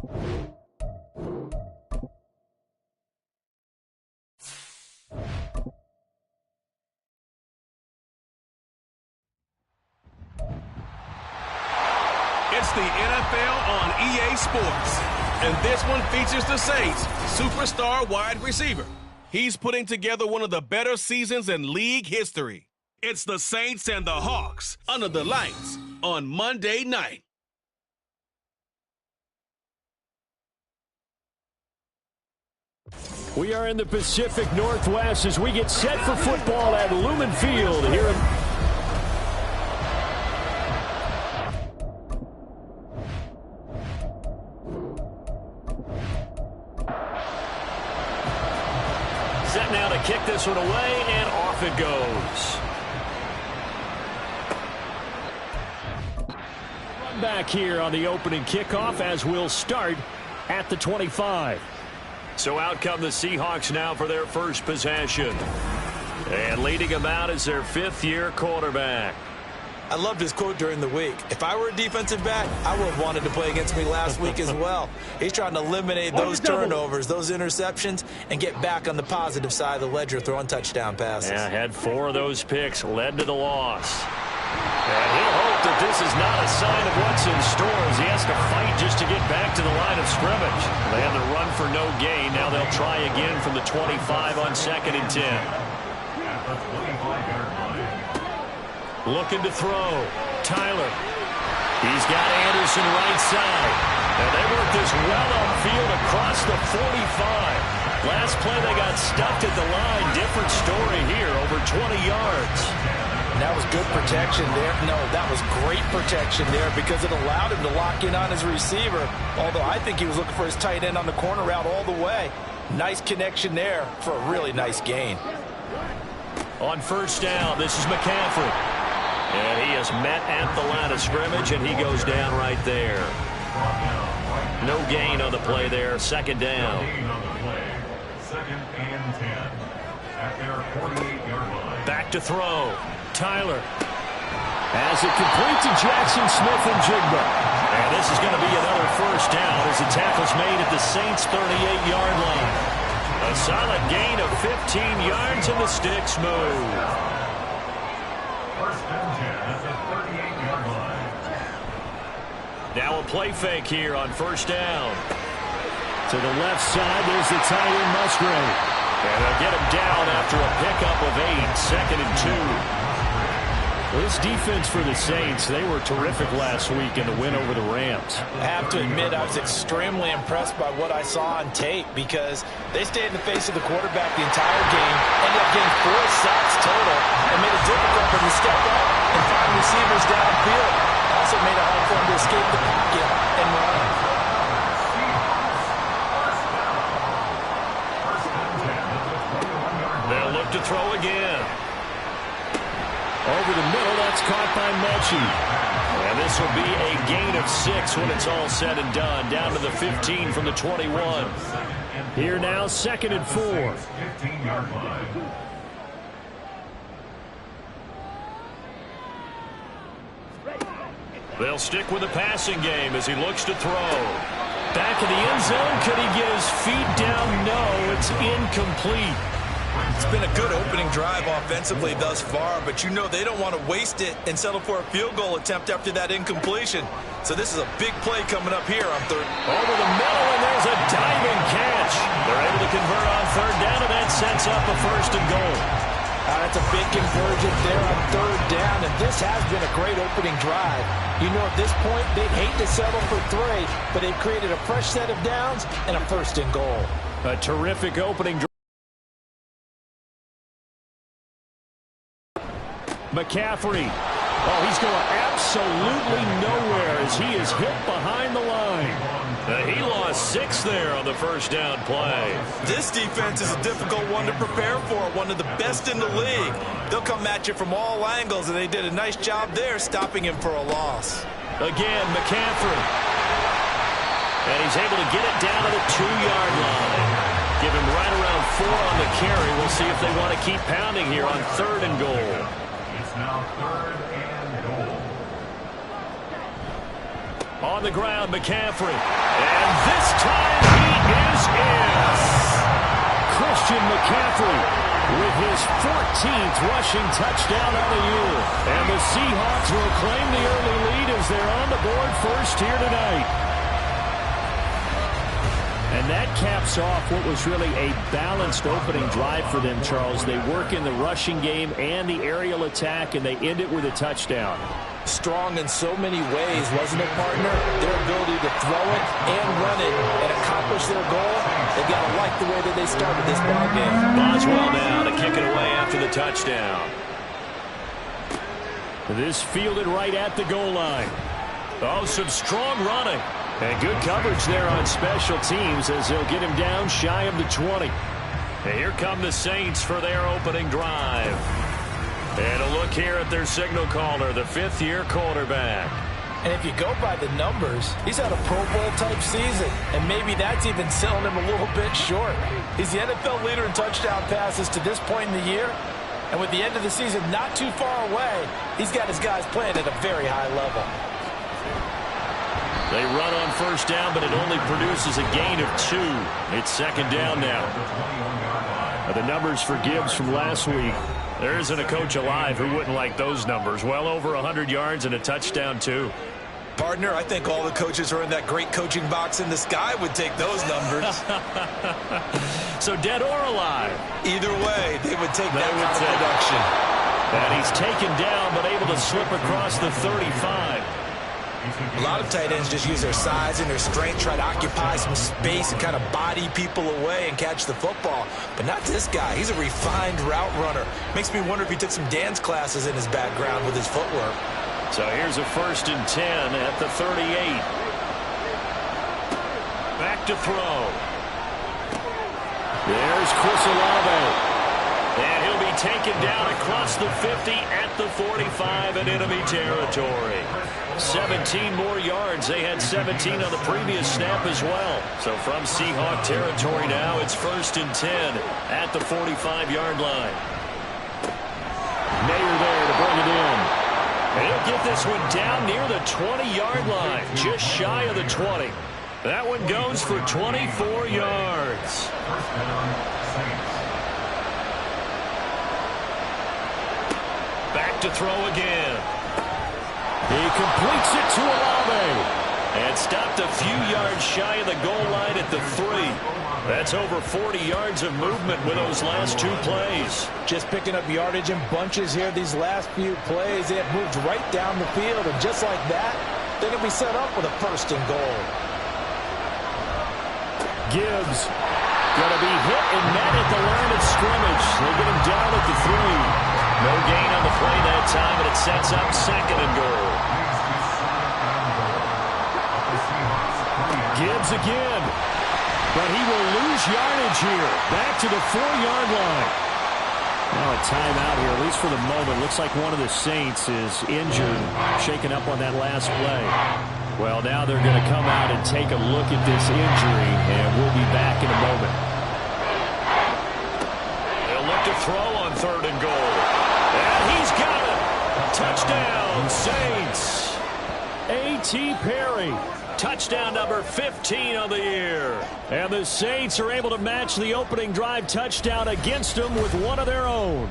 It's the NFL on EA Sports, and this one features the Saints' superstar wide receiver. He's putting together one of the better seasons in league history. It's the Saints and the Hawks under the lights on Monday night. We are in the Pacific Northwest as we get set for football at Lumen Field here in... Set now to kick this one away, and off it goes. Run back here on the opening kickoff as we'll start at the 25. So out come the Seahawks now for their first possession. And leading them out is their fifth-year quarterback. I loved his quote during the week. If I were a defensive back, I would have wanted to play against me last week as well. He's trying to eliminate those turnovers, those interceptions, and get back on the positive side of the ledger throwing touchdown passes. Yeah, had 4 of those picks, led to the loss. And he'll hope that this is not a sign of what's in store as he has to fight just to get back to the line of scrimmage. They had the run for no gain. Now they'll try again from the 25 on 2nd and 10. Looking to throw. Tyler. He's got Anderson right side. And they work this well upfield across the 45. Last play they got stuffed at the line. Different story here, over 20 yards. That was good protection there. No, that was great protection there because it allowed him to lock in on his receiver. Although I think he was looking for his tight end on the corner route all the way. Nice connection there for a really nice gain. On first down, this is McCaffrey. And he is met at the line of scrimmage, and he goes down right there. No gain on the play there. 2nd down. 2nd and 10 at their 48-yard line. Back to throw. Tyler. As it complete to Jackson Smith-Njigba. And this is going to be another first down as the tackle's made at the Saints' 38-yard line. A solid gain of 15 yards, and the sticks move. First and 10 at the 38-yard line. Now a play fake here on first down. To the left side, there's the tight end Musgrave. And they'll get him down after a pickup of 8, 2nd and 2. This defense for the Saints, they were terrific last week in the win over the Rams. I have to admit, I was extremely impressed by what I saw on tape because they stayed in the face of the quarterback the entire game, ended up getting 4 sacks total, and made it difficult for him to step up and find receivers downfield. Also made it hard for him to escape the pocket and run. They'll look to throw again. Over the middle, that's caught by Mechie. And this will be a gain of 6 when it's all said and done. Down to the 15 from the 21. Here now, 2nd and 4. 15-yard line. They'll stick with the passing game as he looks to throw. Back in the end zone, could he get his feet down? No, it's incomplete. It's been a good opening drive offensively thus far, but you know they don't want to waste it and settle for a field goal attempt after that incompletion. So this is a big play coming up here on 3rd. Over the middle, and there's a diving catch. They're able to convert on 3rd down, and that sets up a 1st and goal. That's a big conversion there on 3rd down, and this has been a great opening drive. You know, at this point, they'd hate to settle for 3, but they've created a fresh set of downs and a 1st and goal. A terrific opening drive. McCaffrey. Oh, he's going absolutely nowhere as he is hit behind the line. He lost 6 there on the first down play. This defense is a difficult one to prepare for, one of the best in the league. They'll come at you from all angles, and they did a nice job there stopping him for a loss. Again, McCaffrey. And he's able to get it down to the 2-yard line. Give him right around 4 on the carry. We'll see if they want to keep pounding here on 3rd and goal. It's now 3rd and goal. On the ground, McCaffrey. And this time he is in. Christian McCaffrey with his 14th rushing touchdown on the year. And the Seahawks will claim the early lead as they're on the board first here tonight. And that caps off what was really a balanced opening drive for them, Charles. They work in the rushing game and the aerial attack, and they end it with a touchdown. Strong in so many ways, wasn't it, partner? Their ability to throw it and run it and accomplish their goal, they've got to like the way that they started this ball game. Boswell now to kick it away after the touchdown. This fielded right at the goal line. Oh, some strong running. And good coverage there on special teams as they'll get him down shy of the 20. And here come the Saints for their opening drive. And a look here at their signal caller, the fifth-year quarterback. And if you go by the numbers, he's had a Pro Bowl-type season. And maybe that's even selling him a little bit short. He's the NFL leader in touchdown passes to this point in the year. And with the end of the season not too far away, he's got his guys playing at a very high level. They run on first down, but it only produces a gain of 2. It's second down now. The numbers for Gibbs from last week. There isn't a coach alive who wouldn't like those numbers. Well over 100 yards and a touchdown, too. Partner, I think all the coaches are in that great coaching box in the sky would take those numbers. So dead or alive? Either way, they would take that kind of production. And he's taken down, but able to slip across the 35. A lot of tight ends just use their size and their strength, try to occupy some space and kind of body people away and catch the football. But not this guy. He's a refined route runner. Makes me wonder if he took some dance classes in his background with his footwork. So here's a 1st and 10 at the 38. Back to throw. There's Chris Olave. And he'll be taken down across the 50 at the 45 in enemy territory. 17 more yards. They had 17 on the previous snap as well. So from Seahawk territory now, it's 1st and 10 at the 45-yard line. Mayer there to bring it in. And he'll get this one down near the 20-yard line, just shy of the 20. That one goes for 24 yards. Back to throw again. He completes it to Olave. And stopped a few yards shy of the goal line at the 3. That's over 40 yards of movement with those last 2 plays. Just picking up yardage in bunches here these last few plays. They have moved right down the field, and just like that, they're going to be set up with a 1st and goal. Gibbs going to be hit and met at the line of scrimmage. They'll get him down at the 3. No gain on the play that time, and it sets up 2nd and goal. Gibbs again. But he will lose yardage here. Back to the 4-yard line. Now a timeout here, at least for the moment. Looks like one of the Saints is injured, shaken up on that last play. Well, now they're going to come out and take a look at this injury, and we'll be back in a moment. They'll look to throw on 3rd and goal. And he's got it. Touchdown, Saints. A.T. Perry. Touchdown number 15 of the year. And the Saints are able to match the opening drive touchdown against them with one of their own.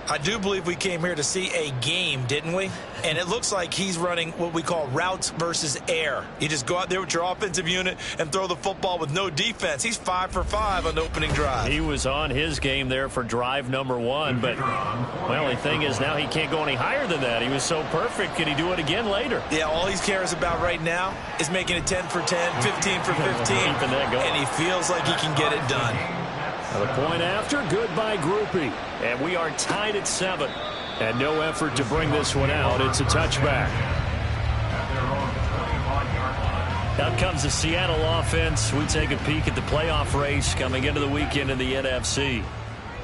I do believe we came here to see a game, didn't we? And it looks like he's running what we call routes versus air. You just go out there with your offensive unit and throw the football with no defense. He's 5 for 5 on the opening drive. He was on his game there for drive number 1, but, well, the thing is now he can't go any higher than that. He was so perfect. Can he do it again later? Yeah, all he cares about right now is making it 10 for 10, 15 for 15, Keeping that going. and he feels like he can get it done. The point after, good by Groupie. And we are tied at 7. And no effort to bring this one out. It's a touchback. Out comes the Seattle offense. We take a peek at the playoff race coming into the weekend in the NFC.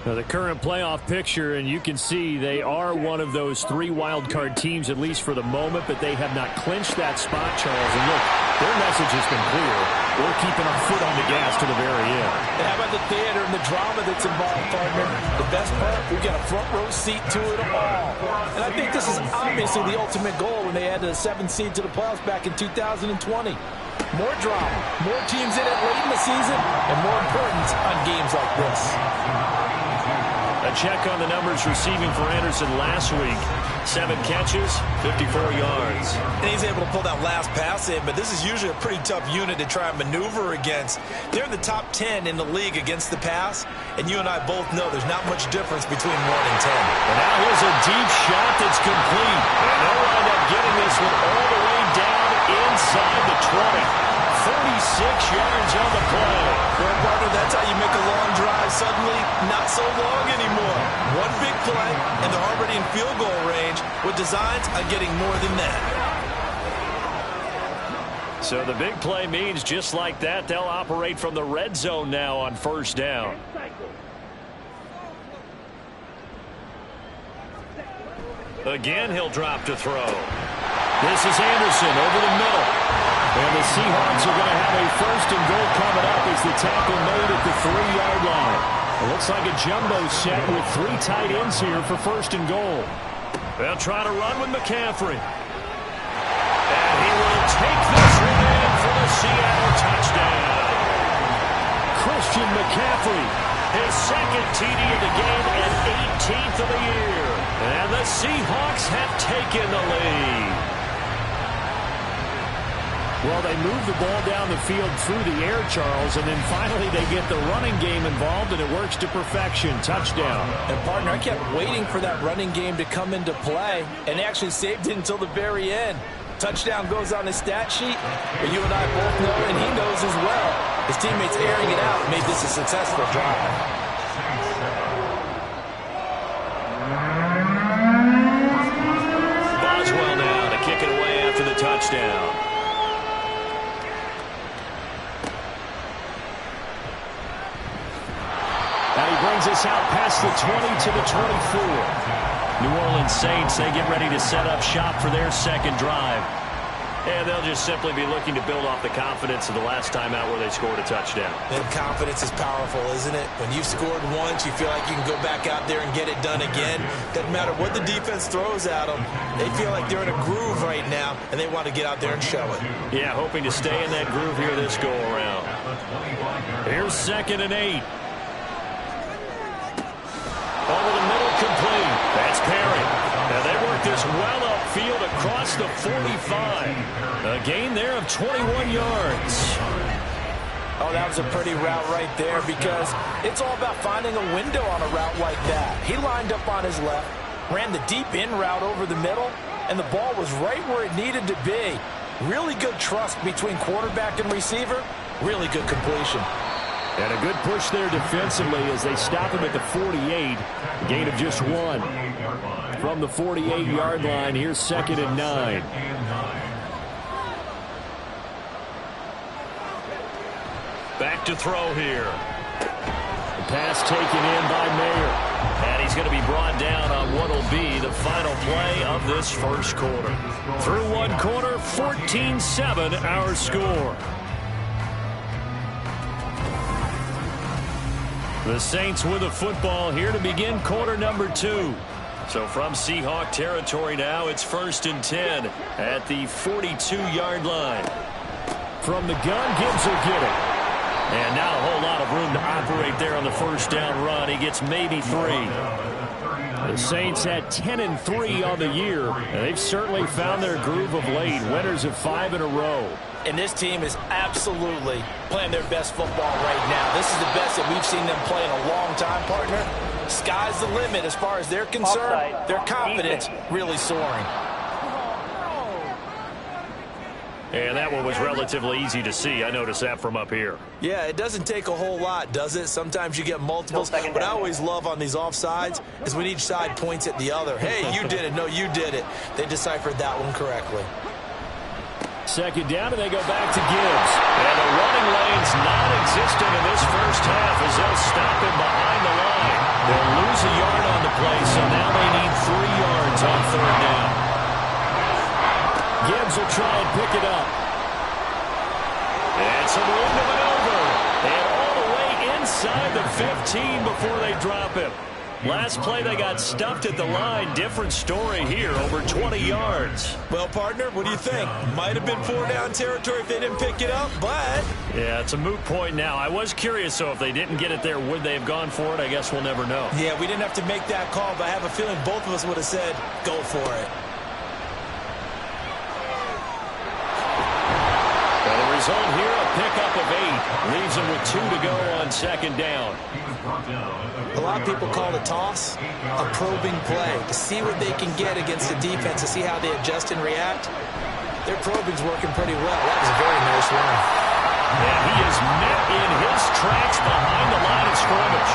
Now, the current playoff picture, and you can see they are one of those 3 wild card teams, at least for the moment, but they have not clinched that spot, Charles. And look, their message has been clear. We're keeping our foot on the gas to the very end. And how about the theater and the drama that's involved, partner? The best part, we've got a front row seat to it all. And I think this is obviously the ultimate goal when they added a 7th seed to the playoffs back in 2020. More drama, more teams in it late in the season, and more importance on games like this. A check on the numbers receiving for Anderson last week. 7 catches, 54 yards. And he's able to pull that last pass in, but this is usually a pretty tough unit to try and maneuver against. They're in the top 10 in the league against the pass, and you and I both know there's not much difference between 1 and 10. And now here's a deep shot that's complete. And they'll wind up getting this one all the way down inside the 20. 46 yards on the play. Well, partner, that's how you make a long drive suddenly not so long anymore. One big play, and they're already in field goal range with designs on getting more than that. So the big play means just like that, they'll operate from the red zone now on 1st down. Again, he'll drop to throw. This is Anderson over the middle. And the Seahawks are going to have a 1st and goal coming up as the tackle made at the 3-yard line. It looks like a jumbo set with 3 tight ends here for 1st and goal. They'll try to run with McCaffrey. And he will take this one in for the Seattle touchdown. Christian McCaffrey, his 2nd TD of the game and 18th of the year. And the Seahawks have taken the lead. Well, they move the ball down the field through the air, Charles, and then finally they get the running game involved, and it works to perfection. Touchdown. And, partner, I kept waiting for that running game to come into play, and they actually saved it until the very end. Touchdown goes on his stat sheet, but you and I both know, and he knows as well, his teammates airing it out made this a successful drive. Boswell now to kick it away after the touchdown. And he brings us out past the 20 to the 24. New Orleans Saints, they get ready to set up shop for their 2nd drive. And they'll just simply be looking to build off the confidence of the last time out where they scored a touchdown. And confidence is powerful, isn't it? When you've scored once, you feel like you can go back out there and get it done again. Doesn't matter what the defense throws at them. They feel like they're in a groove right now, and they want to get out there and show it. Yeah, hoping to stay in that groove here this go-around. Here's 2nd and 8. Over the middle, complete. That's Perry. Now they work this well upfield across the 45. A gain there of 21 yards. Oh, that was a pretty route right there because it's all about finding a window on a route like that. He lined up on his left, ran the deep in route over the middle, and the ball was right where it needed to be. Really good trust between quarterback and receiver. Really good completion. And a good push there defensively as they stop him at the 48. Gain of just 1. From the 48-yard line, here's 2nd and 9. Back to throw here. The pass taken in by Mayer. And he's going to be brought down on what will be the final play of this 1st quarter. Through 1 quarter, 14-7 our score. The Saints with the football here to begin quarter number 2. So from Seahawk territory now, it's 1st and 10 at the 42-yard line. From the gun, Gibbs will get it. And not a whole lot of room to operate there on the 1st down run. He gets maybe 3. The Saints had 10-3 on the year, and they've certainly found their groove of late. Winners of 5 in a row. And this team is absolutely playing their best football right now. This is the best that we've seen them play in a long time, partner. Sky's the limit as far as they're concerned. Their confidence really soaring. And that one was relatively easy to see. I noticed that from up here. Yeah, it doesn't take a whole lot, does it? Sometimes you get multiples. What I always love on these offsides is when each side points at the other. Hey, you did it. No, you did it. They deciphered that one correctly. 2nd down, and they go back to Gibbs. And the running lane's non-existent in this 1st half as they'll stop him behind the line. They'll lose a yard on the play, so now they need 3 yards on third down. Gibbs will try and pick it up. And some room to maneuver. And all the way inside the 15 before they drop him. Last play, they got stuffed at the line. Different story here, over 20 yards. Well, partner, what do you think? Might have been 4-down territory if they didn't pick it up, but... Yeah, it's a moot point now. I was curious, so if they didn't get it there, would they have gone for it? I guess we'll never know. Yeah, we didn't have to make that call, but I have a feeling both of us would have said, go for it. Well, the result here, a pickup of 8. Leaves them with 2 to go on second down. A lot of people call the toss a probing play, to see what they can get against the defense, to see how they adjust and react. Their probing's working pretty well. That was a very nice run. And he is met in his tracks behind the line of scrimmage.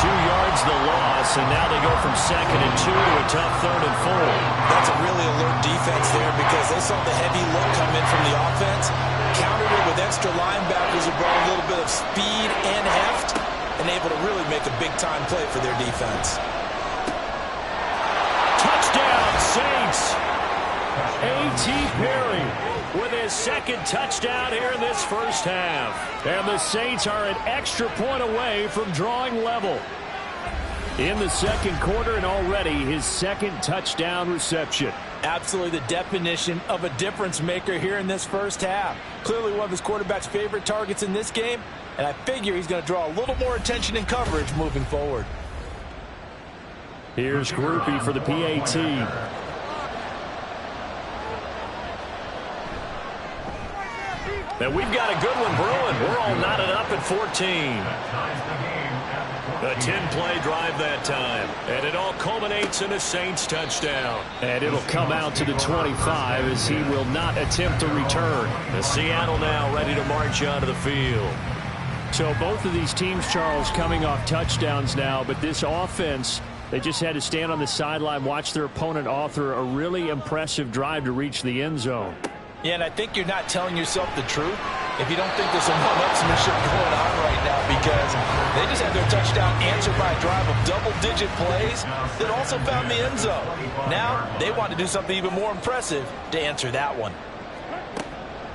2 yards the loss, and now they go from 2nd and 2 to a tough 3rd and 4. That's a really alert defense there because they saw the heavy look come in from the offense, countered it with extra linebackers who brought a little bit of speed and heft, and able to really make a big-time play for their defense. Touchdown, Saints! A.T. Perry with his 2nd touchdown here in this first half. And the Saints are an extra point away from drawing level in the 2nd quarter, and already his 2nd touchdown reception. Absolutely the definition of a difference maker here in this first half. Clearly one of his quarterback's favorite targets in this game, and I figure he's going to draw a little more attention and coverage moving forward. Here's Groupie for the PAT. And we've got a good one brewing. We're all knotted up at 14. A 10-play drive that time. And it all culminates in a Saints touchdown. And it'll come out to the 25 as he will not attempt to return. The Seattle now ready to march onto the field. So both of these teams, Charles, coming off touchdowns now, but this offense, they just had to stand on the sideline, watch their opponent author a really impressive drive to reach the end zone. Yeah, and I think you're not telling yourself the truth if you don't think there's some one-upsmanship going on right now, because they just had their touchdown answered by a drive of double-digit plays that also found the end zone. Now they want to do something even more impressive to answer that one.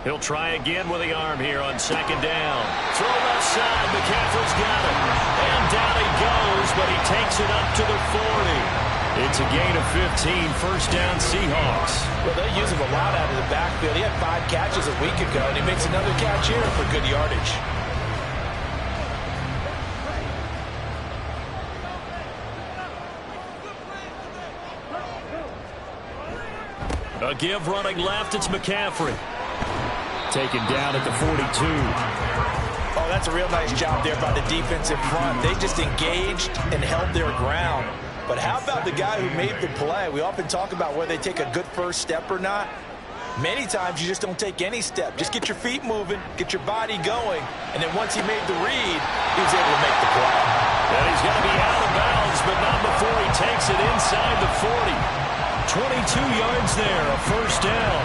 He'll try again with the arm here on 2nd down. Throw left side. McCaffrey's got it. And down he goes, but he takes it up to the 40. It's a gain of 15, 1st down Seahawks. Well, they use him a lot out of the backfield. He had 5 catches a week ago, and he makes another catch here for good yardage. A give running left, it's McCaffrey. Taken down at the 42. Oh, that's a real nice job there by the defensive front. They just engaged and held their ground. But how about the guy who made the play? We often talk about whether they take a good first step or not. Many times you just don't take any step. Just get your feet moving, get your body going, and then once he made the read, he was able to make the play. And he's going to be out of bounds, but not before he takes it inside the 40. 22 yards there, a 1st down.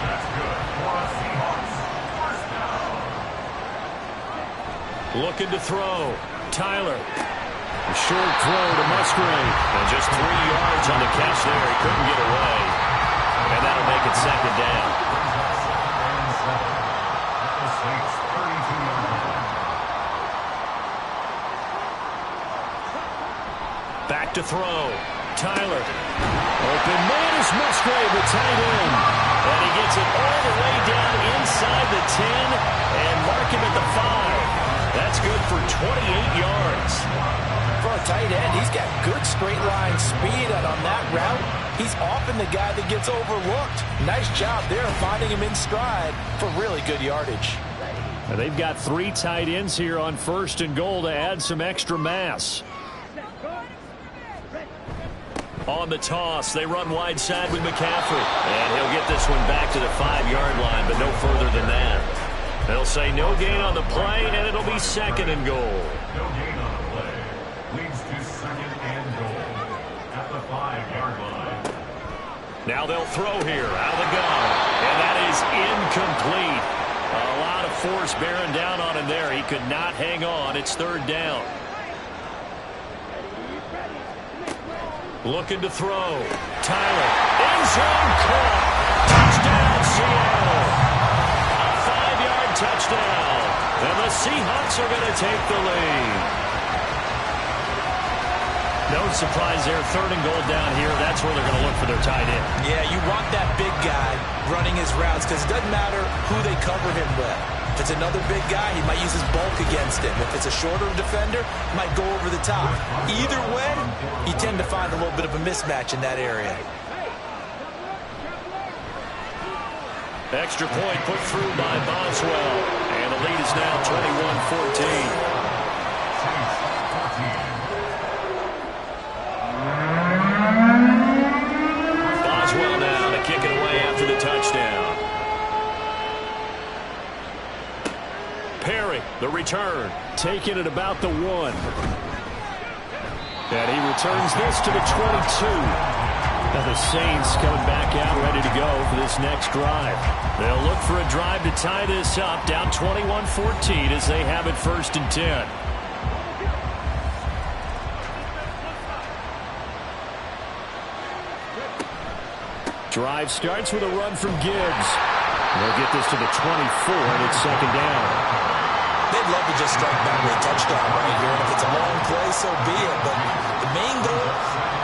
That's good for a Seahawks. 1st down. Looking to throw. Tyler. A short throw to Musgrave. And just 3 yards on the catch there. He couldn't get away. And that'll make it 2nd down. Back to throw. Tyler. Open man is Musgrave, the tight end. And he gets it all the way down inside the 10 and mark him at the 5. That's good for 28 yards. For a tight end, he's got good straight line speed, and on that route, he's often the guy that gets overlooked. Nice job there finding him in stride for really good yardage. Now they've got 3 tight ends here on 1st and goal to add some extra mass. On the toss, they run wide side with McCaffrey. And he'll get this one back to the 5-yard line, but no further than that. They'll say no gain on the play, and it'll be 2nd and goal. No gain on the play. Leads to 2nd and goal at the 5-yard line. Now they'll throw here out of the gun. And that is incomplete. A lot of force bearing down on him there. He could not hang on. It's 3rd down. Looking to throw. Tyler. End zone caught. Touchdown, Seattle. A 5-yard touchdown. And the Seahawks are going to take the lead. No surprise there. 3rd and goal down here. That's where they're going to look for their tight end. Yeah, you want that big guy running his routes because it doesn't matter who they cover him with. If it's another big guy, he might use his bulk against him. If it's a shorter defender, he might go over the top. Either way, you tend to find a little bit of a mismatch in that area. Extra point put through by Boswell. And the lead is now 21-14. Boswell now to kick it away after the touchdown. Perry, the return. Taking it about the 1. And he returns this to the 22. Now the Saints coming back out ready to go for this next drive. They'll look for a drive to tie this up, down 21-14 as they have it 1st and 10. Drive starts with a run from Gibbs. They'll get this to the 24, and it's 2nd down. They'd love to just strike back with a touchdown right here. And if it's a long play, so be it. But the main goal,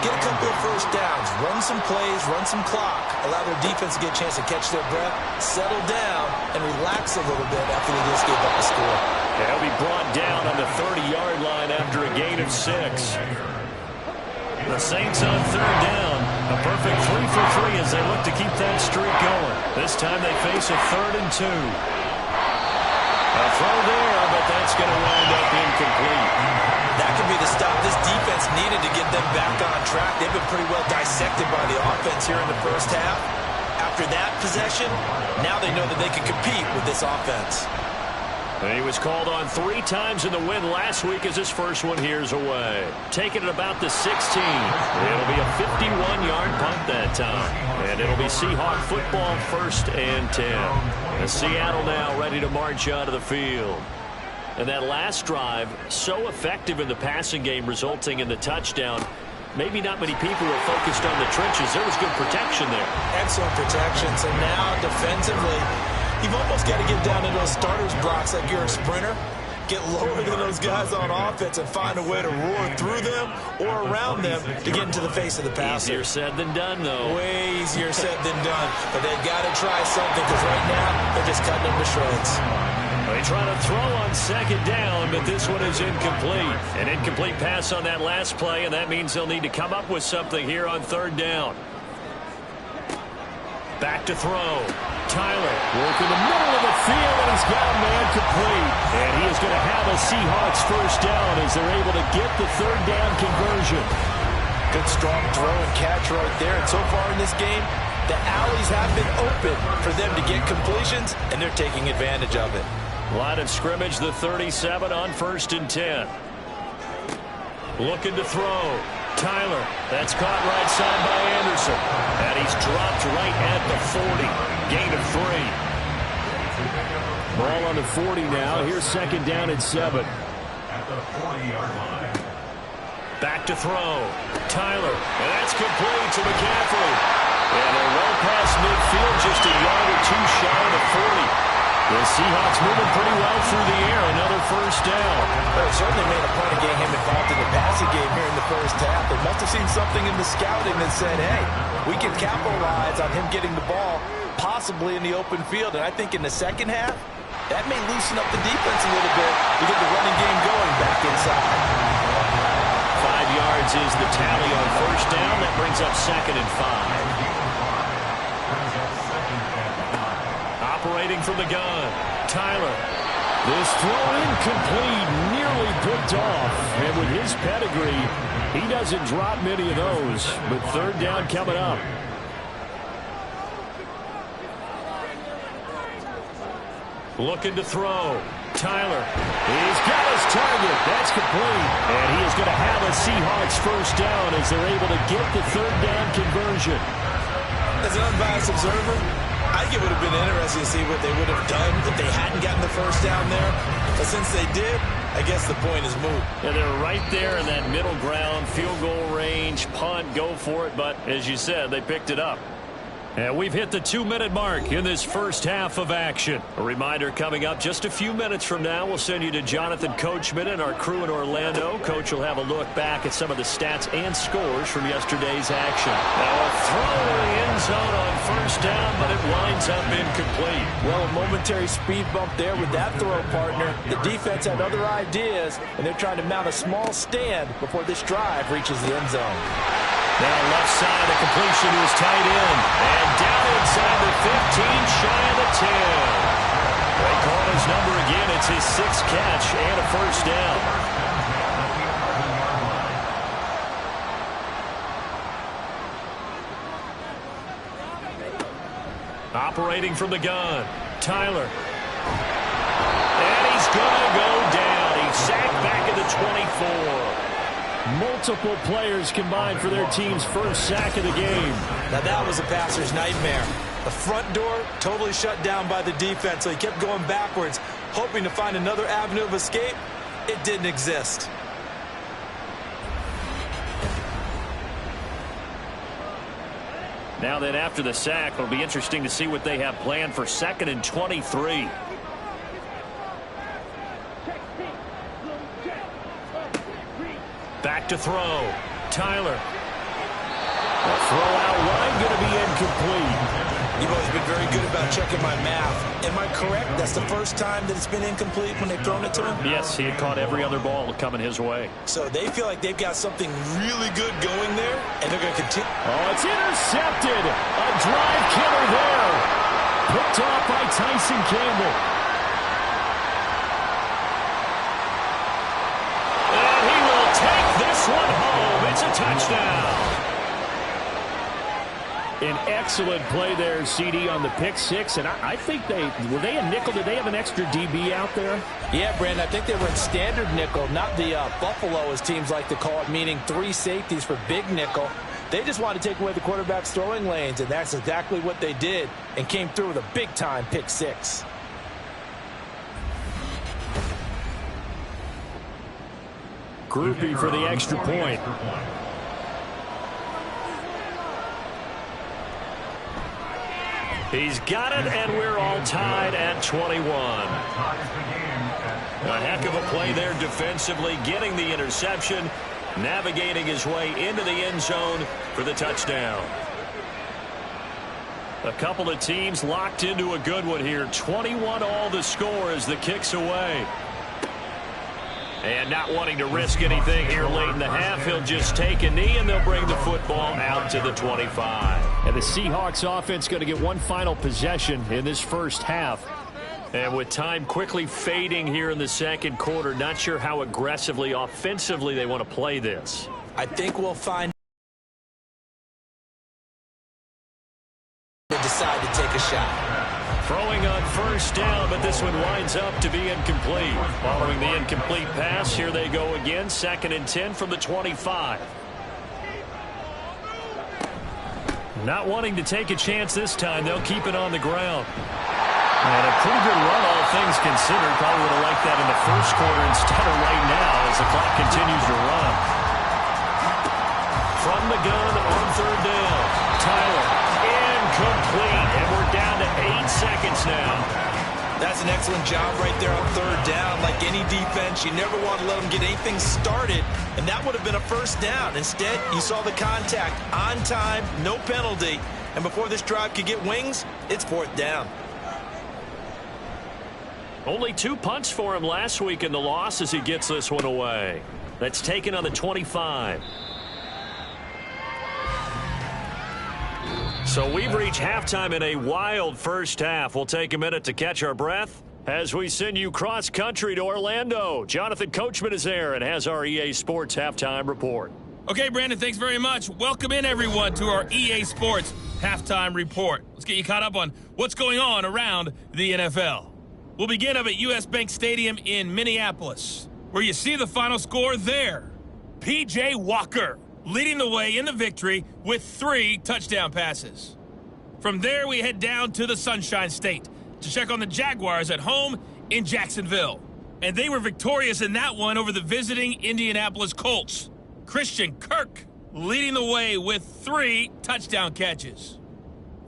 get a couple of 1st downs, run some plays, run some clock, allow their defense to get a chance to catch their breath, settle down, and relax a little bit after they just gave up a score. They'll be brought down on the 30-yard line after a gain of 6. The Saints on 3rd down. A perfect 3 for 3 as they look to keep that streak going. This time they face a 3rd and 2. A throw there, but that's going to wind up incomplete. That could be the stop this defense needed to get them back on track. They've been pretty well dissected by the offense here in the 1st half. After that possession, now they know that they can compete with this offense. And he was called on 3 times in the win last week as his first one here's away. Taking it about the 16. It'll be a 51-yard punt that time. And it'll be Seahawk football 1st and 10. And Seattle now ready to march out of the field. And that last drive, so effective in the passing game, resulting in the touchdown. Maybe not many people were focused on the trenches. There was good protection there. Excellent protection. So now defensively, you've almost got to get down into those starters blocks like you're a sprinter. Get lower than those guys on offense and find a way to roar through them or around them to get into the face of the passer. Easier said than done, though. Way easier said than done. But they've got to try something because right now they're just cutting them to shreds. They try to throw on 2nd down, but this one is incomplete. An incomplete pass on that last play, and that means they'll need to come up with something here on 3rd down. Back to throw. Tyler work in the middle of the field, and he's got a man complete. And he is going to have a Seahawks 1st down as they're able to get the 3rd down conversion. Good strong throw and catch right there. And so far in this game, the alleys have been open for them to get completions, and they're taking advantage of it. Line of scrimmage, the 37 on 1st and 10. Looking to throw. Tyler, that's caught right side by Anderson. And he's dropped right at the 40. Gain of 3. Ball on the 40 now. Here's 2nd down and 7. At the 40-yard line. Back to throw. Tyler, and that's complete to McCaffrey. And they're well past midfield, just a yard or 2 shy of the 40. The Seahawks moving pretty well through the air. Another 1st down. Well, it certainly made a point of getting him involved in the passing game here in the 1st half. They must have seen something in the scouting that said, hey, we can capitalize on him getting the ball possibly in the open field. And I think in the 2nd half, that may loosen up the defense a little bit to get the running game going back inside. 5 yards is the tally on 1st down. That brings up 2nd and 5. Operating from the gun. Tyler. This throw incomplete, nearly picked off. And with his pedigree, he doesn't drop many of those. But 3rd down coming up. Looking to throw. Tyler. He's got his target. That's complete. And he is going to have a Seahawks 1st down as they're able to get the 3rd down conversion. As an unbiased observer, I think it would have been interesting to see what they would have done if they hadn't gotten the 1st down there. But since they did, I guess the point is moot. And they're right there in that middle ground, field goal range, punt, go for it. But as you said, they picked it up. And we've hit the 2-minute mark in this first half of action. A reminder coming up just a few minutes from now, we'll send you to Jonathan Coachman and our crew in Orlando. Coach will have a look back at some of the stats and scores from yesterday's action. Now a throw in the end zone on first down, but it winds up incomplete. Well, a momentary speed bump there with that throw, partner. The defense had other ideas, and they're trying to mount a small stand before this drive reaches the end zone. Now left side, the completion is tight end. And down inside the 15, shy of the 10. They call his number again. It's his 6th catch and a first down. Operating from the gun, Tyler. And he's going to go down. He's sacked back at the 24. Multiple players combined for their team's first sack of the game. Now that was a passer's nightmare. The front door totally shut down by the defense, so he kept going backwards, hoping to find another avenue of escape. It didn't exist. Now then, after the sack, it'll be interesting to see what they have planned for 2nd and 23. Back to throw. Tyler. A throw out wide, going to be incomplete. You've always been very good about checking my math. Am I correct? That's the first time that it's been incomplete when they've thrown it to him? Yes, he had caught every other ball coming his way. So they feel like they've got something really good going there, and they're going to continue. Oh, it's intercepted. A drive killer there. Picked off by Tyson Campbell. And he will take this one home. It's a touchdown. An excellent play there, CD, on the pick six. And I think were they a nickel? Did they have an extra DB out there? Yeah, Brandon, I think they were in standard nickel, not the Buffalo, as teams like to call it, meaning 3 safeties for big nickel. They just wanted to take away the quarterback's throwing lanes, and that's exactly what they did, and came through with a big-time pick six. Groupie for the extra point. He's got it, and we're all tied at 21. A heck of a play there defensively, getting the interception, navigating his way into the end zone for the touchdown. A couple of teams locked into a good one here. 21 all the score as the kick's away. And not wanting to risk anything here late in the half, he'll just take a knee, and they'll bring the football out to the 25. And the Seahawks offense going to get one final possession in this first half. And with time quickly fading here in the second quarter, not sure how aggressively, offensively they want to play this. I think we'll find they decide to take a shot. Throwing on first down, but this one winds up to be incomplete. Following the incomplete pass, here they go again. 2nd and 10 from the 25. Not wanting to take a chance this time, they'll keep it on the ground. And a pretty good run, all things considered. Probably would have liked that in the first quarter instead of right now as the clock continues to run. From the gun on 3rd down, Tyler, incomplete. And we're down to 8 seconds now. That's an excellent job right there on 3rd down. Like any defense, you never want to let them get anything started, and that would have been a first down. Instead, you saw the contact on time, no penalty, and before this drive could get wings, it's 4th down. Only 2 punts for him last week in the loss as he gets this one away. That's taken on the 25. So we've reached halftime in a wild first half. We'll take a minute to catch our breath as we send you cross-country to Orlando. Jonathan Coachman is there and has our EA Sports halftime report. Okay, Brandon, thanks very much. Welcome in, everyone, to our EA Sports halftime report. Let's get you caught up on what's going on around the NFL. We'll begin up at U.S. Bank Stadium in Minneapolis, where you see the final score there. P.J. Walker leading the way in the victory with 3 touchdown passes. From there, we head down to the Sunshine State to check on the Jaguars at home in Jacksonville. And they were victorious in that one over the visiting Indianapolis Colts. Christian Kirk leading the way with 3 touchdown catches.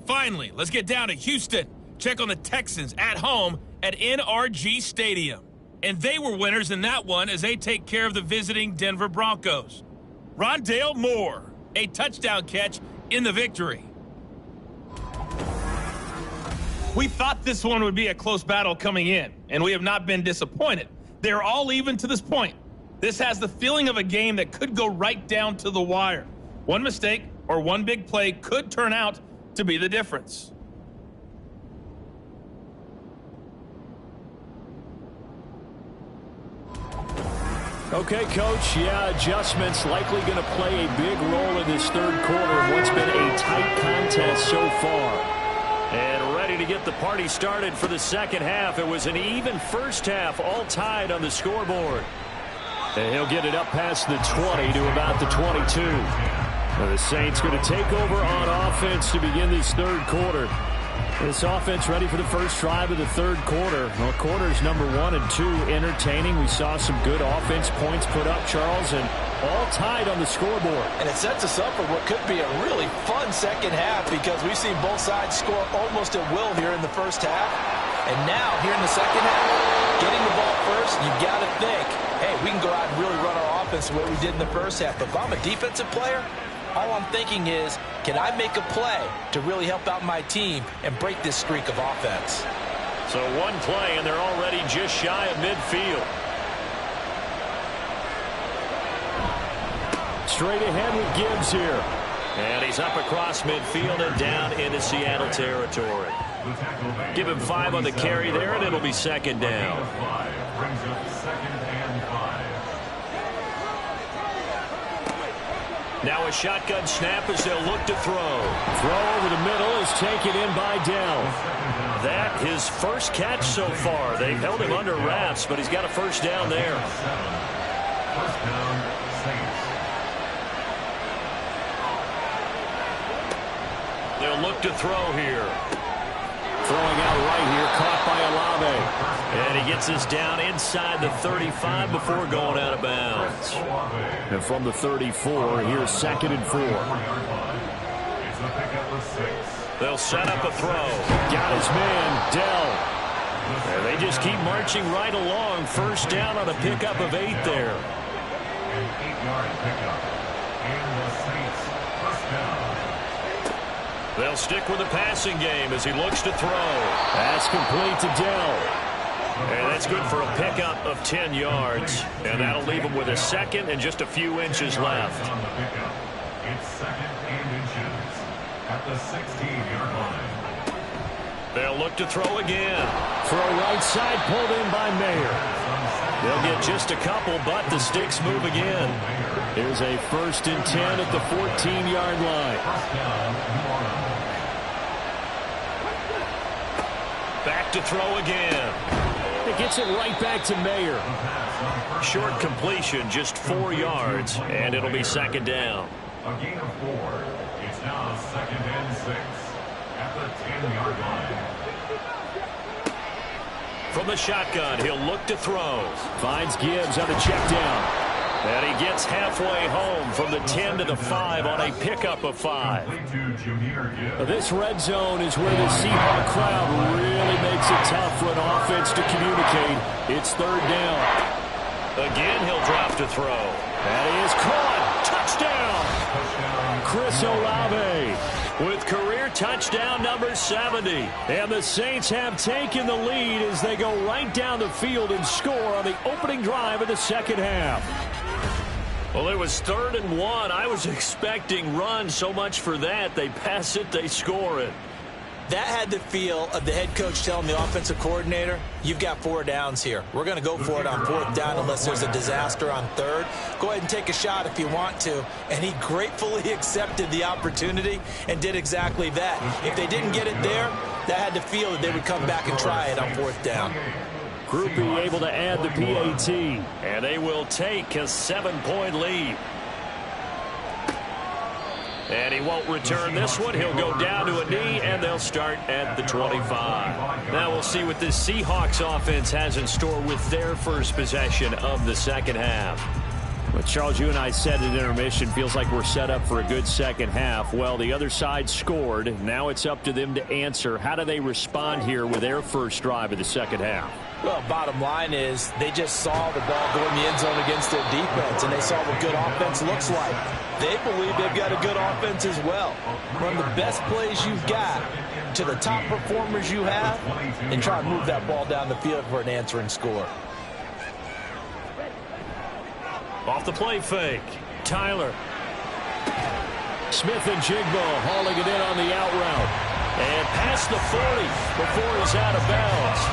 Finally, let's get down to Houston. Check on the Texans at home at NRG Stadium. And they were winners in that one as they take care of the visiting Denver Broncos. Rondale Moore, a touchdown catch in the victory. We thought this one would be a close battle coming in, and we have not been disappointed. They're all even to this point. This has the feeling of a game that could go right down to the wire. One mistake or one big play could turn out to be the difference. Okay, Coach, adjustments likely going to play a big role in this third quarter of what's been a tight contest so far. And ready to get the party started for the second half. It was an even first half, all tied on the scoreboard. And he'll get it up past the 20 to about the 22. Now the Saints going to take over on offense to begin this third quarter. This offense ready for the first drive of the third quarter. Well, quarters number 1 and 2 entertaining. We saw some good offense points put up, Charles, and all tied on the scoreboard. And it sets us up for what could be a really fun second half because we've seen both sides score almost at will here in the first half. And now, here in the second half, getting the ball first, you've got to think, hey, we can go out and really run our offense the way we did in the first half. But if I'm a defensive player, all I'm thinking is, can I make a play to really help out my team and break this streak of offense? So one play, and they're already just shy of midfield. Straight ahead with Gibbs here. And he's up across midfield and down into Seattle territory. Give him 5 on the carry there, and it'll be second down. Brings up second and 5. Now a shotgun snap as they'll look to throw. Throw over the middle is taken in by Dell. That his first catch so far. They've held him under wraps, but he's got a first down there. First down, Saints. They'll look to throw here. Throwing out right here, caught by Olave. And he gets us down inside the 35 before going out of bounds. And from the 34, here's second and 4. It's a pickup of 6. They'll set up a throw. Got his man, Dell. And they just keep marching right along. First down on a pickup of 8 there. An 8-yard pickup. And the Saints first down. They'll stick with the passing game as he looks to throw. Pass complete to Dell. And that's good for a pickup of 10 yards. And that'll leave him with a second and just a few inches left. On the pickup. It's second and inches at the 16-yard line. They'll look to throw again. Throw right side, pulled in by Mayer. They'll get just a couple, but the sticks move again. Here's a first and 10 at the 14-yard line. First down, New Orleans. Back to throw again. It gets it right back to Mayer. Short completion, just 4 yards, and it'll be second down. A gain of 4. It's now second and 6 at the 10-yard line. From the shotgun, he'll look to throw. Finds Gibbs on the check down. And he gets halfway home from the 10 to the 5 on a pickup of 5. This red zone is where the Seahawk crowd really makes it tough for an offense to communicate. It's third down. Again, he'll drop to throw. That is caught. Touchdown. Chris Olave with career touchdown number 70. And the Saints have taken the lead as they go right down the field and score on the opening drive of the second half. Well, it was 3rd and 1. I was expecting run, so much for that. They pass it, they score it. That had the feel of the head coach telling the offensive coordinator, you've got 4 downs here. We're going to go for it on 4th down unless there's a disaster on 3rd. Go ahead and take a shot if you want to. And he gratefully accepted the opportunity and did exactly that. If they didn't get it there, that had the feel that they would come back and try it on 4th down. Groupie able to add the PAT. And they will take a 7-point lead. And he won't return this one. He'll go down to a knee, and they'll start at the 25. Now we'll see what this Seahawks offense has in store with their first possession of the second half. Well, Charles, you and I said at intermission, feels like we're set up for a good second half. Well, the other side scored. Now it's up to them to answer. How do they respond here with their first drive of the second half? Well, bottom line is they just saw the ball go in the end zone against their defense, and they saw what good offense looks like. They believe they've got a good offense as well. Run the best plays you've got to the top performers you have, and try and move that ball down the field for an answering score. Off the play fake, Tyler. Smith and Jigbo hauling it in on the out route. And past the 40 before he's out of bounds.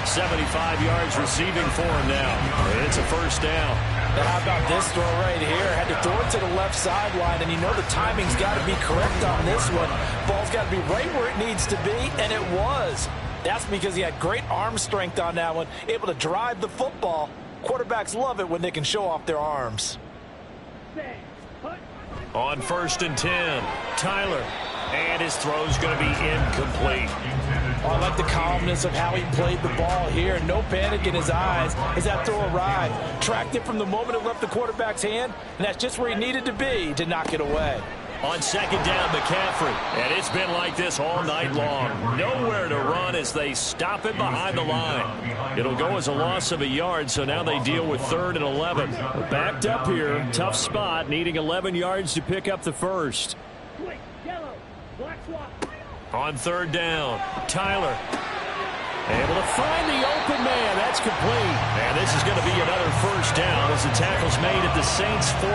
75 yards receiving for him now. And it's a first down. Now how about this throw right here? Had to throw it to the left sideline, and you know the timing's got to be correct on this one. Ball's got to be right where it needs to be, and it was. That's because he had great arm strength on that one, able to drive the football. Quarterbacks love it when they can show off their arms. On 1st and 10, Tyler. And his throw's going to be incomplete. Oh, I like the calmness of how he played the ball here. No panic in his eyes as that throw arrived. Tracked it from the moment it left the quarterback's hand, and that's just where he needed to be to knock it away. On 2nd down, McCaffrey. And it's been like this all night long. Nowhere to run as they stop it behind the line. It'll go as a loss of a yard, so now they deal with 3rd and 11. Backed up here. Tough spot, needing 11 yards to pick up the first. On 3rd down, Tyler. Able to find the open man. That's complete. And this is going to be another first down as the tackle's made at the Saints 40.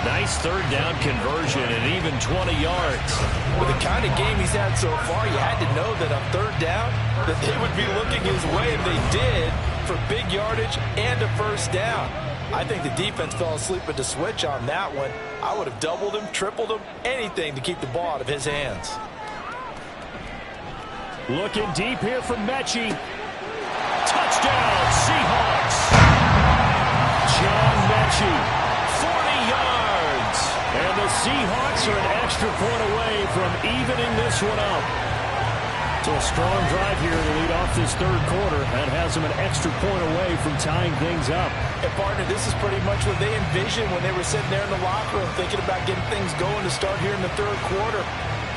Nice 3rd down conversion and even 20 yards. With the kind of game he's had so far, you had to know that on 3rd down that they would be looking his way, and they did, for big yardage and a first down. I think the defense fell asleep at the switch on that one. I would have doubled him, tripled him, anything to keep the ball out of his hands. Looking deep here from Mechie. Touchdown, Seahawks. John Mechie, 40 yards. And the Seahawks are an extra point away from evening this one up. So a strong drive here to lead off this 3rd quarter. That has them an extra point away from tying things up. And partner, this is pretty much what they envisioned when they were sitting there in the locker room thinking about getting things going to start here in the 3rd quarter.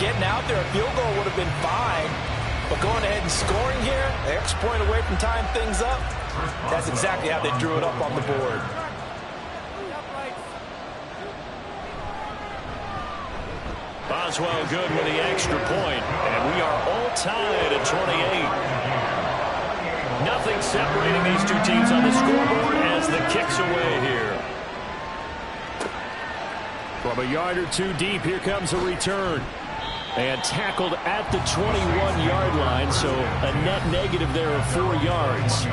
Getting out there, a field goal would have been fine. But going ahead and scoring here, an extra point away from tying things up, that's exactly how they drew it up on the board. Boswell good with the extra point, and we are all tied at 28. Nothing separating these two teams on the scoreboard as the kick's away here. From a yard or two deep, here comes a return. And tackled at the 21-yard line, so a net negative there of 4 yards.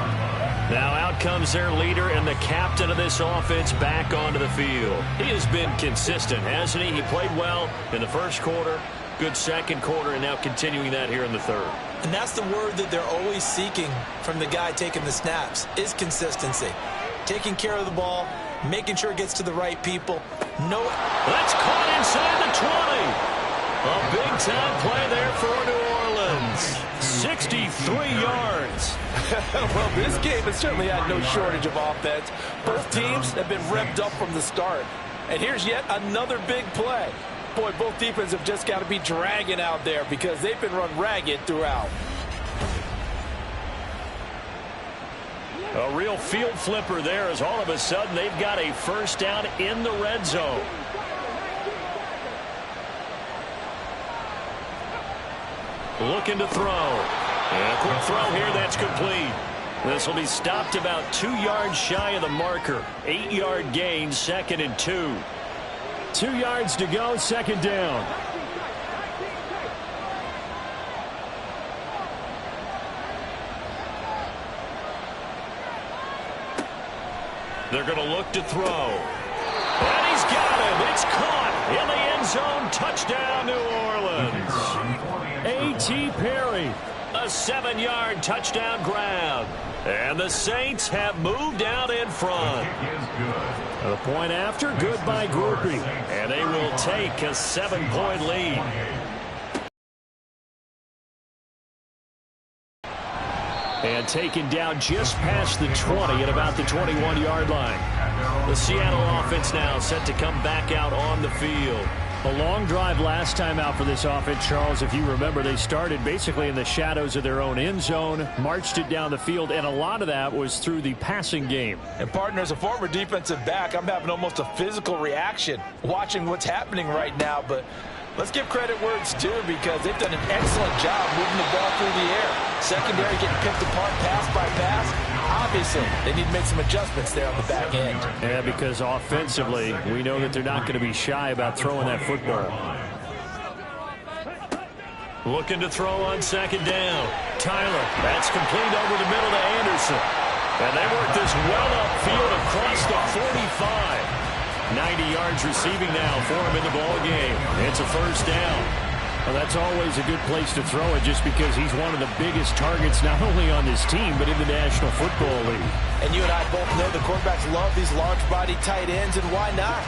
Now out comes their leader and the captain of this offense back onto the field. He has been consistent, hasn't he? He played well in the 1st quarter, good 2nd quarter, and now continuing that here in the 3rd. And that's the word that they're always seeking from the guy taking the snaps, is consistency. Taking care of the ball, making sure it gets to the right people. No, that's caught inside the 20. A big-time play there for New Orleans. 63 yards. Well, this game has certainly had no shortage of offense. Both teams have been revved up from the start. And here's yet another big play. Boy, both defenses have just got to be dragging out there because they've been run ragged throughout. A real field flipper there as all of a sudden they've got a first down in the red zone. Looking to throw. And a quick throw here, that's complete. This will be stopped about 2 yards shy of the marker. 8-yard gain, 2nd and 2. 2 yards to go, 2nd down. They're going to look to throw. And he's got him. It's caught in the end zone. Touchdown, New Orleans. A.T. Perry A 7-yard touchdown grab. And the Saints have moved out in front. The point after, good by Groupie. And they will take a 7-point lead. And taken down just past the 20 at about the 21-yard line. The Seattle offense now set to come back out on the field. A long drive last time out for this offense, Charles. If you remember, they started basically in the shadows of their own end zone, marched it down the field, and a lot of that was through the passing game. And, partner, as a former defensive back, I'm having almost a physical reaction watching what's happening right now. But let's give credit where it's due, because they've done an excellent job moving the ball through the air. Secondary getting picked apart pass by pass. Obviously, they need to make some adjustments there on the back end. Yeah, because offensively, we know that they're not going to be shy about throwing that football. Looking to throw on second down. Tyler, that's complete over the middle to Anderson. And they work this well upfield across the 45. 90 yards receiving now for him in the ball game. It's a first down. Well, that's always a good place to throw it, just because he's one of the biggest targets not only on this team but in the National Football League. And you and I both know the quarterbacks love these large-body tight ends, and why not?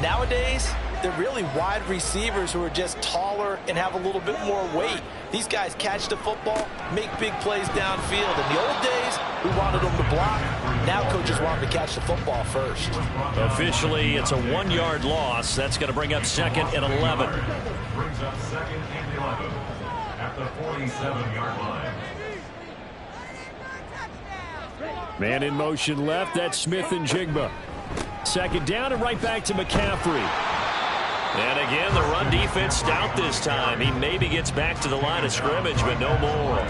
Nowadays, they're really wide receivers who are just taller and have a little bit more weight. These guys catch the football, make big plays downfield. In the old days, we wanted them to block. Now coaches want them to catch the football first. Officially, it's a 1-yard loss. That's going to bring up second and 11. Brings up second and 11 at the 47-yard line. Man in motion left. That's Smith and Jigba. Second down and right back to McCaffrey. And again, the run defense stout this time. He maybe gets back to the line of scrimmage, but no more.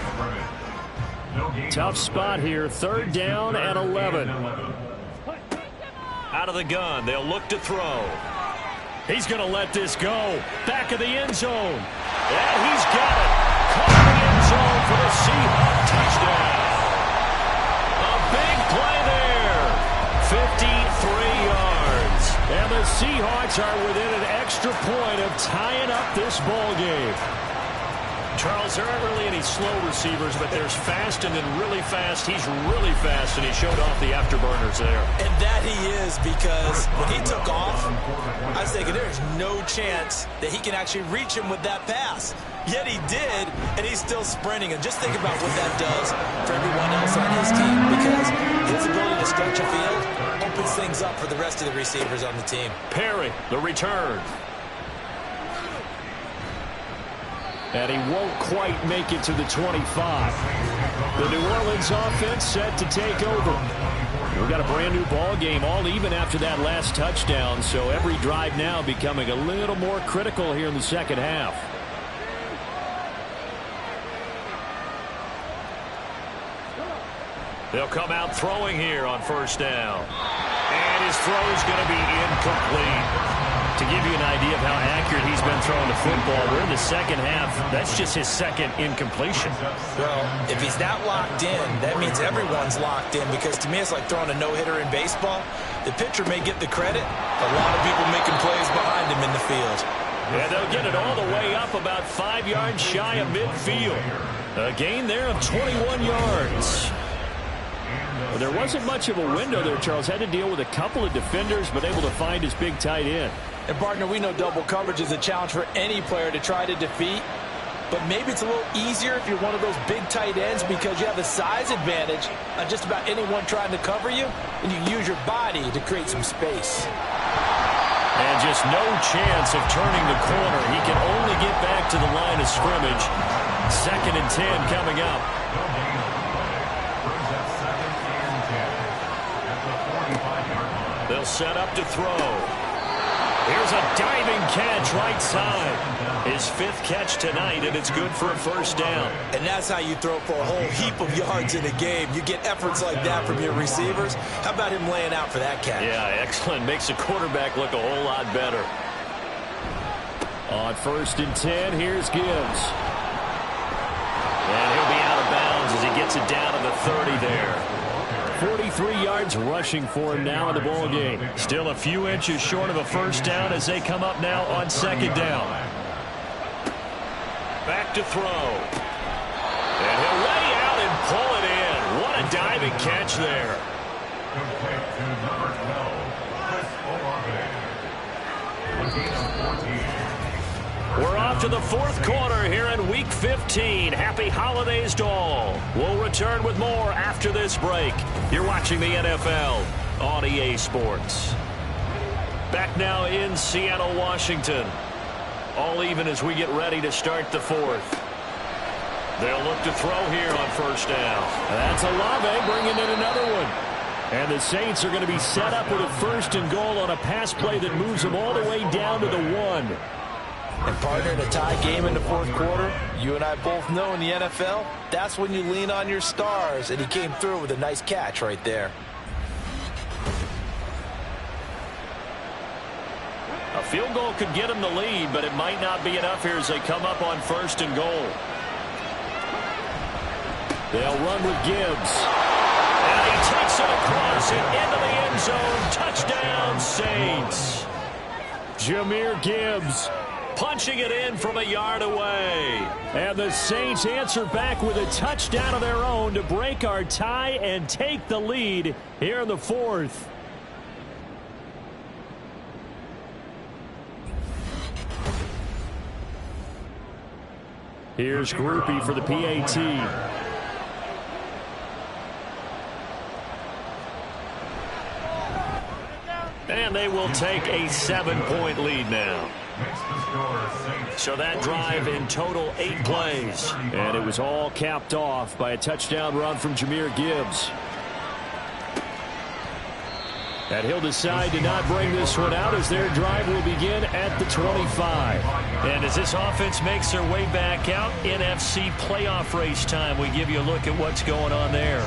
Tough spot here. Third down and 11. Out of the gun, they'll look to throw. He's going to let this go. Back of the end zone. And he's got it. Caught in the end zone for the Seahawks touchdown. A big play there. 53 yards. And the Seahawks are within an extra point of tying up this ball game. Charles, there aren't really any slow receivers, but there's fast and then really fast. He's really fast, and he showed off the afterburners there. And that he is, because when he took off, I was thinking there's no chance that he can actually reach him with that pass. Yet he did, and he's still sprinting. And just think about what that does for everyone else on his team, because his ability to stretch a field opens things up for the rest of the receivers on the team. Perry, the return. And he won't quite make it to the 25. The New Orleans offense set to take over. We've got a brand new ball game, all even after that last touchdown, so every drive now becoming a little more critical here in the second half. They'll come out throwing here on first down. And his throw is going to be incomplete. To give you an idea of how accurate he's been throwing the football, we're in the second half. That's just his second incompletion. Well, if he's not locked in, that means everyone's locked in, because to me it's like throwing a no-hitter in baseball. The pitcher may get the credit, a lot of people making plays behind him in the field. And they'll get it all the way up about 5 yards shy of midfield. A gain there of 21 yards. Well, there wasn't much of a window there. Charles had to deal with a couple of defenders, but able to find his big tight end. And, partner, we know double coverage is a challenge for any player to try to defeat. But maybe it's a little easier if you're one of those big tight ends, because you have a size advantage on just about anyone trying to cover you, and you use your body to create some space. And just no chance of turning the corner. He can only get back to the line of scrimmage. Second and 10 coming up. They'll set up to throw. Here's a diving catch right side. His 5th catch tonight, and it's good for a first down. And that's how you throw for a whole heap of yards in a game. You get efforts like that from your receivers. How about him laying out for that catch? Yeah, excellent. Makes the quarterback look a whole lot better. On first and 10, here's Gibbs. And he'll be out of bounds as he gets it down to the 30 there. 43 yards rushing for him now in the ball game. Still a few inches short of a first down as they come up now on second down. Back to throw. And he'll lay out and pull it in. What a diving catch there. Complete to number 12, Chris Olave. A gain of 14. We're off to the fourth quarter here in Week 15. Happy holidays to all. We'll return with more after this break. You're watching the NFL on EA Sports. Back now in Seattle, Washington. All even as we get ready to start the fourth. They'll look to throw here on first down. That's Olave bringing in another one. And the Saints are going to be set up with a first and goal on a pass play that moves them all the way down to the 1. And partner, in a tie game in the fourth quarter, you and I both know in the NFL, that's when you lean on your stars. And he came through with a nice catch right there. A field goal could get him the lead, but it might not be enough here as they come up on first and goal. They'll run with Gibbs. And he takes it across and into the end zone. Touchdown, Saints. Jahmyr Gibbs punching it in from a yard away. And the Saints answer back with a touchdown of their own to break our tie and take the lead here in the fourth. Here's Groupie for the PAT. And they will take a 7-point lead now. So that drive in total 8 plays. And it was all capped off by a touchdown run from Jahmyr Gibbs. And he'll decide to not bring this one out as their drive will begin at the 25. And as this offense makes their way back out, NFC playoff race time, we give you a look at what's going on there.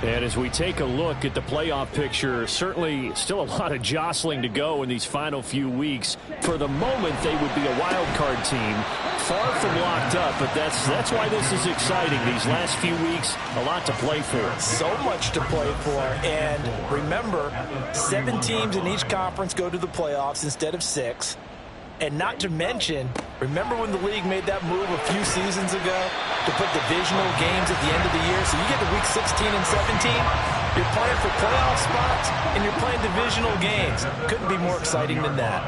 And as we take a look at the playoff picture, certainly still a lot of jostling to go in these final few weeks. For the moment, they would be a wild card team, far from locked up, but that's why this is exciting. These last few weeks, a lot to play for. So much to play for, and remember, 7 teams in each conference go to the playoffs instead of 6. And not to mention, remember when the league made that move a few seasons ago to put divisional games at the end of the year? So you get to week 16 and 17, you're playing for playoff spots, and you're playing divisional games. Couldn't be more exciting than that.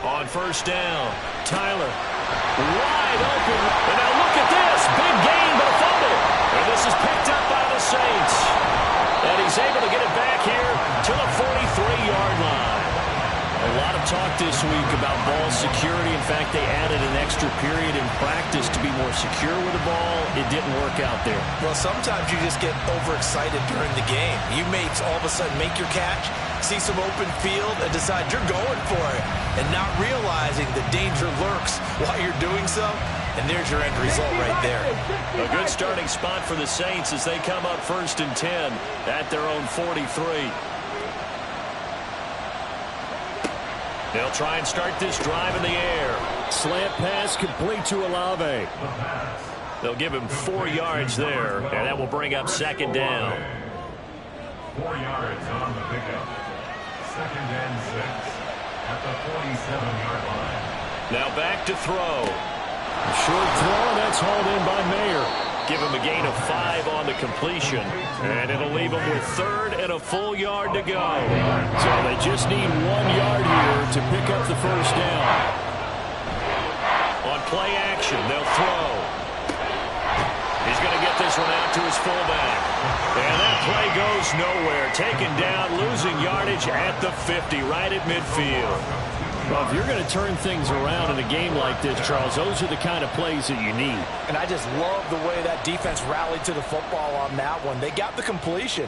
On first down, Tyler, wide open. And now look at this, big gain, but a fumble. And this is picked up by the Saints. And he's able to get it back here to the 43-yard line. A lot of talk this week about ball security. In fact, they added an extra period in practice to be more secure with the ball. It didn't work out there. Well, sometimes you just get overexcited during the game. You may all of a sudden make your catch, see some open field, and decide you're going for it, and not realizing the danger lurks while you're doing so. And there's your end result right there. A good starting spot for the Saints as they come up first and 10 at their own 43. They'll try and start this drive in the air. Slant pass complete to Olave. They'll give him 4 yards there, and that will bring up second down. 4 yards on the pickup. Second and 6 at the 47-yard line. Now back to throw. A short throw, that's hauled in by Mayer. Give him a gain of 5 on the completion. And it'll leave him with 3rd and a full yard to go. So they just need 1 yard here to pick up the first down. On play action, they'll throw. He's going to get this one out to his fullback. And that play goes nowhere. Taken down, losing yardage at the 50, right at midfield. Well, if you're going to turn things around in a game like this, Charles, those are the kind of plays that you need. And I just love the way that defense rallied to the football on that one. They got the completion,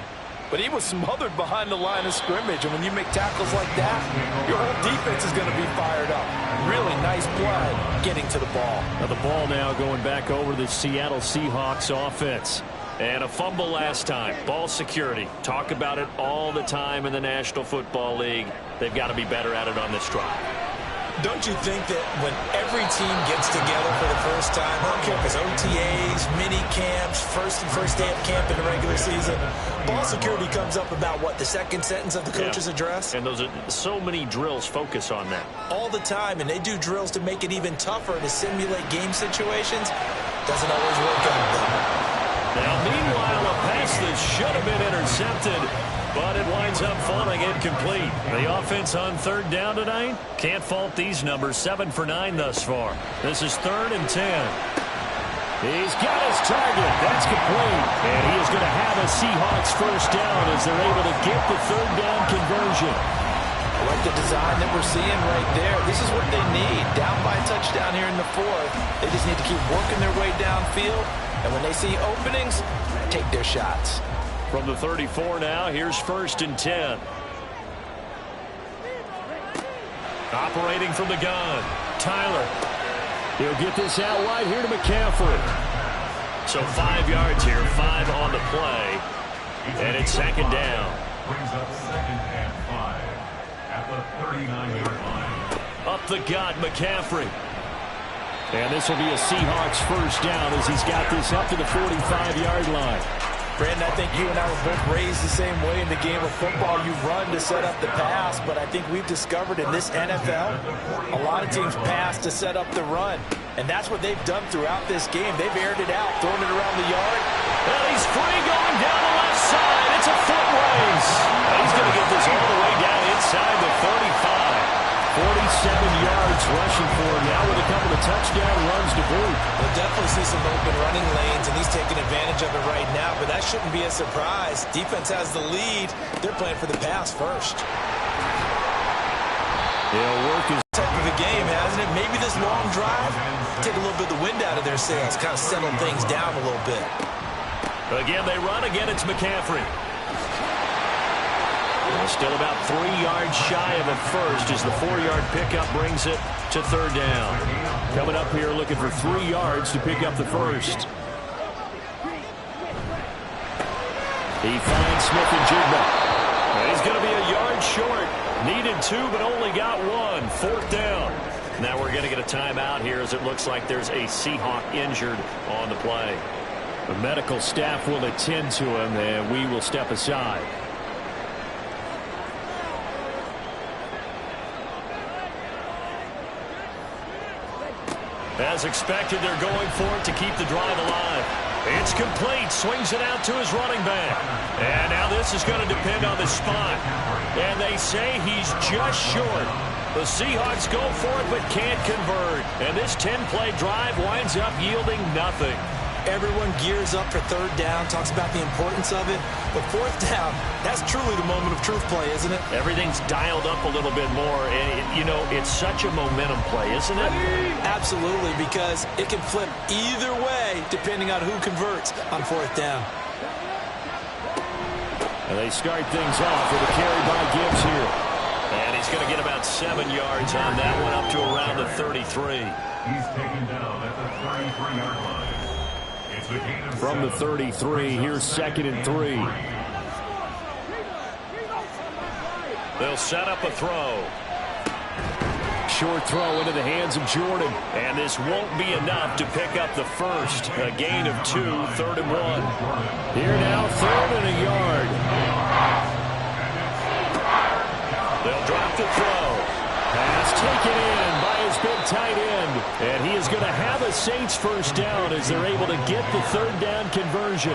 but he was smothered behind the line of scrimmage. And when you make tackles like that, your whole defense is going to be fired up. Really nice play getting to the ball. Now the ball now going back over the Seattle Seahawks offense. And a fumble last time. Ball security. Talk about it all the time in the National Football League. They've got to be better at it on this drive. Don't you think that when every team gets together for the first time, I don't care if it's OTAs, mini camps, first day of camp in the regular season, ball security comes up about what, the second sentence of the coach's address? And those are so many drills focus on that. All the time, and they do drills to make it even tougher to simulate game situations. Doesn't always work out, though. Now, meanwhile, a pass that should have been intercepted, but it winds up falling incomplete. The offense on third down tonight, can't fault these numbers, 7 for 9 thus far. This is 3rd and 10. He's got his target. That's complete. And he is going to have a Seahawks first down as they're able to get the third down conversion. I like the design that we're seeing right there. This is what they need. Down by a touchdown here in the 4th. They just need to keep working their way downfield. And when they see openings, take their shots. From the 34 now, here's 1st and 10. Operating from the gun, Tyler. He'll get this out wide here to McCaffrey. So 5 yards here, 5 on the play. And it's 2nd down. Brings up 2nd and 5 at the 39-yard line. Up the gut, McCaffrey. And this will be a Seahawks first down as he's got this up to the 45-yard line. Brandon, I think you and I were both raised the same way in the game of football. You run to set up the pass, but I think we've discovered in this NFL, a lot of teams pass to set up the run. And that's what they've done throughout this game. They've aired it out, thrown it around the yard. And he's free going down the left side. It's a foot race. He's going to get this all the way down inside the 35. 47 yards rushing for him now with a couple of touchdown runs to boot. We'll definitely see some open running lanes, and he's taking advantage of it right now, but that shouldn't be a surprise. Defense has the lead. They're playing for the pass first. They'll work his Type of a game, hasn't it? Maybe this long drive, take a little bit of the wind out of their sails, kind of settle things down a little bit. Again, they run. Again, it's McCaffrey. Still about 3 yards shy of it first as the 4-yard pickup brings it to 3rd down. coming up here looking for 3 yards to pick up the first. He finds Smith and Jigba. And he's going to be a yard short. Needed 2, but only got 1. 4th down. Now we're going to get a timeout here as it looks like there's a Seahawk injured on the play. The medical staff will attend to him, and we will step aside. As expected, they're going for it to keep the drive alive. It's complete. Swings it out to his running back. And now this is going to depend on the spot. And they say he's just short. The Seahawks go for it but can't convert. And this 10-play drive winds up yielding nothing. Everyone gears up for 3rd down, talks about the importance of it. But 4th down, that's truly the moment of truth play, isn't it? Everything's dialed up a little bit more. And, you know, it's such a momentum play, isn't it? Absolutely, because it can flip either way depending on who converts on 4th down. And they start things off with a carry by Gibbs here. And he's going to get about 7 yards on that one up to around the 33. He's taken down at the 33-yard line. From the 33, here's 2nd and 3. They'll set up a throw. Short throw into the hands of Jordan. And this won't be enough to pick up the first. A gain of 2, 3rd and 1. Here now, 3rd and a yard. They'll drop the throw. Pass taken in by his big tight end. And he is going to have a Saints first down as they're able to get the 3rd down conversion.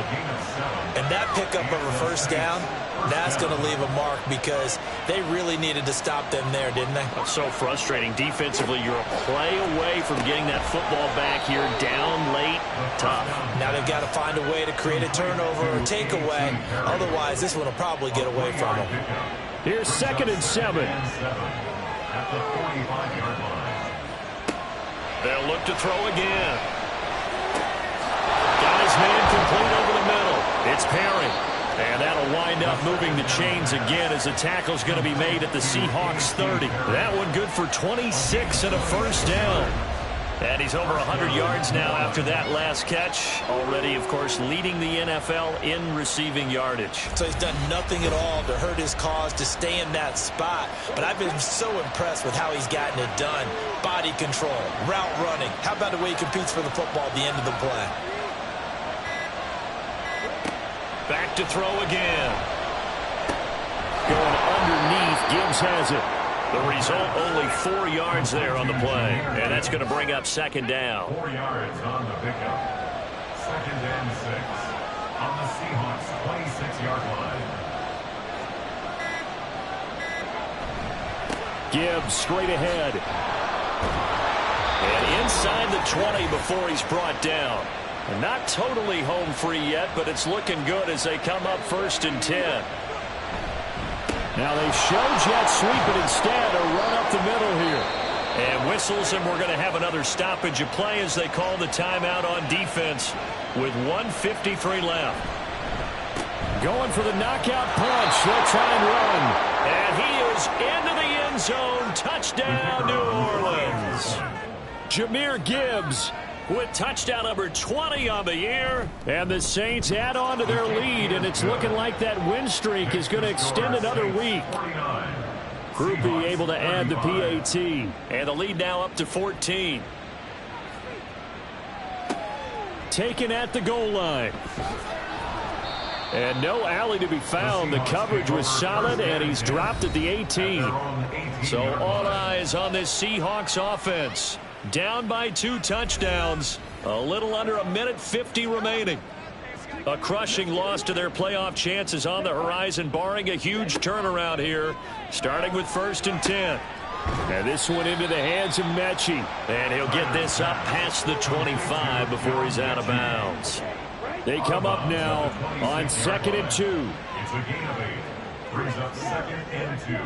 And that pickup of a first down, that's going to leave a mark because they really needed to stop them there, didn't they? That's so frustrating. Defensively, you're a play away from getting that football back here. Down late, tough. Now they've got to find a way to create a turnover or takeaway. Otherwise, this one will probably get away from them. Here's 2nd and 7. At the 45-yard line. They'll look to throw again. Got his man complete over the middle. It's Perry. And that'll wind up moving the chains again as the tackle's going to be made at the Seahawks 30. That one good for 26 and a first down. And he's over 100 yards now after that last catch. Already, of course, leading the NFL in receiving yardage. So he's done nothing at all to hurt his cause, to stay in that spot. But I've been so impressed with how he's gotten it done. Body control, route running. How about the way he competes for the football at the end of the play? Back to throw again. Going underneath, Gibbs has it. The result, only 4 yards there on the play. And that's going to bring up second down. 4 yards on the pickup. Second and 6 on the Seahawks' 26-yard line. Gibbs straight ahead. And inside the 20 before he's brought down. And not totally home free yet, but it's looking good as they come up 1st and 10. Now they show jet sweep, but instead a run up the middle here. And whistles, and we're going to have another stoppage of play as they call the timeout on defense with 1:53 left. Going for the knockout punch. They'll try and run. And he is into the end zone. Touchdown, New Orleans. Jahmyr Gibbs with touchdown number 20 on the year. And the Saints add on to their lead, and it's looking like that win streak is going to extend another week. Groupie able to add the PAT. And the lead now up to 14. Taken at the goal line. And no alley to be found. The coverage was solid, and he's dropped at the 18. So all eyes on this Seahawks offense. Down by 2 touchdowns. A little under 1:50 remaining. A crushing loss to their playoff chances on the horizon, barring a huge turnaround here, starting with 1st and 10. And this one into the hands of Mechie. And he'll get this up past the 25 before he's out of bounds. They come up now on 2nd and 2. It's a gain of 8. Brings up 2nd and 2.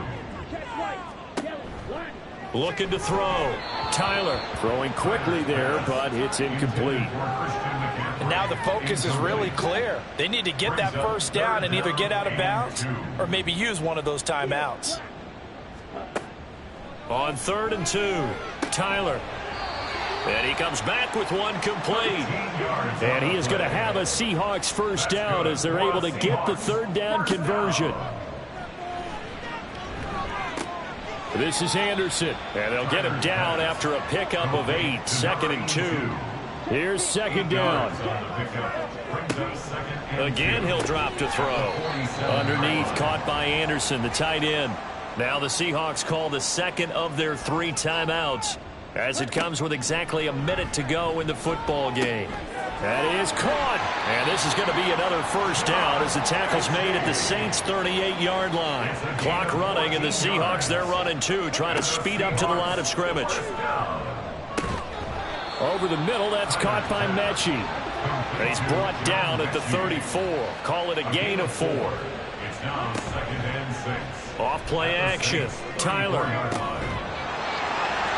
Looking to throw. Tyler throwing quickly there, but it's incomplete. And now the focus is really clear. They need to get that first down and either get out of bounds or maybe use one of those timeouts. On 3rd and 2, Tyler. And he comes back with one complete. And he is going to have a Seahawks first down as they're able to get the 3rd down conversion. This is Anderson. And they'll get him down after a pickup of 8. 2nd and 2. Here's 2nd down. Again, he'll drop to throw. Underneath, caught by Anderson, the tight end. Now the Seahawks call the 2nd of their 3 timeouts, as it comes with exactly a minute to go in the football game. That is caught. And this is going to be another first down as the tackle's made at the Saints' 38-yard line. Clock running, and the Seahawks, they're running too, trying to speed up to the line of scrimmage. Over the middle, that's caught by Mechie. And he's brought down at the 34. Call it a gain of 4. It's now 2nd and 6. Off play action. Tyler.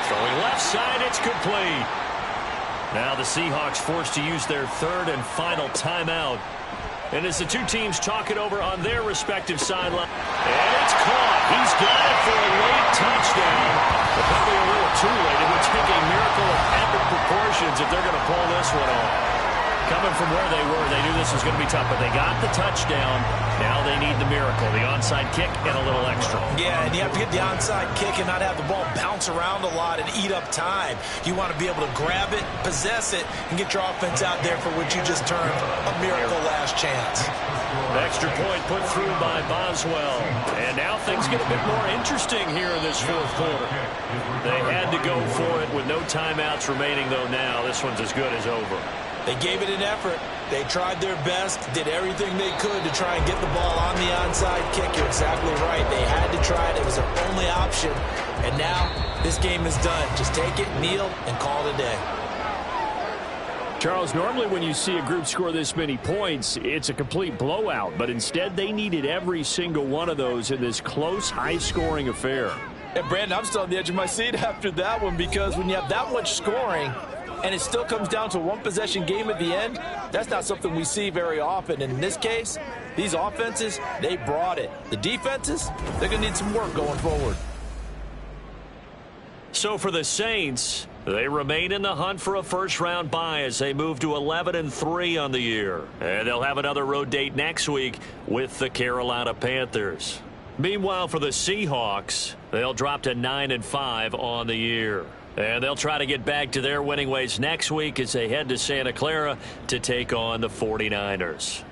Throwing left side, it's complete. Now the Seahawks forced to use their 3rd and final timeout. And as the two teams talk it over on their respective sideline. And it's caught. He's got it for a late touchdown. But probably a little too late. It would take a miracle of epic proportions if they're going to pull this one off. Coming from where they were, they knew this was going to be tough, but they got the touchdown. Now they need the miracle, the onside kick and a little extra. Yeah, and you have to get the onside kick and not have the ball bounce around a lot and eat up time. You want to be able to grab it, possess it, and get your offense out there for what you just termed a miracle last chance. Extra point put through by Boswell. And now things get a bit more interesting here in this 4th quarter. They had to go for it with no timeouts remaining, though now this one's as good as over. They gave it an effort. They tried their best, did everything they could to try and get the ball on the onside kick. You're exactly right. They had to try it. It was their only option. And now this game is done. Just take it, kneel, and call it a day. Charles, normally when you see a group score this many points, it's a complete blowout. But instead, they needed every single one of those in this close, high-scoring affair. And, Brandon, I'm still on the edge of my seat after that one because when you have that much scoring and it still comes down to a one-possession game at the end, that's not something we see very often. And in this case, these offenses, they brought it. The defenses, they're going to need some work going forward. So for the Saints, they remain in the hunt for a first-round bye as they move to 11-3 on the year. And they'll have another road date next week with the Carolina Panthers. Meanwhile, for the Seahawks, they'll drop to 9-5 on the year. And they'll try to get back to their winning ways next week as they head to Santa Clara to take on the 49ers.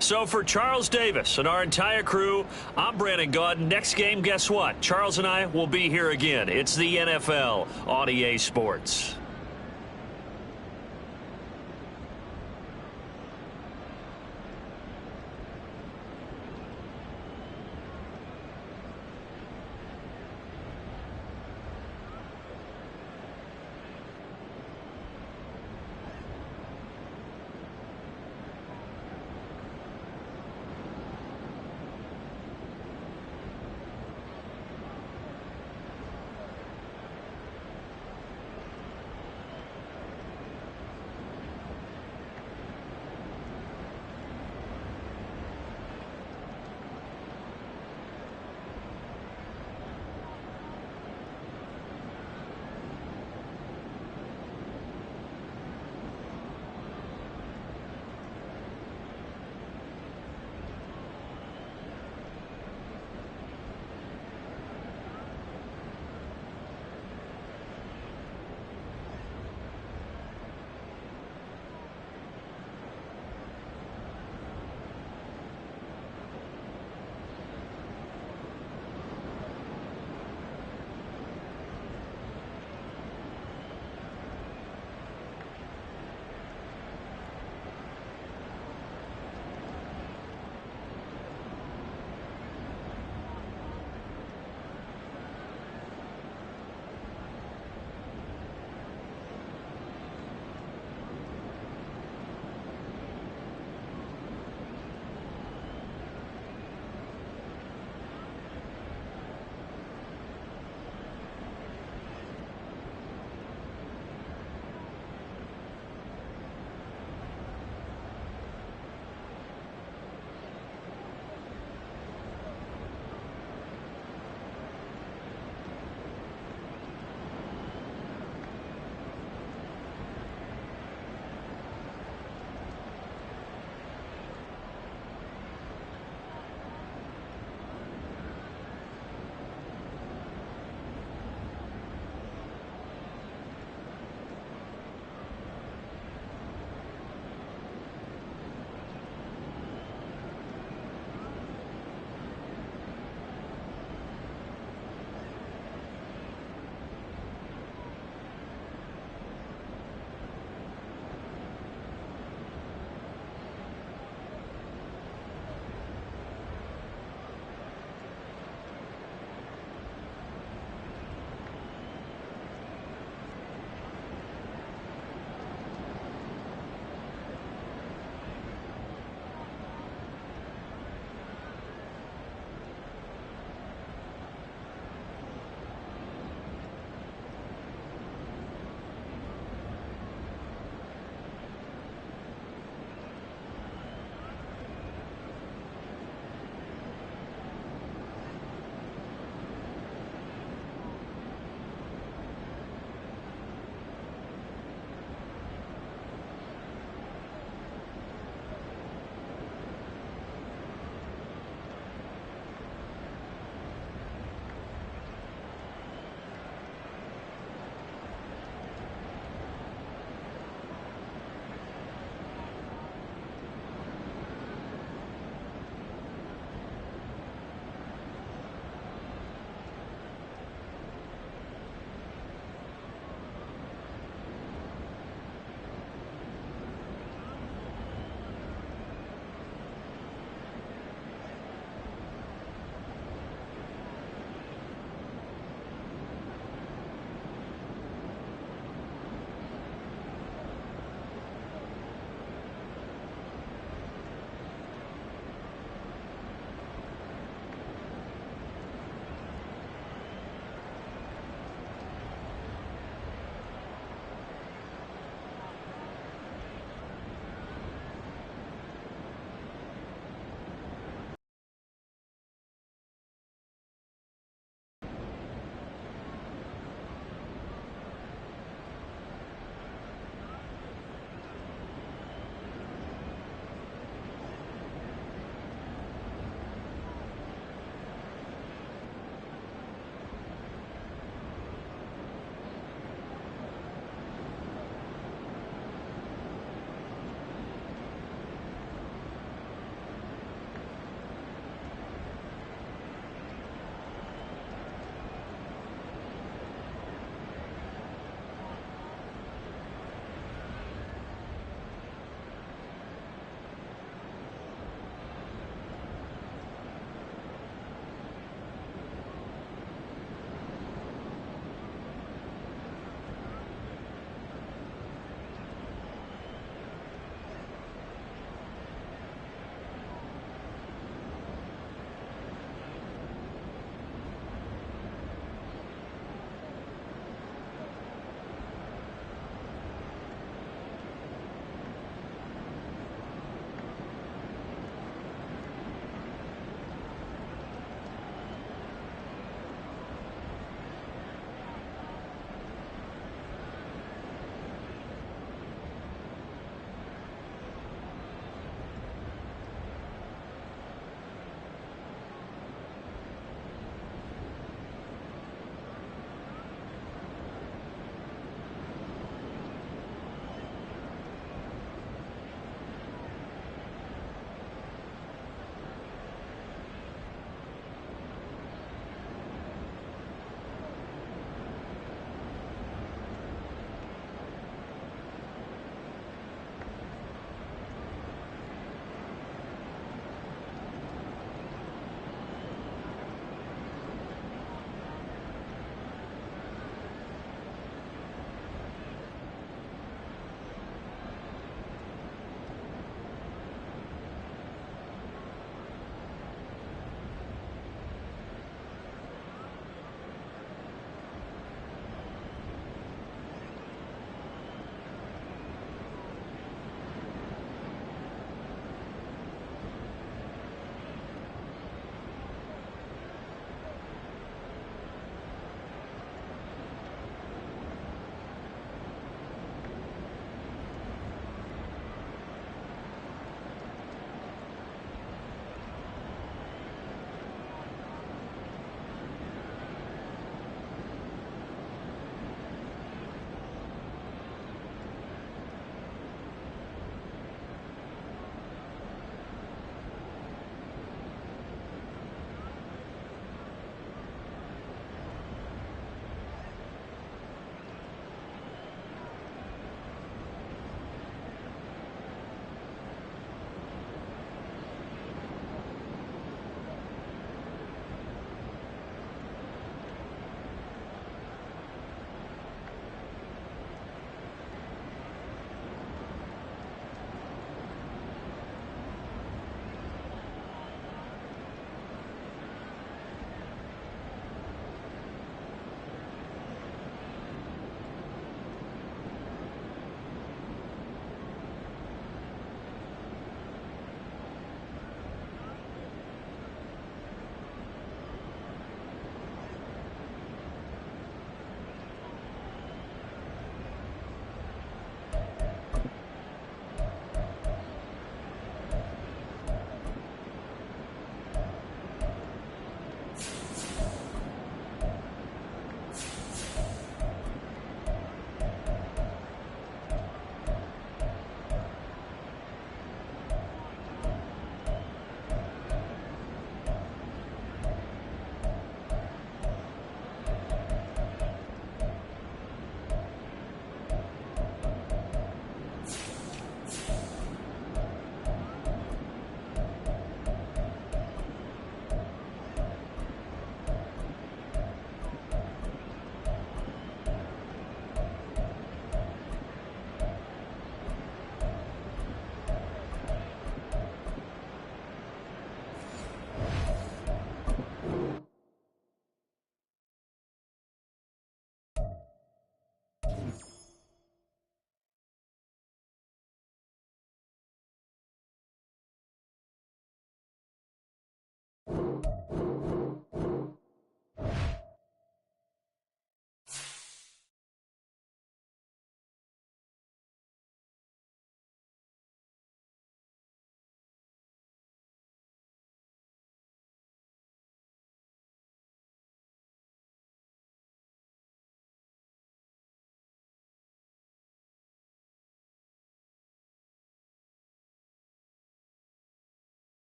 So for Charles Davis and our entire crew, I'm Brandon Gaudin. Next game, guess what? Charles and I will be here again. It's the NFL on EA Sports.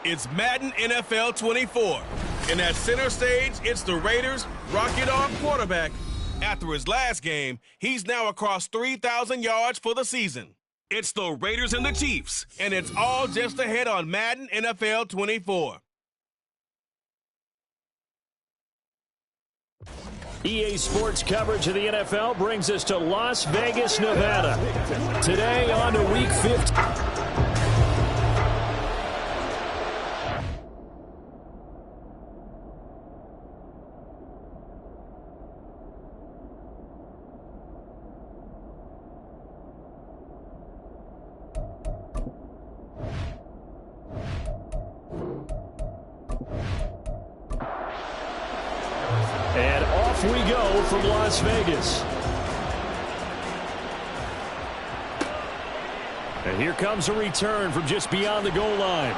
It's Madden NFL 24. And at center stage, it's the Raiders' rocket arm quarterback. After his last game, he's now across 3,000 yards for the season. It's the Raiders and the Chiefs, and it's all just ahead on Madden NFL 24. EA Sports coverage of the NFL brings us to Las Vegas, Nevada. Today on to Week 15. And off we go from Las Vegas. And here comes a return from just beyond the goal line.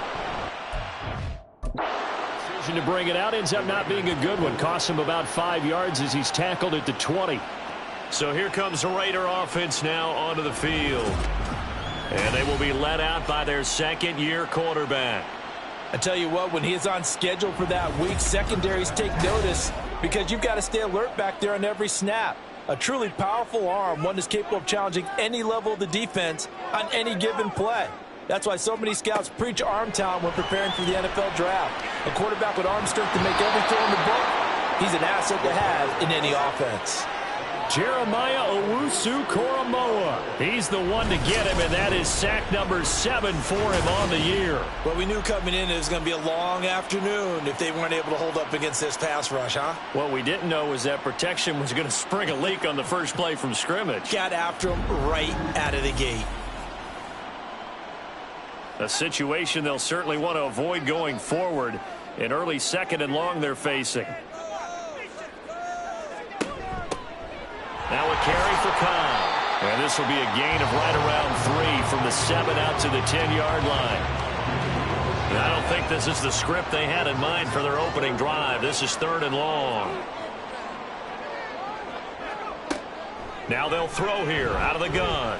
Decision to bring it out ends up not being a good one. Costs him about 5 yards as he's tackled at the 20. So here comes the Raider offense now onto the field. And they will be led out by their second-year quarterback. I tell you what, when he is on schedule for that week, secondaries take notice because you've got to stay alert back there on every snap. A truly powerful arm, one that's capable of challenging any level of the defense on any given play. That's why so many scouts preach arm talent when preparing for the NFL draft. A quarterback with arm strength to make every throw in the book, he's an asset to have in any offense. Jeremiah Owusu-Koramoah. He's the one to get him, and that is sack number 7 for him on the year. Well, we knew coming in it was going to be a long afternoon if they weren't able to hold up against this pass rush, huh? What we didn't know was that protection was going to spring a leak on the first play from scrimmage. Got after him right out of the gate. A situation they'll certainly want to avoid going forward. An early second and long they're facing. Now a carry for Cobb. And this will be a gain of right around 3 from the 7 out to the 10-yard line. And I don't think this is the script they had in mind for their opening drive. This is 3rd and long. Now they'll throw here out of the gun.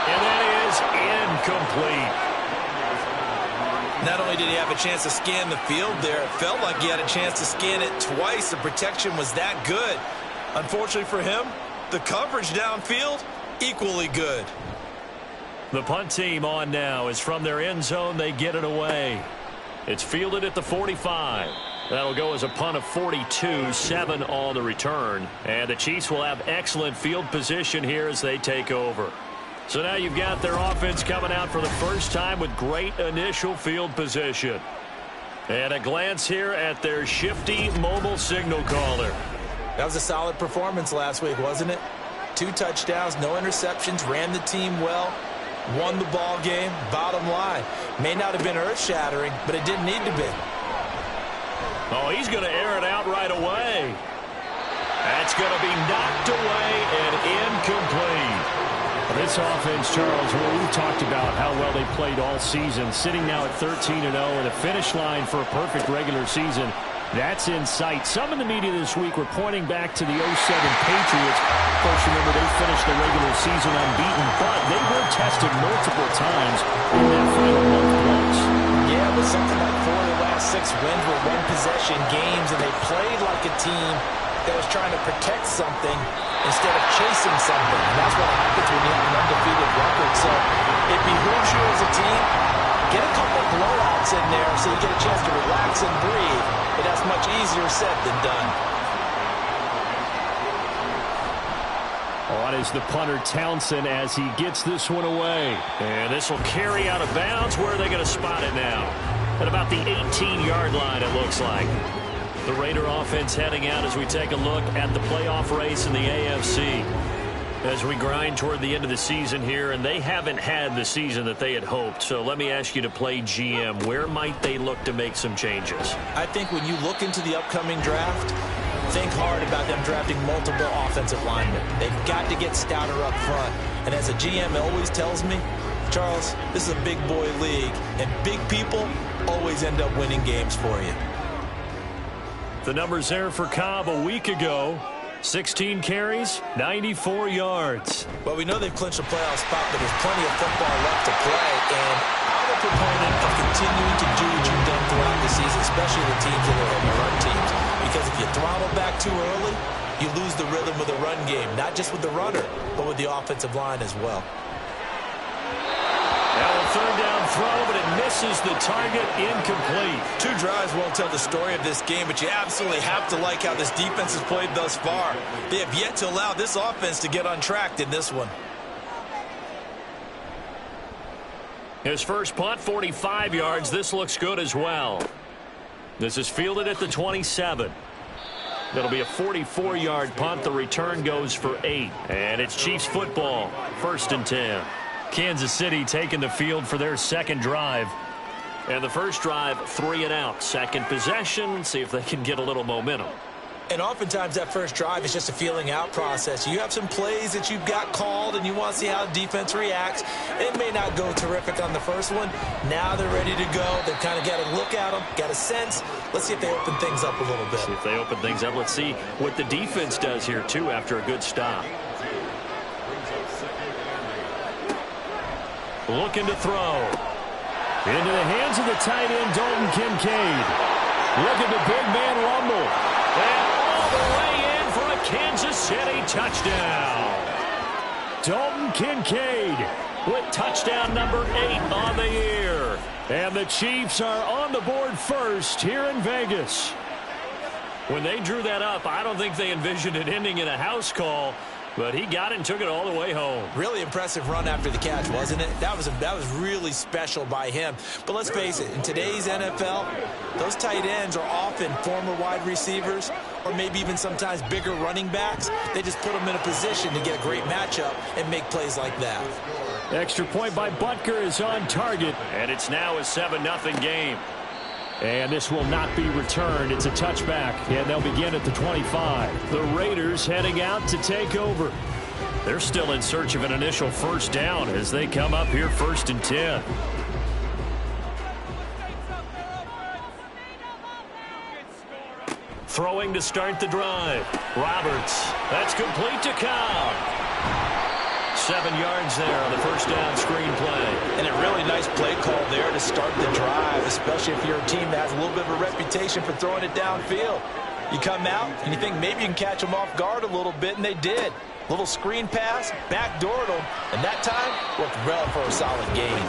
And that is incomplete. Not only did he have a chance to scan the field there, it felt like he had a chance to scan it twice. The protection was that good. Unfortunately for him, the coverage downfield, equally good. The punt team on now is from their end zone. They get it away. It's fielded at the 45. That'll go as a punt of 42, 7 on the return. And the Chiefs will have excellent field position here as they take over. So now you've got their offense coming out for the first time with great initial field position. And a glance here at their shifty mobile signal caller. That was a solid performance last week, wasn't it? 2 touchdowns, no interceptions, ran the team well, won the ball game. Bottom line, may not have been earth-shattering, but it didn't need to be. Oh, he's going to air it out right away. That's going to be knocked away and incomplete. This offense, Charles, we've talked about how well they played all season, sitting now at 13-0 and a finish line for a perfect regular season. That's in sight. Some in the media this week were pointing back to the 07 Patriots. Of course, remember, they finished the regular season unbeaten, but they were tested multiple times in that final month plus. Yeah, it was something like 4 of the last 6 wins were one-possession games, and they played like a team that was trying to protect something instead of chasing something. And that's what happens when you have an undefeated record. So it behooves you as a team, get a couple blowouts in there so you get a chance to relax and breathe. But that's much easier said than done. On is the punter Townsend as he gets this one away. And this will carry out of bounds. Where are they going to spot it now? At about the 18-yard line, it looks like. The Raider offense heading out as we take a look at the playoff race in the AFC. As we grind toward the end of the season here, and they haven't had the season that they had hoped. So let me ask you to play GM. Where might they look to make some changes? I think when you look into the upcoming draft, think hard about them drafting multiple offensive linemen. They've got to get stouter up front. And as a GM always tells me, Charles, this is a big boy league, and big people always end up winning games for you. The numbers there for Cobb a week ago. 16 carries, 94 yards. Well, we know they've clinched a playoff spot, but there's plenty of football left to play. And I'm a proponent of continuing to do what you've done throughout the season, especially the teams that are heavy run teams. Because if you throttle back too early, you lose the rhythm of the run game, not just with the runner, but with the offensive line as well. Now a third down throw, but it misses the target, incomplete. 2 drives won't tell the story of this game, but you absolutely have to like how this defense has played thus far. They have yet to allow this offense to get untracked in this one. His first punt, 45 yards. This looks good as well. This is fielded at the 27. That'll be a 44-yard punt. The return goes for 8. And it's Chiefs football, 1st and 10. Kansas City taking the field for their second drive. And the first drive, 3 and out. Second possession, see if they can get a little momentum. And oftentimes that first drive is just a feeling out process. You have some plays that you've got called and you want to see how the defense reacts. It may not go terrific on the first one. Now they're ready to go. They've kind of got to look at them, got a sense. Let's see if they open things up a little bit. See if they open things up. Let's see what the defense does here, too, after a good stop. Looking to throw. Into the hands of the tight end, Dalton Kincaid. Look at the big man rumble. And all the way in for a Kansas City touchdown. Dalton Kincaid with touchdown number 8 on the year. And the Chiefs are on the board first here in Vegas. When they drew that up, I don't think they envisioned it ending in a house call. But he got it and took it all the way home. Really impressive run after the catch, wasn't it? That was really special by him. But let's face it, in today's NFL, those tight ends are often former wide receivers or maybe even sometimes bigger running backs. They just put them in a position to get a great matchup and make plays like that. Extra point by Butker is on target. And it's now a 7-0 game. And this will not be returned. It's a touchback, and they'll begin at the 25. The Raiders heading out to take over. They're still in search of an initial first down as they come up here 1st and 10. Throwing to start the drive. Roberts. That's complete to Cobb. 7 yards there on the first down screen play. And a really nice play call there to start the drive, especially if you're a team that has a little bit of a reputation for throwing it downfield. You come out and you think maybe you can catch them off guard a little bit, and they did. Little screen pass, backdoored them, and that time worked well for a solid gain.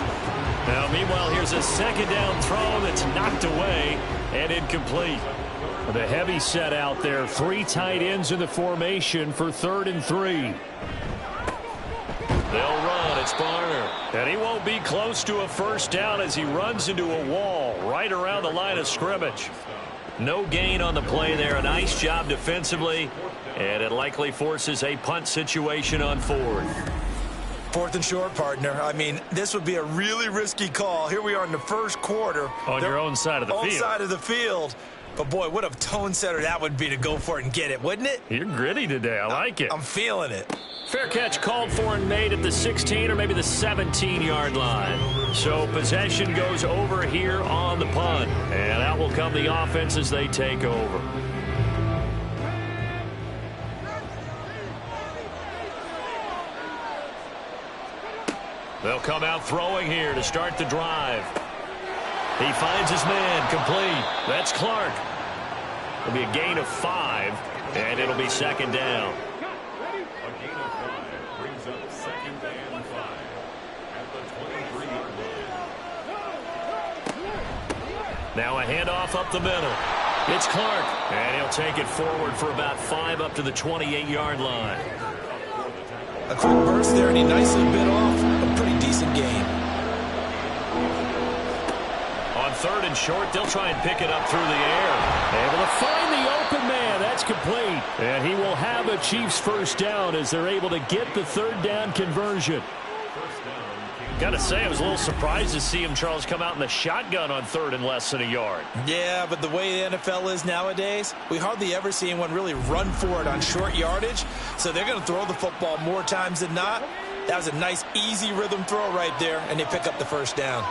Now, meanwhile, here's a second down throw that's knocked away and incomplete. The heavy set out there. 3 tight ends in the formation for 3rd and 3. They'll run. It's Barner. And he won't be close to a first down as he runs into a wall right around the line of scrimmage. No gain on the play there. A nice job defensively. And it likely forces a punt situation on 4th. 4th and short, partner. I mean, this would be a really risky call. Here we are in the first quarter. On your own side of the field. Own side of the field. But, boy, what a tone setter that would be to go for it and get it, wouldn't it? You're gritty today. I like it. I'm feeling it. Fair catch called for and made at the 16 or maybe the 17-yard line. So possession goes over here on the punt. And out will come the offense as they take over. They'll come out throwing here to start the drive. He finds his man, complete. That's Clark. It'll be a gain of 5, and it'll be 2nd down. A gain of 5 brings up 2nd and 5 at the 23-yard line. Now a handoff up the middle. It's Clark, and he'll take it forward for about 5 up to the 28-yard line. A quick burst there, and he nicely bit off a pretty decent gain. On 3rd and short, they'll try and pick it up through the air. Able to find the open man. That's complete. And he will have a Chiefs first down as they're able to get the 3rd down conversion. Got to say, I was a little surprised to see him, Charles, come out in the shotgun on 3rd and less than a yard. Yeah, but the way the NFL is nowadays, we hardly ever see anyone really run for it on short yardage. So they're going to throw the football more times than not. That was a nice, easy rhythm throw right there, and they pick up the first down.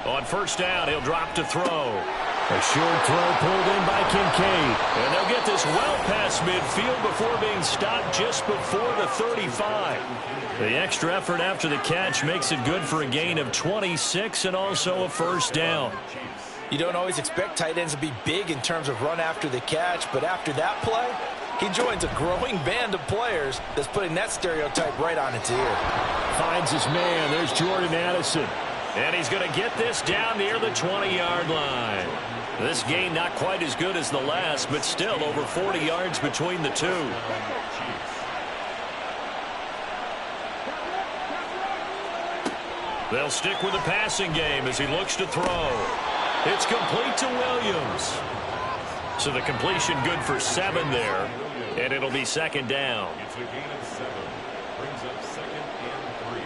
On first down, he'll drop to throw. A short throw pulled in by Kincaid. And they'll get this well past midfield before being stopped just before the 35. The extra effort after the catch makes it good for a gain of 26 and also a first down. You don't always expect tight ends to be big in terms of run after the catch, but after that play, he joins a growing band of players that's putting that stereotype right on its ear. Finds his man. There's Jordan Addison. And he's going to get this down near the 20-yard line. This gain not quite as good as the last, but still over 40 yards between the two. They'll stick with the passing game as he looks to throw. It's complete to Williams. So the completion good for 7 there, and it'll be second down. It's a gain of 7. Brings up 2nd and 3.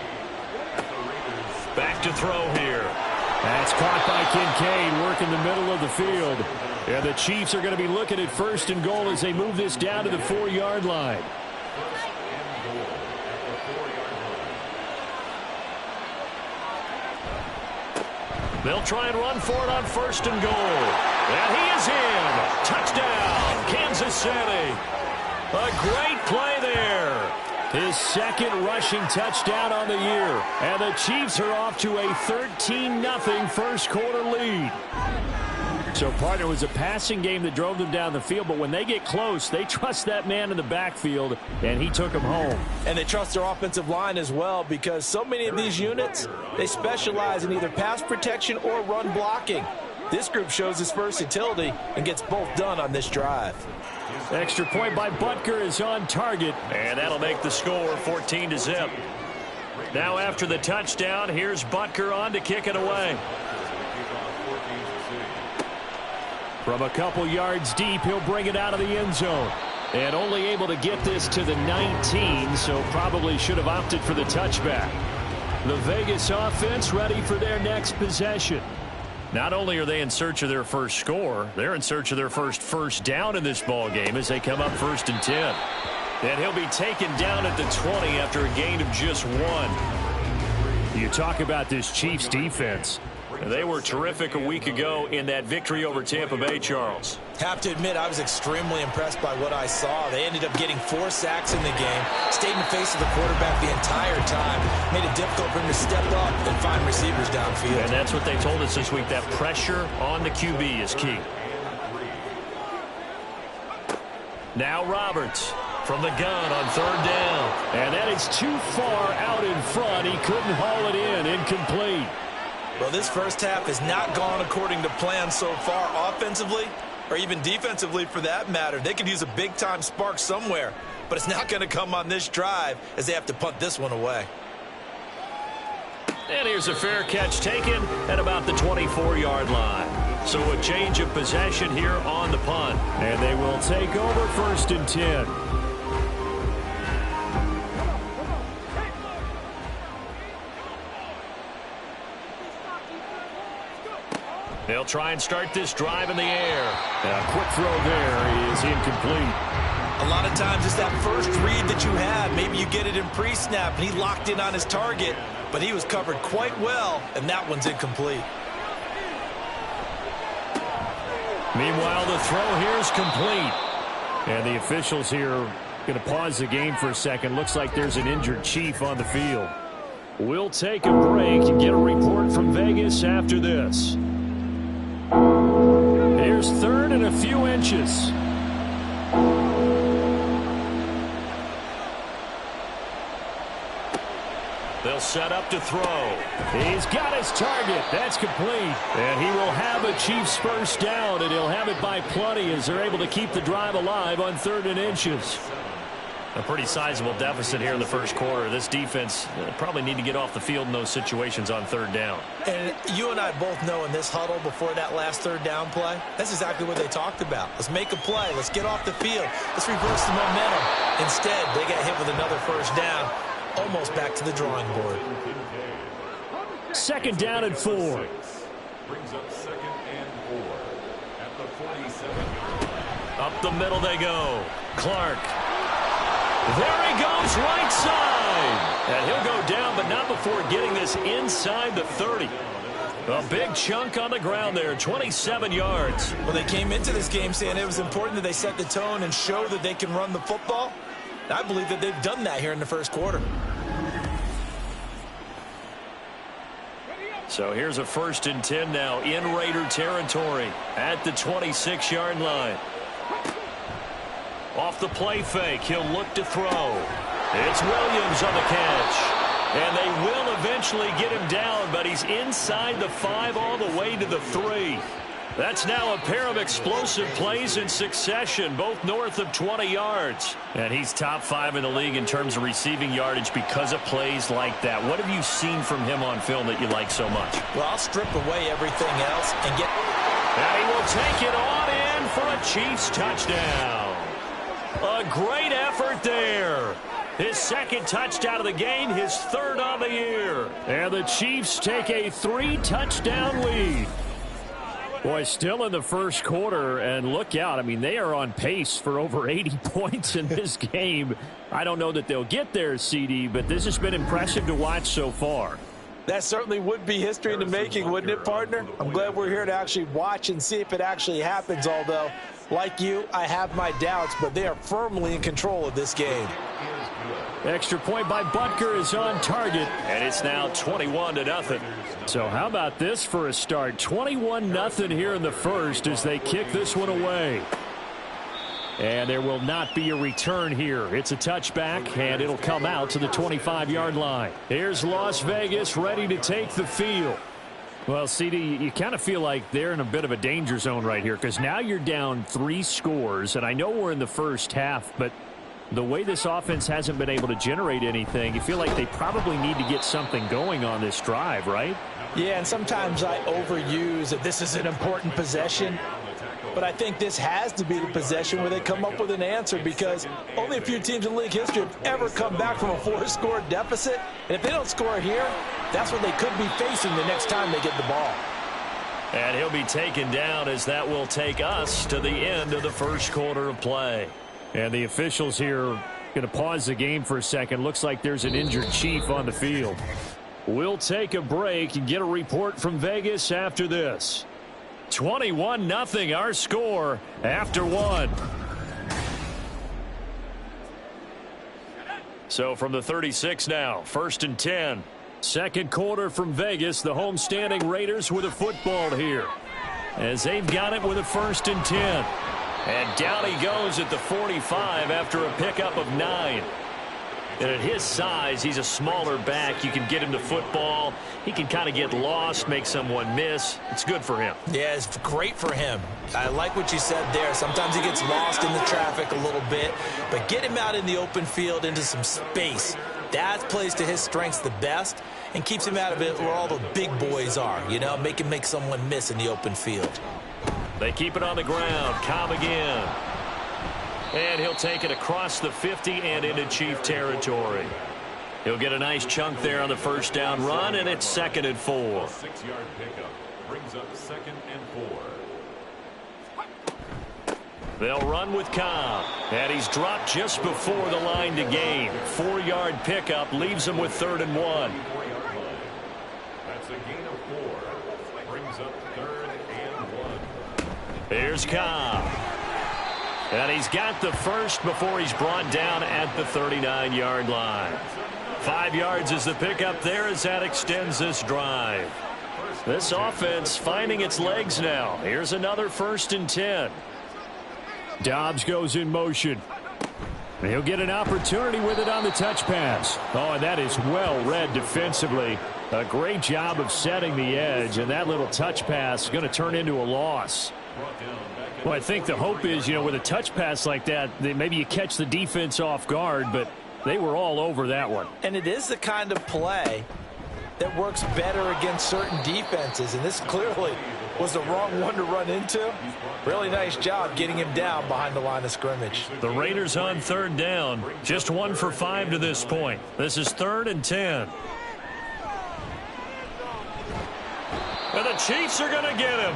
At the Raiders. Back to throw here. That's caught by Kincaid, working the middle of the field. And the Chiefs are going to be looking at 1st and goal as they move this down to the 4-yard line. 1st and goal at the 4-yard line. They'll try and run for it on 1st and goal. And he is in. Touchdown, Kansas City. A great play there. His 2nd rushing touchdown on the year. And the Chiefs are off to a 13-0 first quarter lead. So, partner, it was a passing game that drove them down the field, but when they get close, they trust that man in the backfield, and he took him home. And they trust their offensive line as well, because so many of these units, they specialize in either pass protection or run blocking. This group shows its versatility and gets both done on this drive. Extra point by Butker is on target. And that'll make the score 14-0. Now after the touchdown, here's Butker on to kick it away. From a couple yards deep, he'll bring it out of the end zone. And only able to get this to the 19, so probably should have opted for the touchback. The Vegas offense ready for their next possession. Not only are they in search of their first score, they're in search of their first down in this ball game as they come up 1st and 10. And he'll be taken down at the 20 after a gain of just 1. You talk about this Chiefs defense. They were terrific a week ago in that victory over Tampa Bay, Charles. Have to admit, I was extremely impressed by what I saw. They ended up getting 4 sacks in the game, stayed in the face of the quarterback the entire time, made it difficult for him to step up and find receivers downfield. And that's what they told us this week, that pressure on the QB is key. Now Roberts from the gun on 3rd down. And that is too far out in front. He couldn't haul it in. Incomplete. Well, this first half has not gone according to plan so far offensively, or even defensively for that matter. They could use a big-time spark somewhere, but it's not going to come on this drive as they have to punt this one away. And here's a fair catch taken at about the 24-yard line. So a change of possession here on the punt. And they will take over 1st and 10. They'll try and start this drive in the air. A quick throw there is incomplete. A lot of times it's that first read that you have. Maybe you get it in pre-snap, and he locked in on his target, but he was covered quite well, and that one's incomplete. Meanwhile, the throw here is complete. And the officials here are going to pause the game for a second. Looks like there's an injured Chief on the field. We'll take a break and get a report from Vegas after this. Here's 3rd and a few inches. They'll set up to throw. He's got his target. That's complete. And he will have a Chiefs first down, and he'll have it by plenty as they're able to keep the drive alive on 3rd and inches. A pretty sizable deficit here in the first quarter. This defense probably need to get off the field in those situations on 3rd down. And you and I both know in this huddle before that last 3rd down play, that's exactly what they talked about. Let's make a play. Let's get off the field. Let's reverse the momentum. Instead, they got hit with another first down, almost back to the drawing board. 2nd down and 4. Brings up 2nd and 4 at the 47. Up the middle they go. Clark. There he goes, right side. And he'll go down, but not before getting this inside the 30. A big chunk on the ground there, 27 yards. Well, they came into this game saying it was important that they set the tone and show that they can run the football. I believe that they've done that here in the first quarter. So here's a 1st and 10 now in Raider territory at the 26-yard line. Off the play fake, he'll look to throw. It's Williams on the catch. And they will eventually get him down, but he's inside the 5 all the way to the 3. That's now a pair of explosive plays in succession, both north of 20 yards. And he's top 5 in the league in terms of receiving yardage because of plays like that. What have you seen from him on film that you like so much? Well, I'll strip away everything else and get... And he will take it on in for a Chiefs touchdown. A great effort there. His 2nd touchdown of the game, his 3rd on the year. And the Chiefs take a 3-touchdown lead. Boy, still in the first quarter, and look out. I mean, they are on pace for over 80 points in this game. I don't know that they'll get there, CD, but this has been impressive to watch so far. That certainly would be history in the making, wouldn't it, partner? I'm glad we're here to actually watch and see if it actually happens, although, like you, I have my doubts, but they are firmly in control of this game. Extra point by Butker is on target. And it's now 21-0. So how about this for a start? 21-0 here in the first as they kick this one away. And there will not be a return here. It's a touchback, and it'll come out to the 25-yard line. Here's Las Vegas ready to take the field. Well, CD, you kind of feel like they're in a bit of a danger zone right here because now you're down 3 scores, and I know we're in the first half, but the way this offense hasn't been able to generate anything, you feel like they probably need to get something going on this drive, right? Yeah, and sometimes I overuse that this is an important possession. But I think this has to be the possession where they come up with an answer because only a few teams in league history have ever come back from a 4-score deficit. And if they don't score here, that's what they could be facing the next time they get the ball. And he'll be taken down as that will take us to the end of the first quarter of play. And the officials here are going to pause the game for a second. Looks like there's an injured Chief on the field. We'll take a break and get a report from Vegas after this. 21-0 our score after 1. So from the 36 now, 1st and 10. Second quarter from Vegas, the homestanding Raiders with a football here. As they've got it with a 1st and 10. And down he goes at the 45 after a pickup of 9. And at his size, he's a smaller back. You can get him to football. He can kind of get lost, make someone miss. It's good for him. Yeah, it's great for him. I like what you said there. Sometimes he gets lost in the traffic a little bit. But get him out in the open field into some space. That plays to his strengths the best and keeps him out of it where all the big boys are. You know, make him make someone miss in the open field. They keep it on the ground. Cobb again. And he'll take it across the 50 and into Chief territory. He'll get a nice chunk there on the first down run, and it's 2nd and 4. 6-yard pickup brings up 2nd and 4. They'll run with Cobb. And he's dropped just before the line to gain. 4-yard pickup leaves him with 3rd and 1. That's a gain of 4. Brings up 3rd and 1. Here's Cobb. And he's got the first before he's brought down at the 39-yard line. 5 yards is the pickup there as that extends this drive. This offense finding its legs now. Here's another 1st and 10. Dobbs goes in motion. And he'll get an opportunity with it on the touch pass. Oh, and that is well read defensively. A great job of setting the edge, and that little touch pass is going to turn into a loss. Well, I think the hope is, you know, with a touch pass like that, maybe you catch the defense off guard, but they were all over that one. And it is the kind of play that works better against certain defenses, and this clearly was the wrong one to run into. Really nice job getting him down behind the line of scrimmage. The Raiders on 3rd down. Just 1 for 5 to this point. This is 3rd and 10. And the Chiefs are going to get him.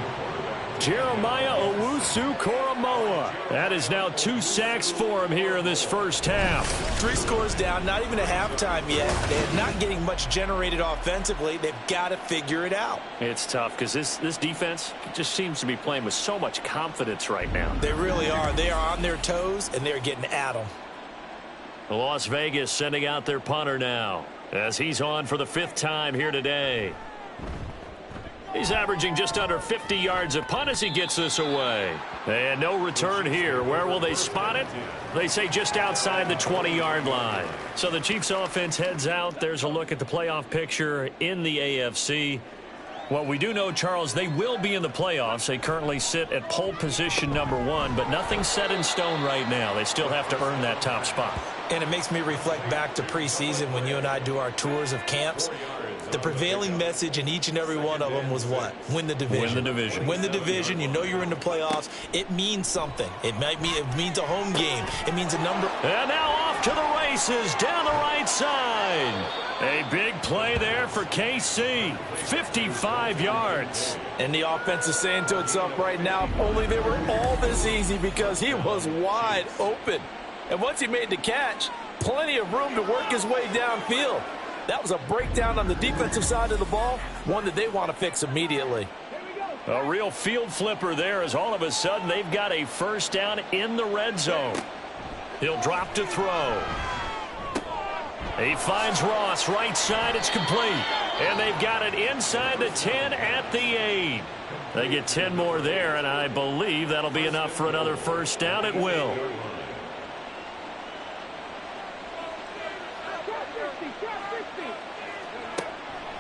Jeremiah Owusu-Koramoah. That is now 2 sacks for him here in this first half. 3 scores down, not even a halftime yet. They're not getting much generated offensively. They've got to figure it out. It's tough because this defense just seems to be playing with so much confidence right now. They really are. They are on their toes, and they're getting at them. Las Vegas sending out their punter now as he's on for the 5th time here today. He's averaging just under 50 yards a punt as he gets this away. And no return here. Where will they spot it? They say just outside the 20-yard line. So the Chiefs offense heads out. There's a look at the playoff picture in the AFC. Well, we do know, Charles, they will be in the playoffs. They currently sit at pole position number 1, but nothing's set in stone right now. They still have to earn that top spot. And it makes me reflect back to preseason when you and I do our tours of camps. The prevailing message in each and every one of them was what? Win the division. Win the division. Win the division. You know you're in the playoffs. It means something. It means a home game. It means a number. And now off to the races down the right side. A big play there for KC. 55 yards. And the offense is saying to itself right now, if only they were all this easy, because he was wide open. And once he made the catch, plenty of room to work his way downfield. That was a breakdown on the defensive side of the ball, one that they want to fix immediately. A real field flipper there, as all of a sudden they've got a first down in the red zone. He'll drop to throw. He finds Ross, right side, it's complete. And they've got it inside the 10 at the 8. They get 10 more there, and I believe that'll be enough for another first down. It will.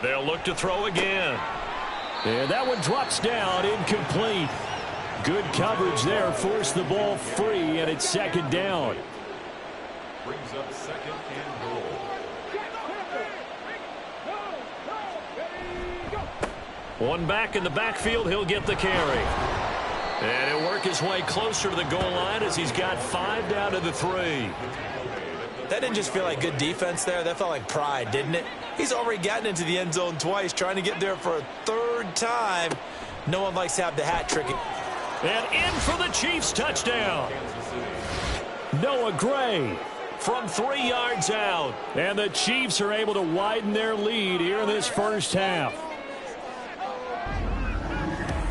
They'll look to throw again. And that one drops down, incomplete. Good coverage there, forced the ball free, and it's 2nd down. Brings up 2nd and goal. One back in the backfield, he'll get the carry. And he'll work his way closer to the goal line as he's got 5 down to the 3. That didn't just feel like good defense there. That felt like pride, didn't it? He's already gotten into the end zone twice, trying to get there for a 3rd time. No one likes to have the hat trick. And in for the Chiefs, touchdown. Noah Gray From 3 yards out. And the Chiefs are able to widen their lead here in this first half.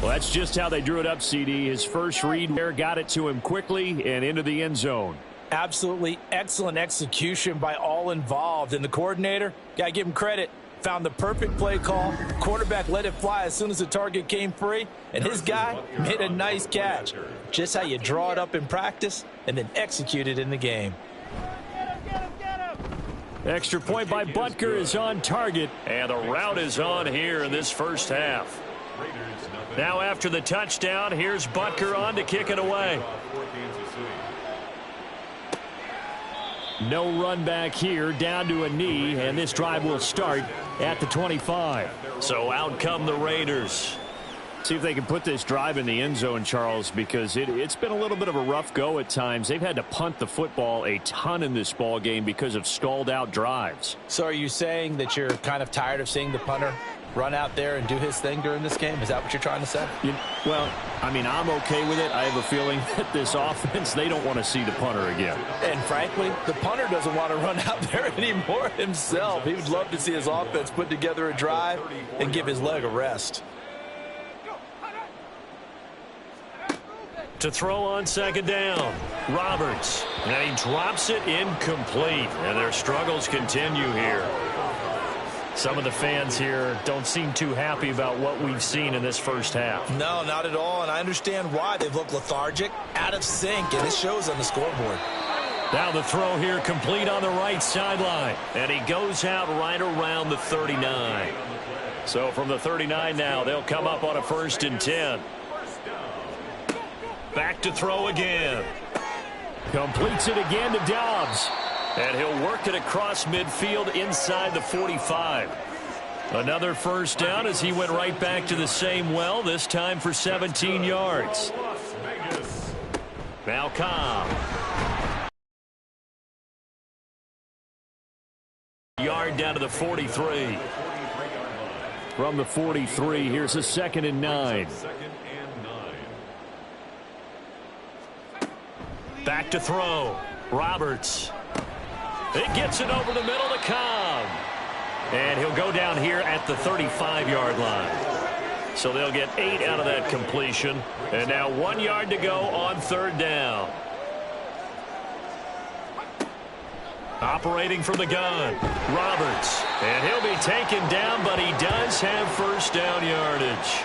Well, that's just how they drew it up, CD. His first read there got it to him quickly and into the end zone. Absolutely excellent execution by all involved. And the coordinator, got to give him credit, found the perfect play call. Quarterback let it fly as soon as the target came free. And his guy made a nice catch. Just how you draw it up in practice and then execute it in the game. Extra point by Butker is on target. And the route is on here in this first half. Now after the touchdown, here's Butker on to kick it away. No run back here, down to a knee, and this drive will start at the 25. So out come the Raiders. See if they can put this drive in the end zone, Charles, because it's been a little bit of a rough go at times. They've had to punt the football a ton in this ball game because of stalled out drives. So are you saying that you're kind of tired of seeing the punter run out there and do his thing during this game? Is that what you're trying to say? Well, I mean, I'm okay with it. I have a feeling that this offense, they don't want to see the punter again. And frankly, the punter doesn't want to run out there anymore himself. He would love to see his offense put together a drive and give his leg a rest. To throw on 2nd down, Roberts. And he drops it incomplete. And their struggles continue here. Some of the fans here don't seem too happy about what we've seen in this first half. No, not at all, and I understand why. They've looked lethargic, out of sync, and it shows on the scoreboard. Now the throw here complete on the right sideline. And he goes out right around the 39. So from the 39 now, they'll come up on a 1st and 10. Back to throw again. Completes it again to Dobbs. And he'll work it across midfield inside the 45. Another first down as he went right back to the same well, this time for 17 yards. Now Cobb. Yard down to the 43. From the 43, here's a 2nd and 9. Back to throw. Roberts. It gets it over the middle to Cobb. And he'll go down here at the 35-yard line. So they'll get 8 out of that completion. And now 1 yard to go on third down. Operating from the gun, Roberts. And he'll be taken down, but he does have first down yardage.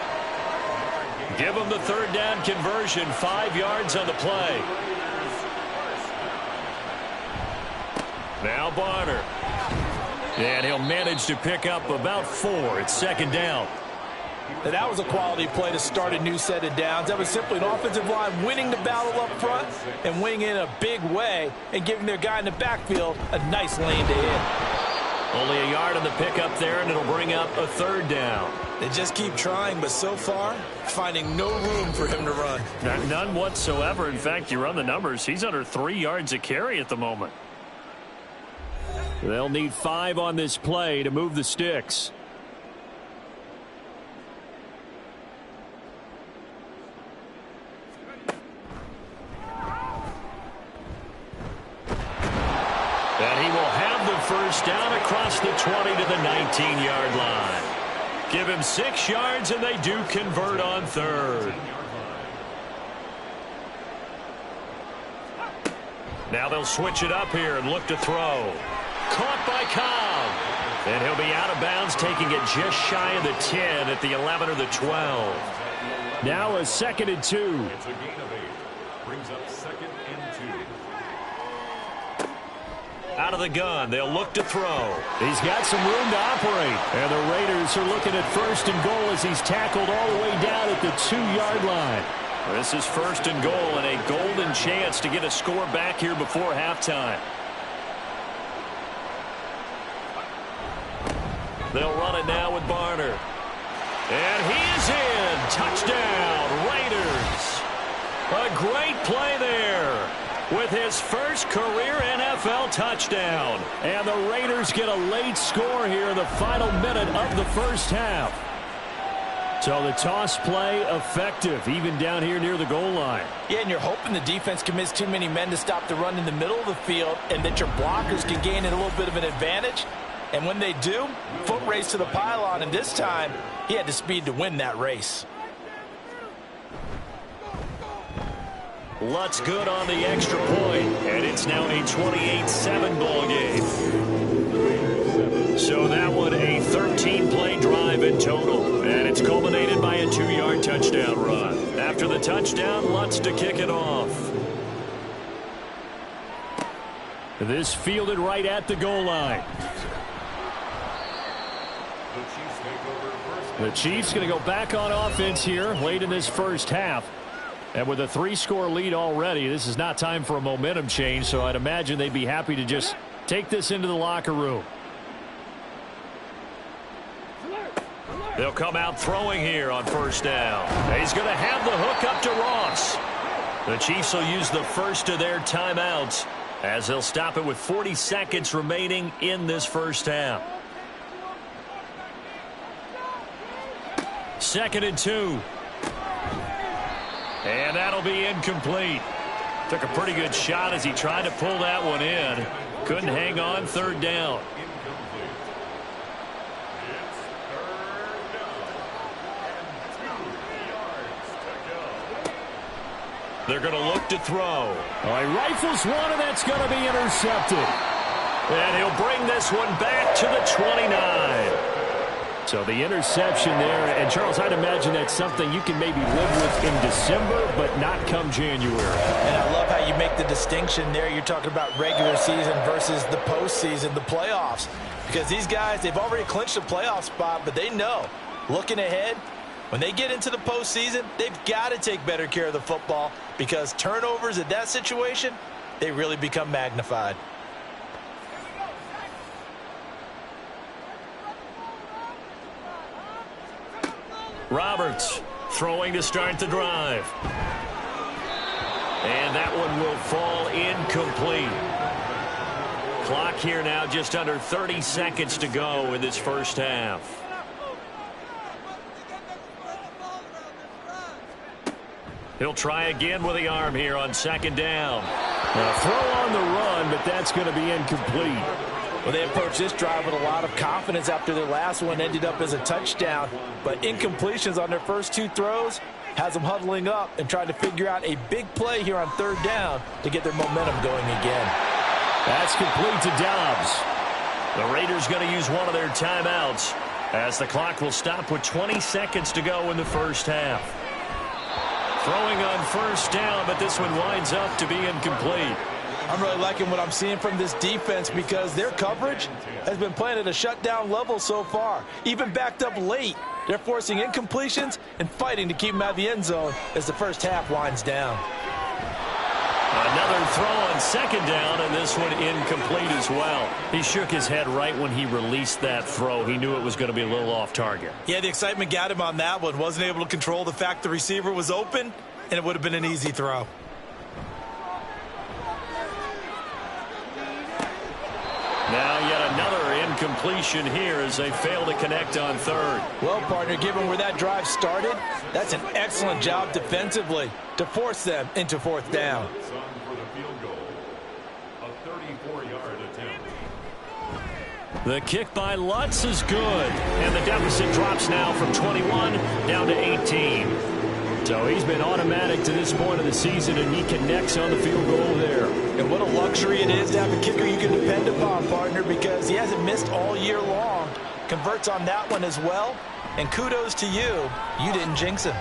Give him the third down conversion, 5 yards on the play. Now Barner. And he'll manage to pick up about 4. It's second down. And that was a quality play to start a new set of downs. That was simply an offensive line winning the battle up front and winning in a big way and giving their guy in the backfield a nice lane to hit. Only a yard on the pickup there, and it'll bring up a third down. They just keep trying, but so far, finding no room for him to run. None whatsoever. In fact, you run the numbers. He's under 3 yards a carry at the moment. They'll need 5 on this play to move the sticks. And he will have the first down across the 20 to the 19-yard line. Give him 6 yards, and they do convert on third. Now they'll switch it up here and look to throw. Caught by Cobb. And he'll be out of bounds, taking it just shy of the 10 at the 11 or the 12. Now a 2nd and 2. It's a gain of 8. Brings up 2nd and 2. Out of the gun, they'll look to throw. He's got some room to operate. And the Raiders are looking at 1st and goal as he's tackled all the way down at the 2-yard line. This is 1st and goal and a golden chance to get a score back here before halftime. They'll run it now with Barner. And he is in. Touchdown, Raiders. A great play there with his first career NFL touchdown. And the Raiders get a late score here in the final minute of the first half. So the toss play effective, even down here near the goal line. Yeah, and you're hoping the defense commits too many men to stop the run in the middle of the field and that your blockers can gain a little bit of an advantage. And when they do, foot race to the pylon, and this time he had the speed to win that race. Lutz good on the extra point, and it's now a 28-7 ball game. So that one a 13-play drive in total, and it's culminated by a 2-yard touchdown run. After the touchdown, Lutz to kick it off. This fielded right at the goal line. The Chiefs going to go back on offense here late in this first half. And with a 3-score lead already, this is not time for a momentum change, so I'd imagine they'd be happy to just take this into the locker room. They'll come out throwing here on first down. He's going to have the hook up to Ross. The Chiefs will use the first of their timeouts as they'll stop it with 40 seconds remaining in this first half. 2nd and 2. And that'll be incomplete. Took a pretty good shot as he tried to pull that one in. Couldn't hang on, third down. They're going to look to throw. All right, rifles one, and that's going to be intercepted. And he'll bring this one back to the 29. So the interception there, and Charles, I'd imagine that's something you can maybe live with in December, but not come January. And I love how you make the distinction there. You're talking about regular season versus the postseason, the playoffs. Because these guys, they've already clinched a playoff spot, but they know, looking ahead, when they get into the postseason, they've got to take better care of the football because turnovers in that situation, they really become magnified. Roberts throwing to start the drive. And that one will fall incomplete. Clock here now just under 30 seconds to go in this first half. He'll try again with the arm here on second down. A throw on the run, but that's going to be incomplete. Well, they approached this drive with a lot of confidence after their last one ended up as a touchdown. But incompletions on their first two throws has them huddling up and trying to figure out a big play here on third down to get their momentum going again. That's complete to Dobbs. The Raiders going to use one of their timeouts as the clock will stop with 20 seconds to go in the first half. Throwing on first down, but this one winds up to be incomplete. I'm really liking what I'm seeing from this defense because their coverage has been playing at a shutdown level so far. Even backed up late, they're forcing incompletions and fighting to keep them out of the end zone as the first half winds down. Another throw on second down, and this one incomplete as well. He shook his head right when he released that throw. He knew it was going to be a little off target. Yeah, the excitement got him on that one. Wasn't able to control the fact the receiver was open, and it would have been an easy throw. Now yet another incompletion here as they fail to connect on third. Well, partner, given where that drive started, that's an excellent job defensively to force them into fourth down. For the field goal, a 34-yard attempt. The kick by Lutz is good, and the deficit drops now from 21 down to 18. So he's been automatic to this point of the season, and he connects on the field goal there. And what a luxury it is to have a kicker you can depend upon, partner, because he hasn't missed all year long. Converts on that one as well, and kudos to you. You didn't jinx him.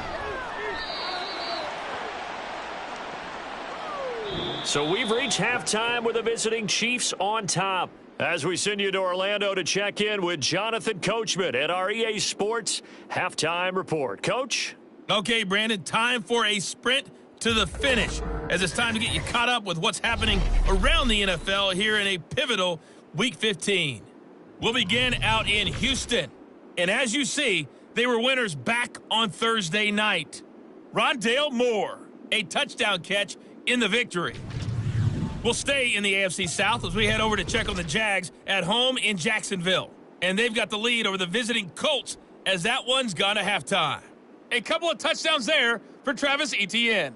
So we've reached halftime with the visiting Chiefs on top. As we send you to Orlando to check in with Jonathan Coachman at our EA Sports Halftime Report. Coach? Okay, Brandon, time for a sprint to the finish, as it's time to get you caught up with what's happening around the NFL here in a pivotal Week 15. We'll begin out in Houston. And as you see, they were winners back on Thursday night. Rondale Moore, a touchdown catch in the victory. We'll stay in the AFC South as we head over to check on the Jags at home in Jacksonville. And they've got the lead over the visiting Colts as that one's gone to halftime. A couple of touchdowns there for Travis Etienne.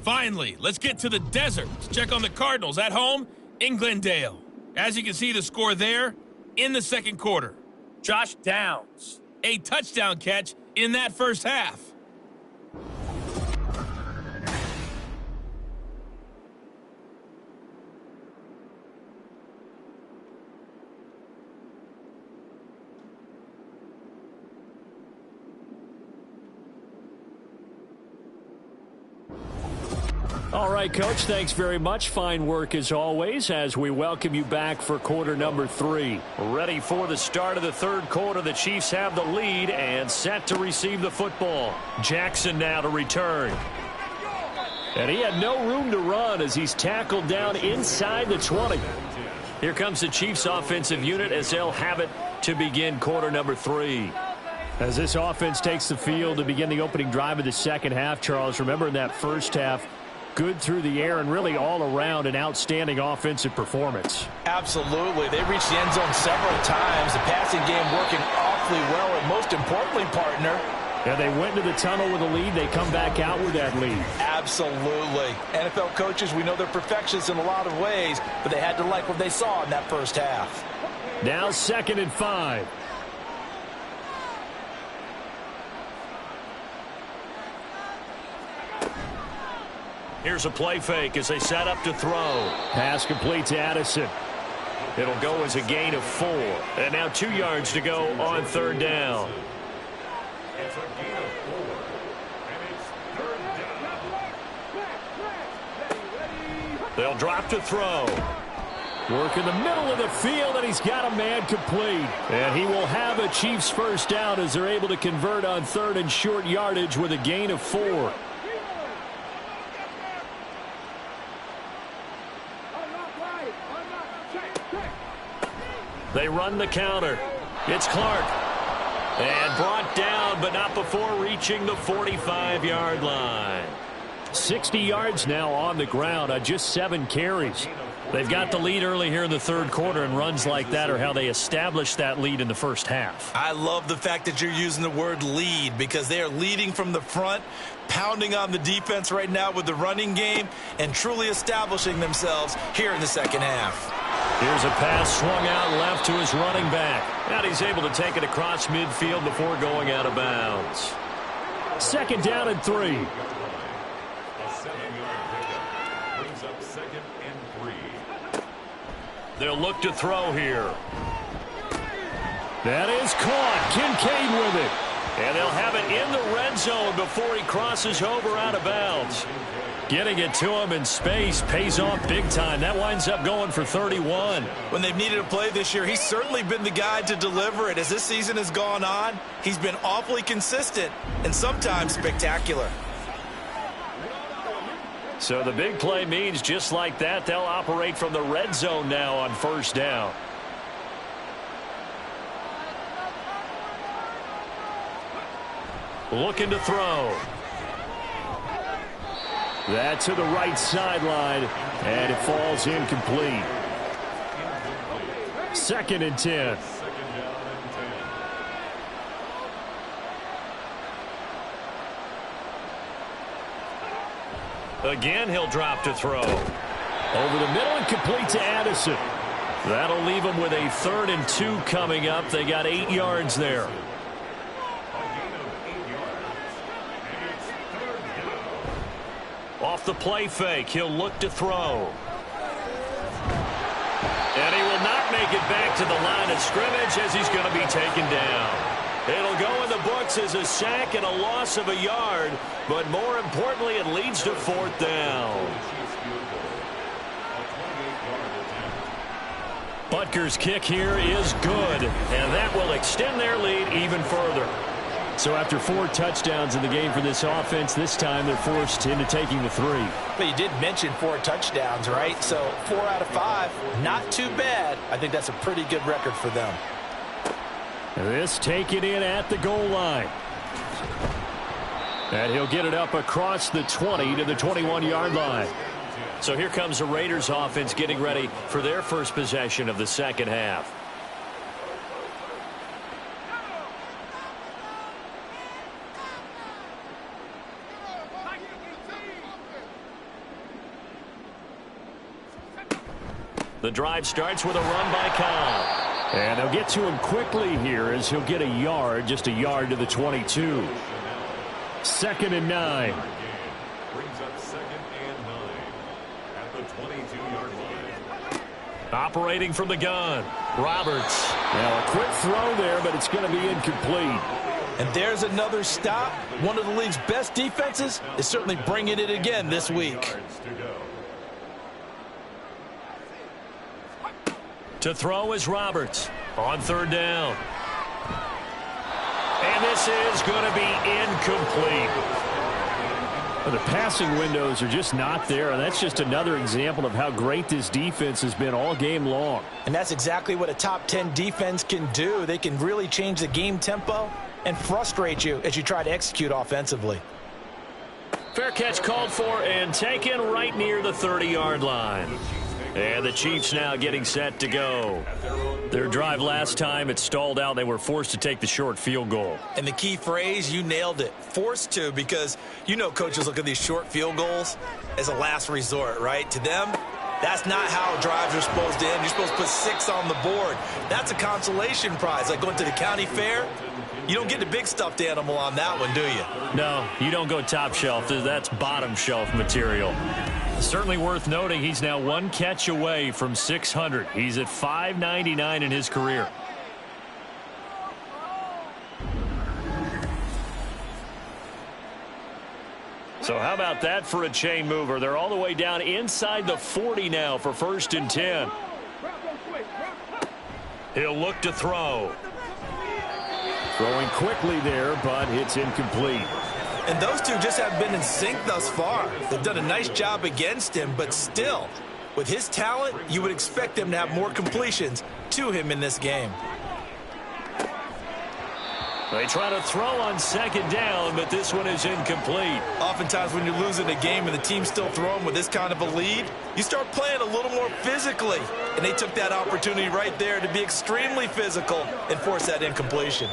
Finally, let's get to the desert to check on the Cardinals at home in Glendale. As you can see, the score there in the second quarter. Josh Downs, a touchdown catch in that first half. All right, Coach, thanks very much. Fine work as always as we welcome you back for quarter number 3. Ready for the start of the third quarter. The Chiefs have the lead and set to receive the football. Jackson now to return. And he had no room to run as he's tackled down inside the 20. Here comes the Chiefs offensive unit as they'll have it to begin quarter number 3. As this offense takes the field to begin the opening drive of the second half, Charles, remember in that first half, good through the air and really all around an outstanding offensive performance. Absolutely. They reached the end zone several times. The passing game working awfully well, and most importantly, partner, and they went into the tunnel with a lead. They come back out with that lead. Absolutely. NFL coaches, we know they're perfectionists in a lot of ways, but they had to like what they saw in that first half. Now 2nd and 5. Here's a play fake as they set up to throw. Pass complete to Addison. It'll go as a gain of 4. And now 2 yards to go on third down. It's a gain of 4, and it's third down. They'll drop to throw. Work in the middle of the field, and he's got a man complete. And he will have a Chiefs first down as they're able to convert on third and short yardage with a gain of 4. They run the counter. It's Clark. And brought down, but not before reaching the 45-yard line. 60 yards now on the ground on just 7 carries. They've got the lead early here in the third quarter, and runs like that are how they established that lead in the first half. I love the fact that you're using the word lead because they are leading from the front, pounding on the defense right now with the running game, and truly establishing themselves here in the second half. Here's a pass swung out left to his running back. And he's able to take it across midfield before going out of bounds. 2nd down and 3. A 7-yard pickup brings up 2nd and 3. They'll look to throw here. That is caught. Kincaid with it. And they'll have it in the red zone before he crosses over out of bounds. Getting it to him in space pays off big time. That winds up going for 31. When they've needed a play this year, he's certainly been the guy to deliver it. As this season has gone on, he's been awfully consistent and sometimes spectacular. So the big play means just like that, they'll operate from the red zone now on 1st down. Looking to throw. That to the right sideline, and it falls incomplete. 2nd and 10. Again, he'll drop to throw. Over the middle and complete to Addison. That'll leave them with a 3rd and 2 coming up. They got 8 yards there. Off the play fake, he'll look to throw. And he will not make it back to the line of scrimmage as he's going to be taken down. It'll go in the books as a sack and a loss of a yard, but more importantly, it leads to 4th down. Butker's kick here is good, and that will extend their lead even further. So after 4 touchdowns in the game for this offense, this time they're forced into taking the 3. But you did mention 4 touchdowns, right? So 4 out of 5, not too bad. I think that's a pretty good record for them. This taken in at the goal line. And he'll get it up across the 20 to the 21-yard line. So here comes the Raiders offense getting ready for their first possession of the second half. The drive starts with a run by Cobb. And they'll get to him quickly here as he'll get a yard, just a yard to the 22. 2nd and 9. Brings up 2nd and 9 at the 22-yard line. Operating from the gun, Roberts. Now a quick throw there, but it's going to be incomplete. And there's another stop. One of the league's best defenses is certainly bringing it again this week. To throw is Roberts on 3rd down. And this is going to be incomplete. Well, the passing windows are just not there, and that's just another example of how great this defense has been all game long. And that's exactly what a top 10 defense can do. They can really change the game tempo and frustrate you as you try to execute offensively. Fair catch called for and taken right near the 30-yard line. And the Chiefs now getting set to go. Their drive last time, it stalled out. They were forced to take the short field goal. And the key phrase, you nailed it. Forced to, because you know coaches look at these short field goals as a last resort, right? To them, that's not how drives are supposed to end. You're supposed to put 6 on the board. That's a consolation prize, like going to the county fair. You don't get the big stuffed animal on that one, do you? No, you don't go top shelf. That's bottom shelf material. Certainly worth noting he's now 1 catch away from 600. He's at 599 in his career. So how about that for a chain mover? They're all the way down inside the 40 now for 1st and 10. He'll look to throw. Throwing quickly there, but it's incomplete. And those two just have been in sync thus far. They've done a nice job against him, but still, with his talent, you would expect him to have more completions to him in this game. They try to throw on second down, but this one is incomplete. Oftentimes when you're losing a game and the team's still throwing with this kind of a lead, you start playing a little more physically. And they took that opportunity right there to be extremely physical and force that incompletion.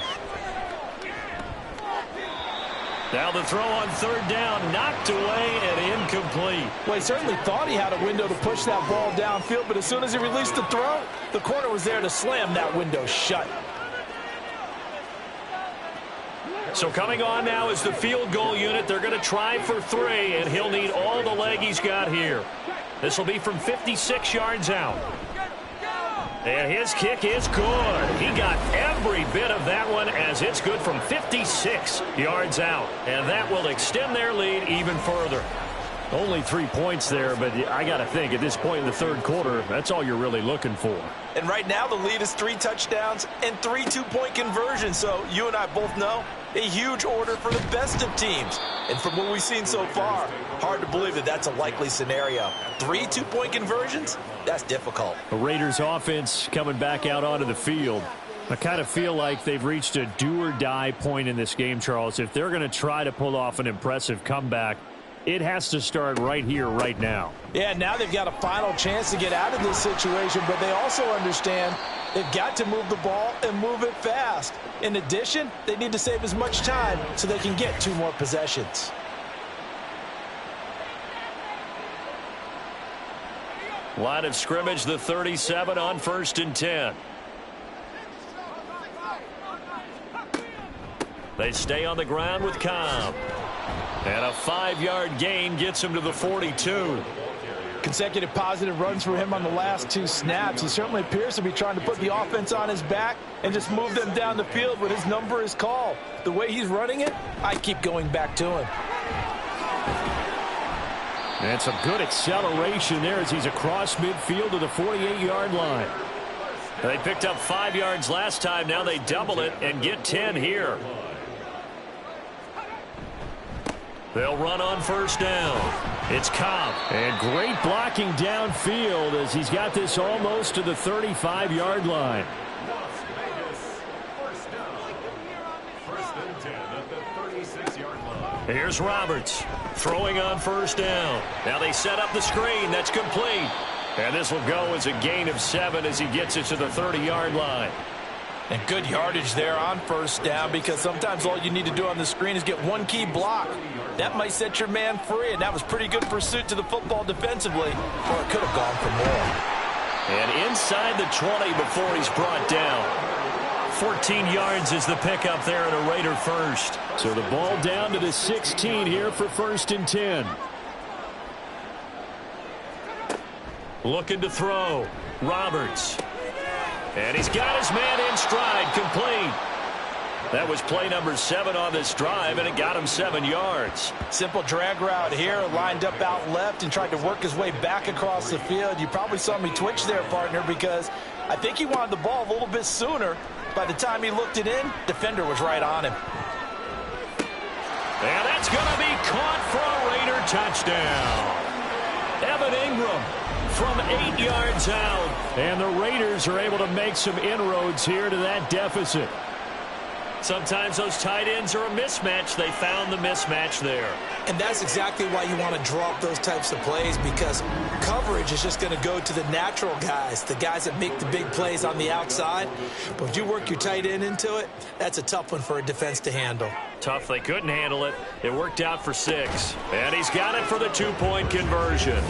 Now the throw on third down, knocked away and incomplete. Well, he certainly thought he had a window to push that ball downfield, but as soon as he released the throw, the corner was there to slam that window shut. So coming on now is the field goal unit. They're going to try for 3, and he'll need all the leg he's got here. This will be from 56 yards out. And his kick is good. He got every bit of that one as it's good from 56 yards out. And that will extend their lead even further. Only 3 points there, but I got to think at this point in the third quarter, that's all you're really looking for. And right now the lead is 3 touchdowns and 3 2-point conversions. So you and I both know a huge order for the best of teams. And from what we've seen so far, hard to believe that that's a likely scenario. 3 2-point conversions? That's difficult. The Raiders offense coming back out onto the field. I kind of feel like they've reached a do-or-die point in this game, Charles. If they're going to try to pull off an impressive comeback, it has to start right here, right now. Yeah, now they've got a final chance to get out of this situation, but they also understand they've got to move the ball and move it fast. In addition, they need to save as much time so they can get 2 more possessions. Line of scrimmage, the 37 on 1st and 10. They stay on the ground with Cobb. And a 5-yard gain gets him to the 42. Consecutive positive runs for him on the last 2 snaps. He certainly appears to be trying to put the offense on his back and just move them down the field when his number is called. The way he's running it, I keep going back to him. And some good acceleration there as he's across midfield to the 48-yard line. They picked up 5 yards last time. Now they double it and get 10 here. They'll run on 1st down. It's Cobb. And great blocking downfield as he's got this almost to the 35-yard line. Here's Roberts throwing on 1st down. Now they set up the screen. That's complete. And this will go as a gain of 7 as he gets it to the 30-yard line. And good yardage there on 1st down, because sometimes all you need to do on the screen is get 1 key block. That might set your man free, and that was pretty good pursuit to the football defensively, or it could have gone for more. And inside the 20 before he's brought down. 14 yards is the pickup there and a Raider first. So the ball down to the 16 here for 1st and 10. Looking to throw. Roberts. And he's got his man in stride, complete. That was play number 7 on this drive, and it got him 7 yards. Simple drag route here, lined up out left and tried to work his way back across the field. You probably saw me twitch there, partner, because I think he wanted the ball a little bit sooner. By the time he looked it in, defender was right on him. And that's going to be caught for a Raider touchdown. Evan Ingram from 8 yards out. And the Raiders are able to make some inroads here to that deficit. Sometimes those tight ends are a mismatch. They found the mismatch there. And that's exactly why you want to draw up those types of plays, because coverage is just going to go to the natural guys, the guys that make the big plays on the outside. But if you work your tight end into it, that's a tough one for a defense to handle. Tough. They couldn't handle it. It worked out for 6. And he's got it for the 2-point conversion.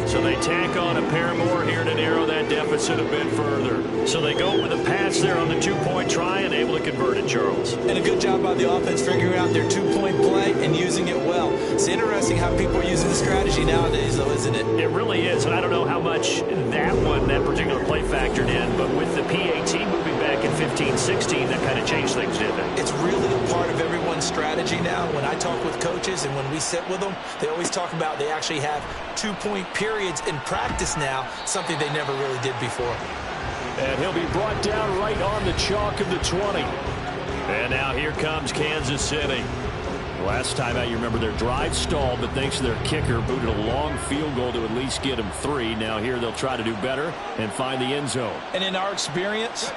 So they tack on a pair more here to narrow that deficit a bit further. So they go with a pass there on the 2-point try and able to convert it, Charles. And a good job by the offense figuring out their 2-point play and using it well. It's interesting how people are using the strategy nowadays, though, isn't it? It really is, and I don't know how much that particular play factored in, but with the PAT moving back in 15-16, that kind of changed things, didn't it? It's really a part of everyone's strategy now. When I talk with coaches and when we sit with them, they always talk about they actually have 2-point periods in practice now, something they never really did before. And he'll be brought down right on the chalk of the 20. And now here comes Kansas City. Last time out, you remember their drive stalled, but thanks to their kicker, booted a long field goal to at least get them 3. Now here they'll try to do better and find the end zone. And in our experience,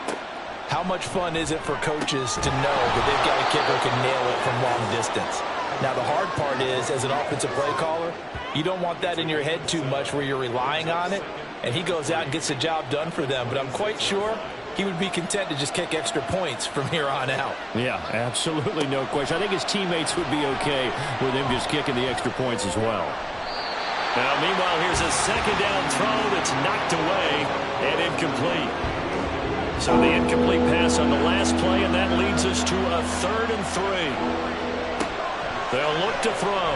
How much fun is it for coaches to know that they've got a kicker who can nail it from long distance? Now, the hard part is, as an offensive play caller, you don't want that in your head too much where you're relying on it, and he goes out and gets the job done for them. But I'm quite sure he would be content to just kick extra points from here on out. Yeah, absolutely no question. I think his teammates would be okay with him just kicking the extra points as well. Now, meanwhile, here's a second down throw that's knocked away and incomplete. So the incomplete pass on the last play, and that leads us to a 3rd and 3. They'll look to throw.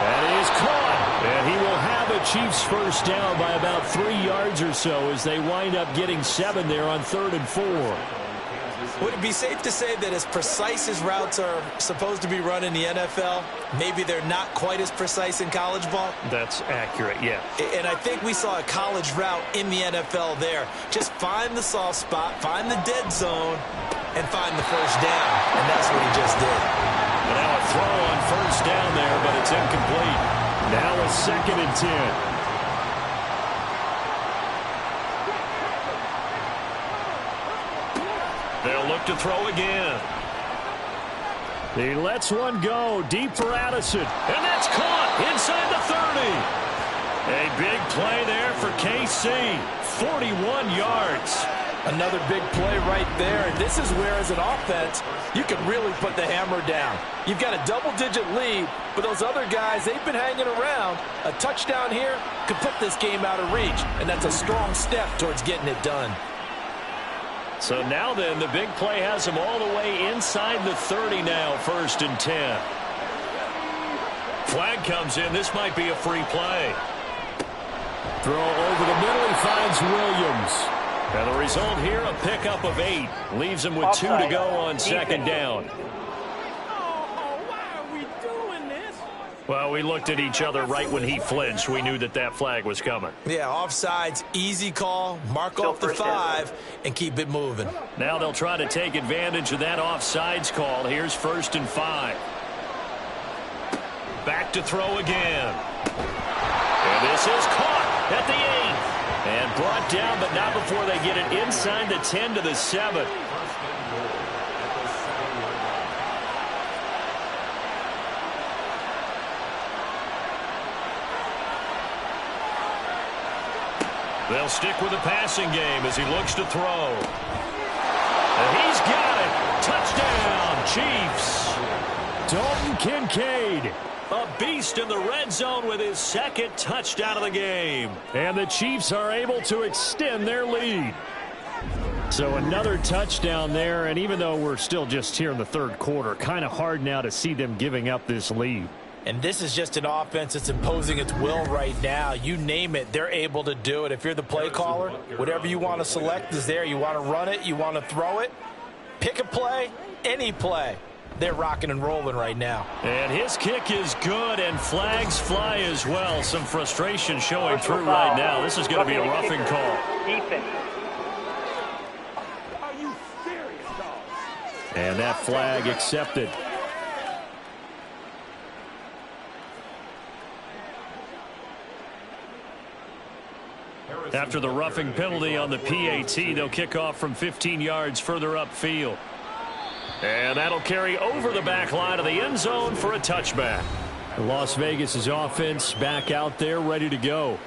That is caught. And he will have a Chiefs first down by about 3 yards or so as they wind up getting 7 there on 3rd and 4. Would it be safe to say that as precise as routes are supposed to be run in the NFL, maybe they're not quite as precise in college ball? That's accurate, yeah. And I think we saw a college route in the NFL there. Just find the soft spot, find the dead zone, and find the first down. And that's what he just did. And now a throw on first down there, but it's incomplete. Now a 2nd and 10. They'll look to throw again. He lets one go deep for Addison. And that's caught inside the 30. A big play there for KC. 41 yards. Another big play right there. And this is where, as an offense, you can really put the hammer down. You've got a double-digit lead, but those other guys, they've been hanging around. A touchdown here could put this game out of reach, and that's a strong step towards getting it done. So now then, the big play has him all the way inside the 30 now, 1st and 10. Flag comes in. This might be a free play. Throw over the middle. He finds Williams. And the result here, a pickup of 8. Leaves him with 2 to go on 2nd down. Well, we looked at each other right when he flinched. We knew that that flag was coming. Yeah, offsides, easy call, mark off the 5, and keep it moving. Now they'll try to take advantage of that offsides call. Here's 1st and 5. Back to throw again. And this is caught at the 8. And brought down, but not before they get it inside the 10 to the 7. They'll stick with the passing game as he looks to throw. And he's got it. Touchdown, Chiefs. Dalton Kincaid. A beast in the red zone with his 2nd touchdown of the game. And the Chiefs are able to extend their lead. So another touchdown there, and even though we're still just here in the 3rd quarter, kind of hard now to see them giving up this lead. And this is just an offense that's imposing its will right now. You name it, they're able to do it. If you're the play caller, whatever you want to select is there. You want to run it, you want to throw it, pick a play, any play. They're rocking and rolling right now. And his kick is good, and flags fly as well. Some frustration showing through right now. This is going to be a roughing call. And that flag accepted. After the roughing penalty on the PAT, they'll kick off from 15 yards further upfield. And that'll carry over the back line of the end zone for a touchback. Las Vegas' offense back out there ready to go.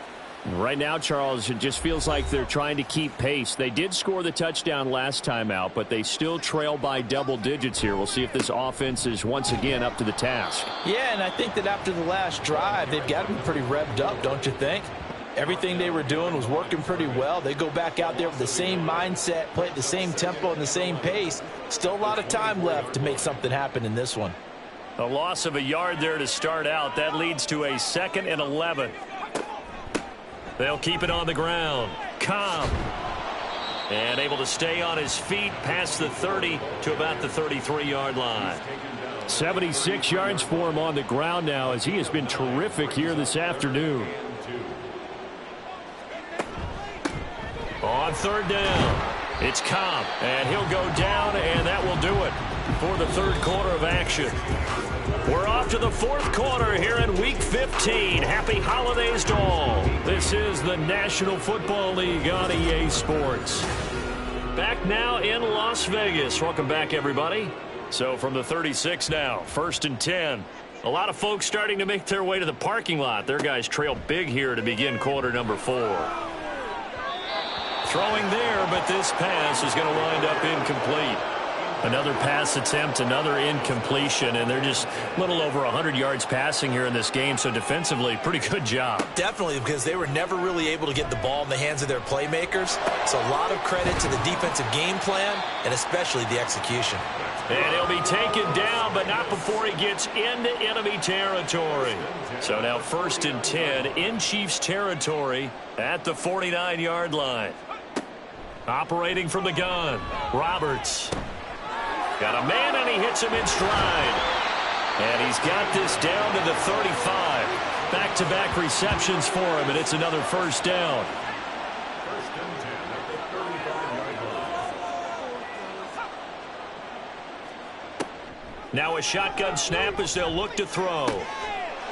Right now, Charles, it just feels like they're trying to keep pace. They did score the touchdown last time out, but they still trail by double digits here. We'll see if this offense is once again up to the task. Yeah, and I think that after the last drive, they've got to be pretty revved up, don't you think? Everything they were doing was working pretty well. They go back out there with the same mindset, play at the same tempo and the same pace. Still a lot of time left to make something happen in this one. A loss of a yard there to start out. That leads to a 2nd and 11. They'll keep it on the ground. Cobb. And able to stay on his feet past the 30 to about the 33-yard line. 76 yards for him on the ground now as he has been terrific here this afternoon. On 3rd down, it's Cobb, and he'll go down, and that will do it for the 3rd quarter of action. We're off to the 4th quarter here in Week 15. Happy holidays to all. This is the National Football League on EA Sports. Back now in Las Vegas. Welcome back, everybody. So from the 36 now, 1st and 10. A lot of folks starting to make their way to the parking lot. Their guys trail big here to begin quarter number 4. Throwing there, but this pass is going to wind up incomplete. Another pass attempt, another incompletion, and they're just a little over 100 yards passing here in this game, so defensively, pretty good job. Definitely, because they were never really able to get the ball in the hands of their playmakers. So a lot of credit to the defensive game plan, and especially the execution. And he'll be taken down, but not before he gets into enemy territory. So now 1st and 10 in Chiefs territory at the 49-yard line. Operating from the gun, Roberts. Got a man, and he hits him in stride. And he's got this down to the 35. Back-to-back receptions for him, and it's another 1st down. Now a shotgun snap as they'll look to throw.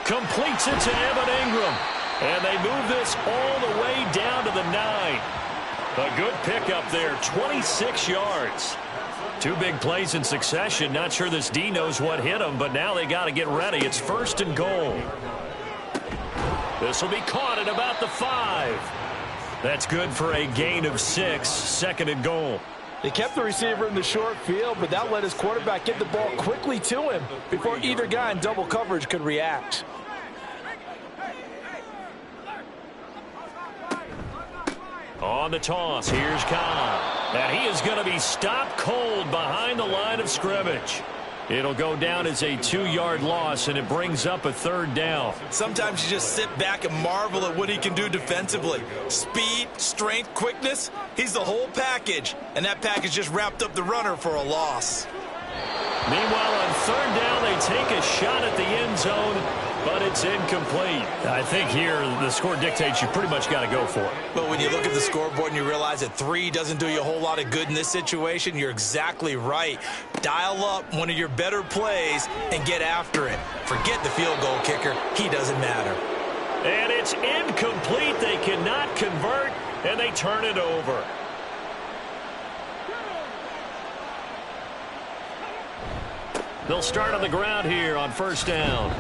Completes it to Evan Ingram. And they move this all the way down to the 9. A good pickup there, 26 yards. 2 big plays in succession. Not sure this D knows what hit him, but now they got to get ready. It's 1st and goal. This will be caught at about the 5. That's good for a gain of 6, 2nd and goal. They kept the receiver in the short field, but that let his quarterback get the ball quickly to him before either guy in double coverage could react. On the toss, here's Cobb. And he is going to be stopped cold behind the line of scrimmage. It'll go down as a 2-yard loss, and it brings up a 3rd down. Sometimes you just sit back and marvel at what he can do defensively. Speed, strength, quickness, he's the whole package. And that package just wrapped up the runner for a loss. Meanwhile, on 3rd down, they take a shot at the end zone, but it's incomplete. I think here the score dictates you pretty much got to go for it. But when you look at the scoreboard and you realize that 3 doesn't do you a whole lot of good in this situation, you're exactly right. Dial up one of your better plays and get after it. Forget the field goal kicker. He doesn't matter. And it's incomplete. They cannot convert, and they turn it over. They'll start on the ground here on 1st down.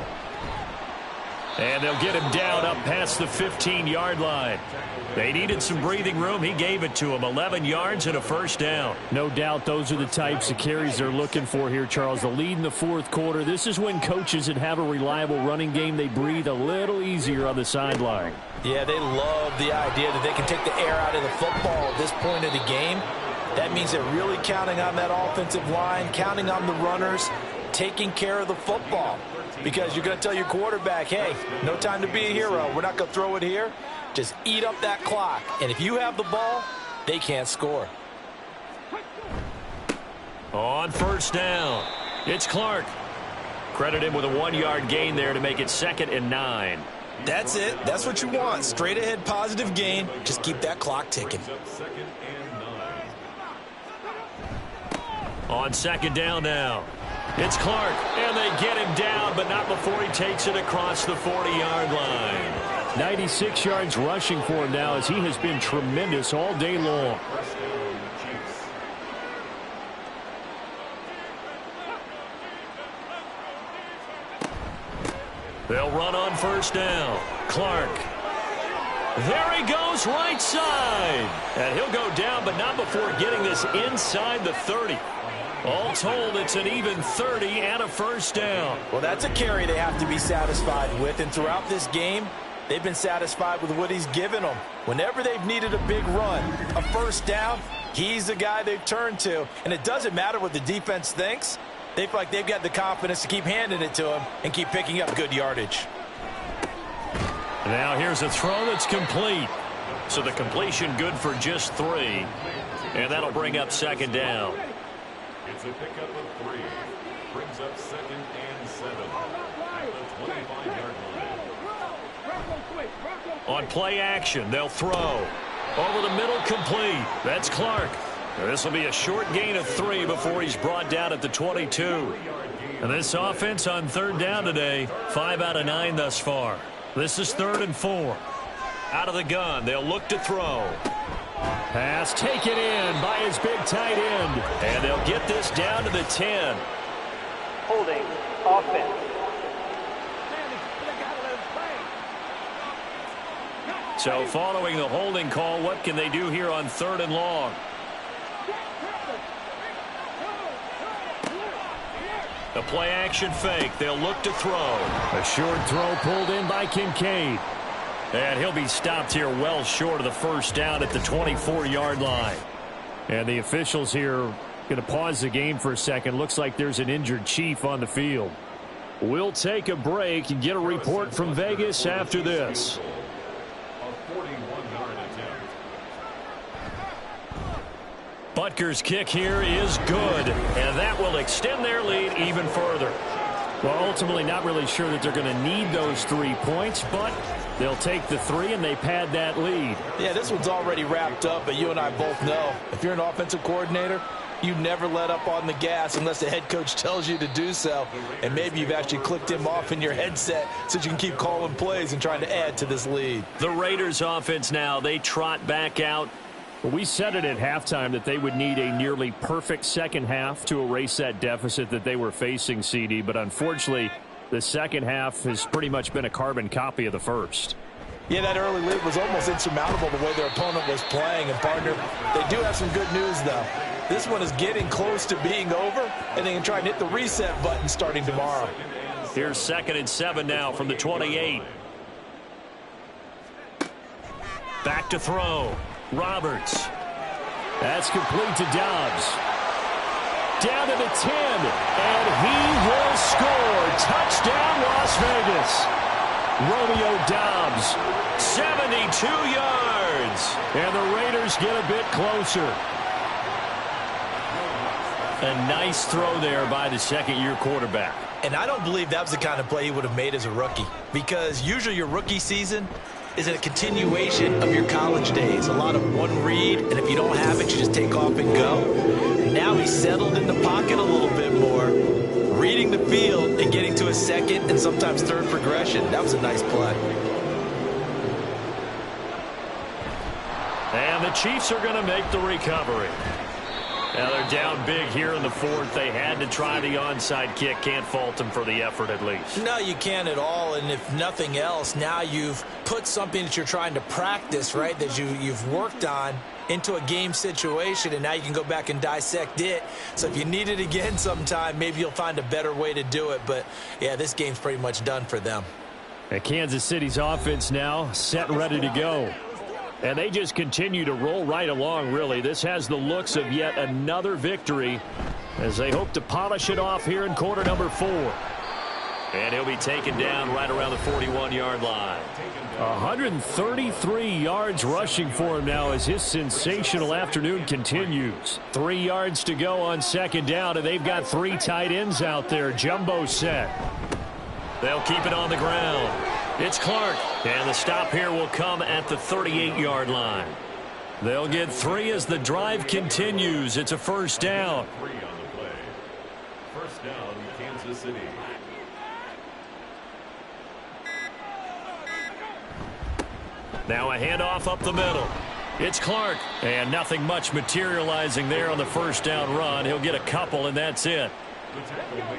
And they'll get him down up past the 15-yard line. They needed some breathing room. He gave it to them. 11 yards and a 1st down. No doubt those are the types of carries they're looking for here, Charles. The lead in the 4th quarter. This is when coaches that have a reliable running game, they breathe a little easier on the sideline. Yeah, they love the idea that they can take the air out of the football at this point of the game. That means they're really counting on that offensive line, counting on the runners, taking care of the football. Because you're going to tell your quarterback, hey, no time to be a hero. We're not going to throw it here. Just eat up that clock. And if you have the ball, they can't score. On 1st down, it's Clark. Credit him with a 1-yard gain there to make it 2nd and 9. That's it. That's what you want. Straight ahead positive gain. Just keep that clock ticking. On 2nd down now, it's Clark, and they get him down, but not before he takes it across the 40-yard line. 96 yards rushing for him now, as he has been tremendous all day long. They'll run on 1st down. Clark. There he goes, right side. And he'll go down, but not before getting this inside the 30. All told, it's an even 30 and a 1st down. Well, that's a carry they have to be satisfied with. And throughout this game, they've been satisfied with what he's given them. Whenever they've needed a big run, a 1st down, he's the guy they've turned to. And it doesn't matter what the defense thinks. They feel like they've got the confidence to keep handing it to him and keep picking up good yardage. Now here's a throw that's complete. So the completion good for just 3. And that'll bring up 2nd down. It's a pickup of 3. Brings up 2nd and 7 at the 25-yard line. On play action, they'll throw. Over the middle, complete. That's Clark. This will be a short gain of 3 before he's brought down at the 22. And this offense on 3rd down today, 5 out of 9 thus far. This is 3rd and 4. Out of the gun, they'll look to throw. Pass taken in by his big tight end. And they'll get this down to the 10. Holding offense. So following the holding call, what can they do here on 3rd and long? The play action fake. They'll look to throw. A short throw pulled in by Kincaid. And he'll be stopped here well short of the first down at the 24-yard line. And the officials here going to pause the game for a second. Looks like there's an injured Chief on the field. We'll take a break and get a report from Vegas after this. A 41-yard attempt. Butker's kick here is good, and that will extend their lead even further. Well, ultimately not really sure that they're going to need those 3 points, but they'll take the 3 and they pad that lead. Yeah, this one's already wrapped up, but you and I both know if you're an offensive coordinator, you never let up on the gas unless the head coach tells you to do so. And maybe you've actually clicked him off in your headset so you can keep calling plays and trying to add to this lead. The Raiders offense now, they trot back out. Well, we said it at halftime that they would need a nearly perfect second half to erase that deficit that they were facing, CD. But unfortunately, the second half has pretty much been a carbon copy of the first. Yeah, that early lead was almost insurmountable the way their opponent was playing. And, partner, they do have some good news, though. This one is getting close to being over, and they can try and hit the reset button starting tomorrow. Here's 2nd and 7 now from the 28. Back to throw. Roberts. That's complete to Dobbs. Down to the 10, and he will score. Touchdown, Las Vegas. Romeo Dobbs. 72 yards. And the Raiders get a bit closer. A nice throw there by the second-year quarterback. And I don't believe that was the kind of play he would have made as a rookie, because usually your rookie season is a continuation of your college days. A lot of one read, and if you don't have it, you just take off and go. And now he's settled in the pocket a little bit more, reading the field and getting to a second and sometimes third progression. That was a nice play. And the Chiefs are going to make the recovery. Now they're down big here in the 4th. They had to try the onside kick. Can't fault them for the effort at least. No, you can't at all. And if nothing else, now you've put something that you're trying to practice, right, that you've worked on into a game situation, and now you can go back and dissect it. So if you need it again sometime, maybe you'll find a better way to do it. But, yeah, this game's pretty much done for them. And Kansas City's offense now set and ready to go. And they just continue to roll right along, really. This has the looks of yet another victory as they hope to polish it off here in quarter number 4. And he'll be taken down right around the 41-yard line. 133 yards rushing for him now as his sensational afternoon continues. 3 yards to go on 2nd down, and they've got 3 tight ends out there. Jumbo set. They'll keep it on the ground. It's Clark, and the stop here will come at the 38-yard line. They'll get 3 as the drive continues. It's a first down. 3 on the play. First down, Kansas City. Now a handoff up the middle. It's Clark, and nothing much materializing there on the first down run. He'll get a couple, and that's it.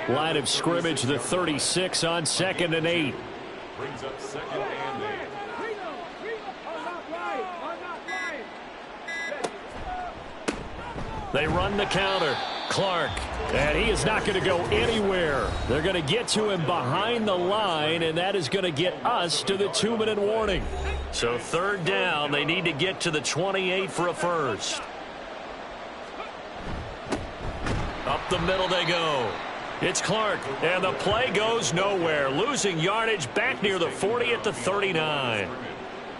Line of scrimmage, the 36 on 2nd and 8. Brings up 2nd and 8. They run the counter. Clark. And he is not going to go anywhere. They're going to get to him behind the line, and that is going to get us to the 2-minute warning. So 3rd down, they need to get to the 28 for a first. Up the middle they go. It's Clark, and the play goes nowhere. Losing yardage back near the 40 at the 39.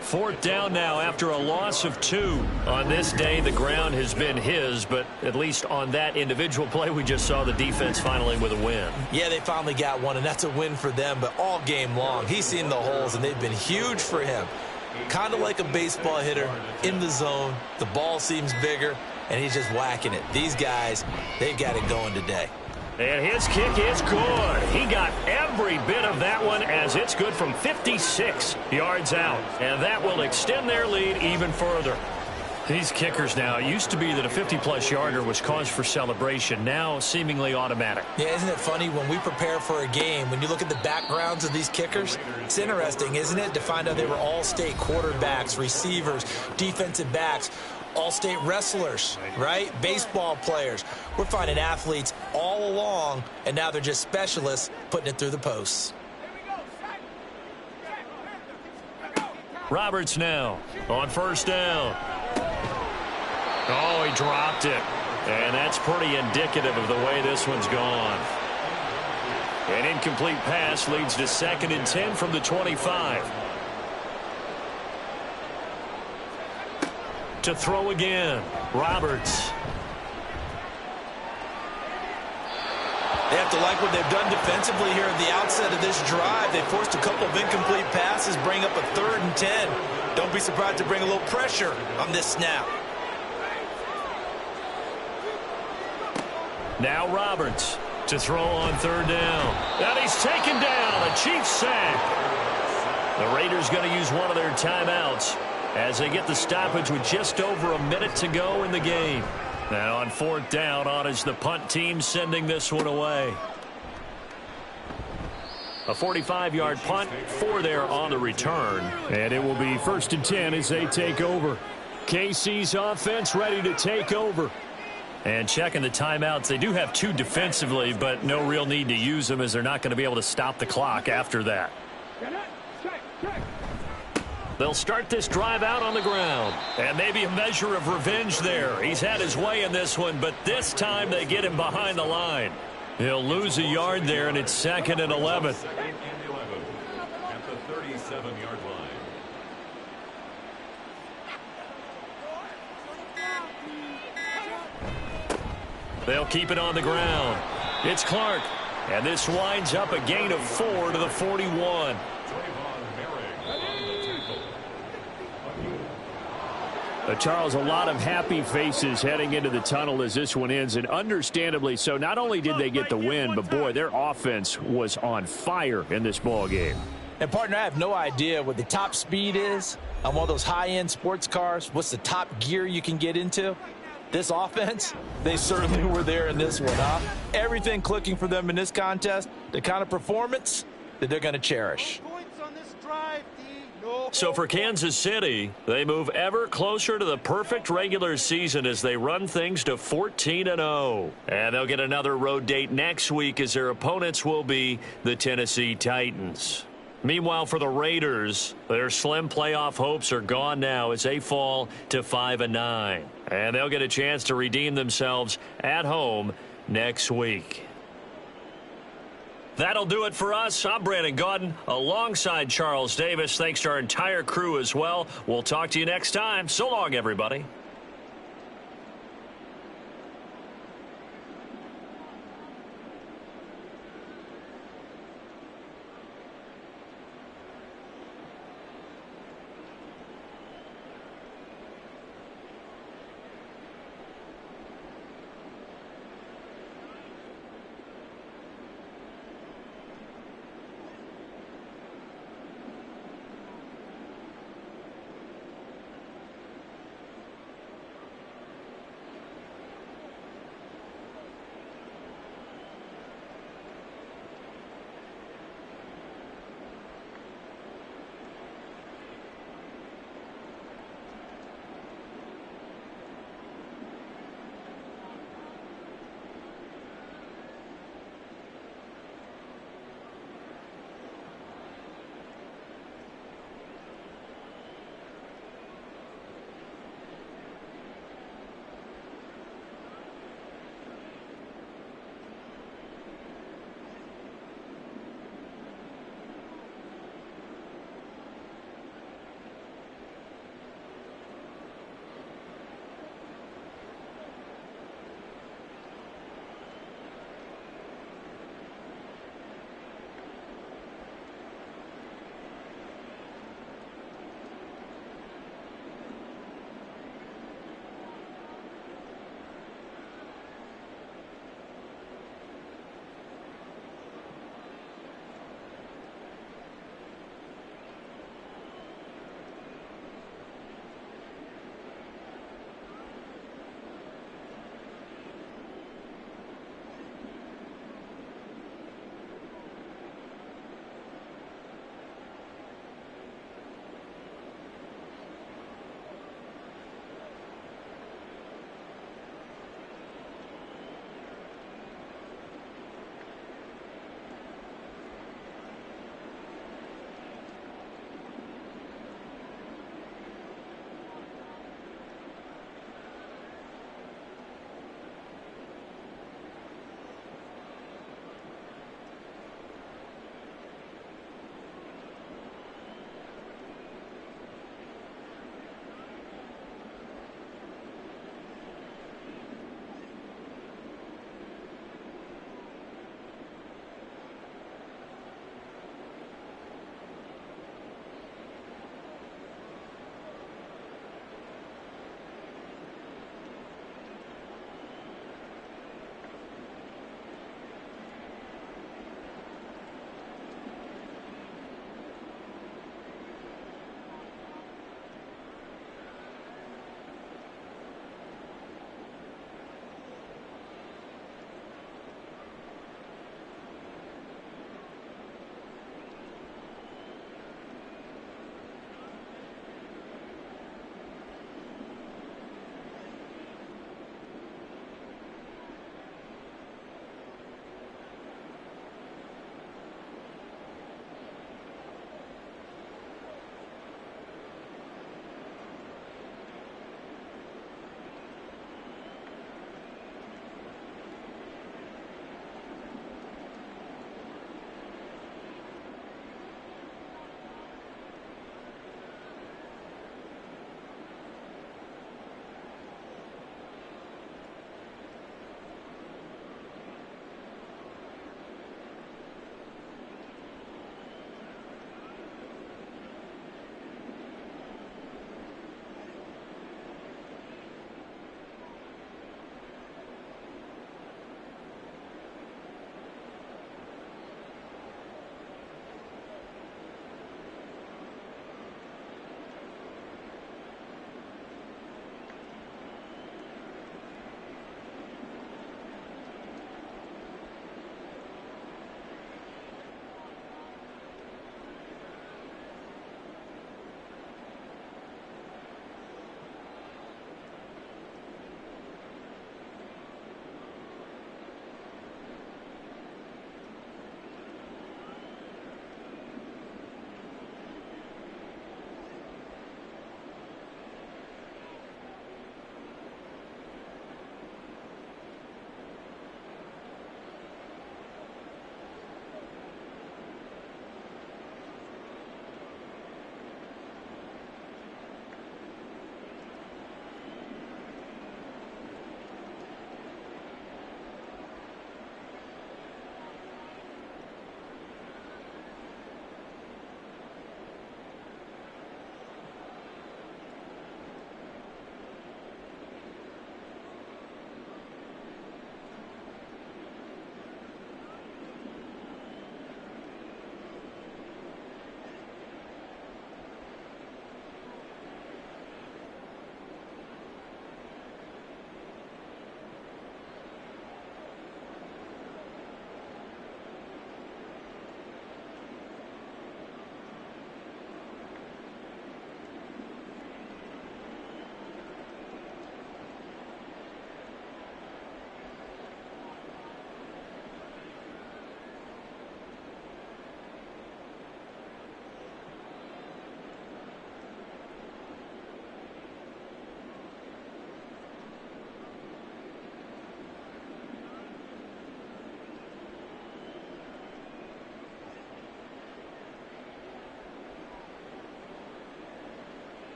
4th down now after a loss of 2. On this day, the ground has been his, but at least on that individual play, we just saw the defense finally with a win. Yeah, they finally got one, and that's a win for them, but all game long, he's seen the holes, and they've been huge for him. Kind of like a baseball hitter in the zone. The ball seems bigger, and he's just whacking it. These guys, they've got it going today. And his kick is good. He got every bit of that one as it's good from 56 yards out. And that will extend their lead even further. These kickers now, it used to be that a 50-plus yarder was cause for celebration. Now, seemingly automatic. Yeah, isn't it funny when we prepare for a game, when you look at the backgrounds of these kickers, it's interesting, isn't it, to find out they were all-state quarterbacks, receivers, defensive backs, all-state wrestlers, right? Baseball players. We're finding athletes all along, and now they're just specialists putting it through the posts. Roberts now on first down. Oh, he dropped it. And that's pretty indicative of the way this one's gone. An incomplete pass leads to 2nd and 10 from the 25. To throw again, Roberts. They have to like what they've done defensively here at the outset of this drive. They forced a couple of incomplete passes, bring up a 3rd and 10. Don't be surprised to bring a little pressure on this snap. Now Roberts to throw on 3rd down. And he's taken down, a Chiefs sack. The Raiders going to use one of their timeouts as they get the stoppage with just over a minute to go in the game. Now on 4th down, on is the punt team sending this one away. A 45-yard punt, 4 there on the return. And it will be 1st and 10 as they take over. KC's offense ready to take over. And checking the timeouts, they do have 2 defensively, but no real need to use them as they're not going to be able to stop the clock after that. They'll start this drive out on the ground. And maybe a measure of revenge there. He's had his way in this one, but this time they get him behind the line. He'll lose a yard there, and it's 2nd and 11. At the 37-yard line. They'll keep it on the ground. It's Clark. And this winds up a gain of 4 to the 41. Charles, a lot of happy faces heading into the tunnel as this one ends, and understandably so. Not only did they get the win, but, boy, their offense was on fire in this ball game. And, partner, I have no idea what the top speed is on one of those high-end sports cars. What's the top gear you can get into? This offense, they certainly were there in this one, huh? Everything clicking for them in this contest, the kind of performance that they're going to cherish. So for Kansas City, they move ever closer to the perfect regular season as they run things to 14-0. And they'll get another road date next week as their opponents will be the Tennessee Titans. Meanwhile, for the Raiders, their slim playoff hopes are gone now as they fall to 5-9. And they'll get a chance to redeem themselves at home next week. That'll do it for us. I'm Brandon Gaudin alongside Charles Davis. Thanks to our entire crew as well. We'll talk to you next time. So long, everybody.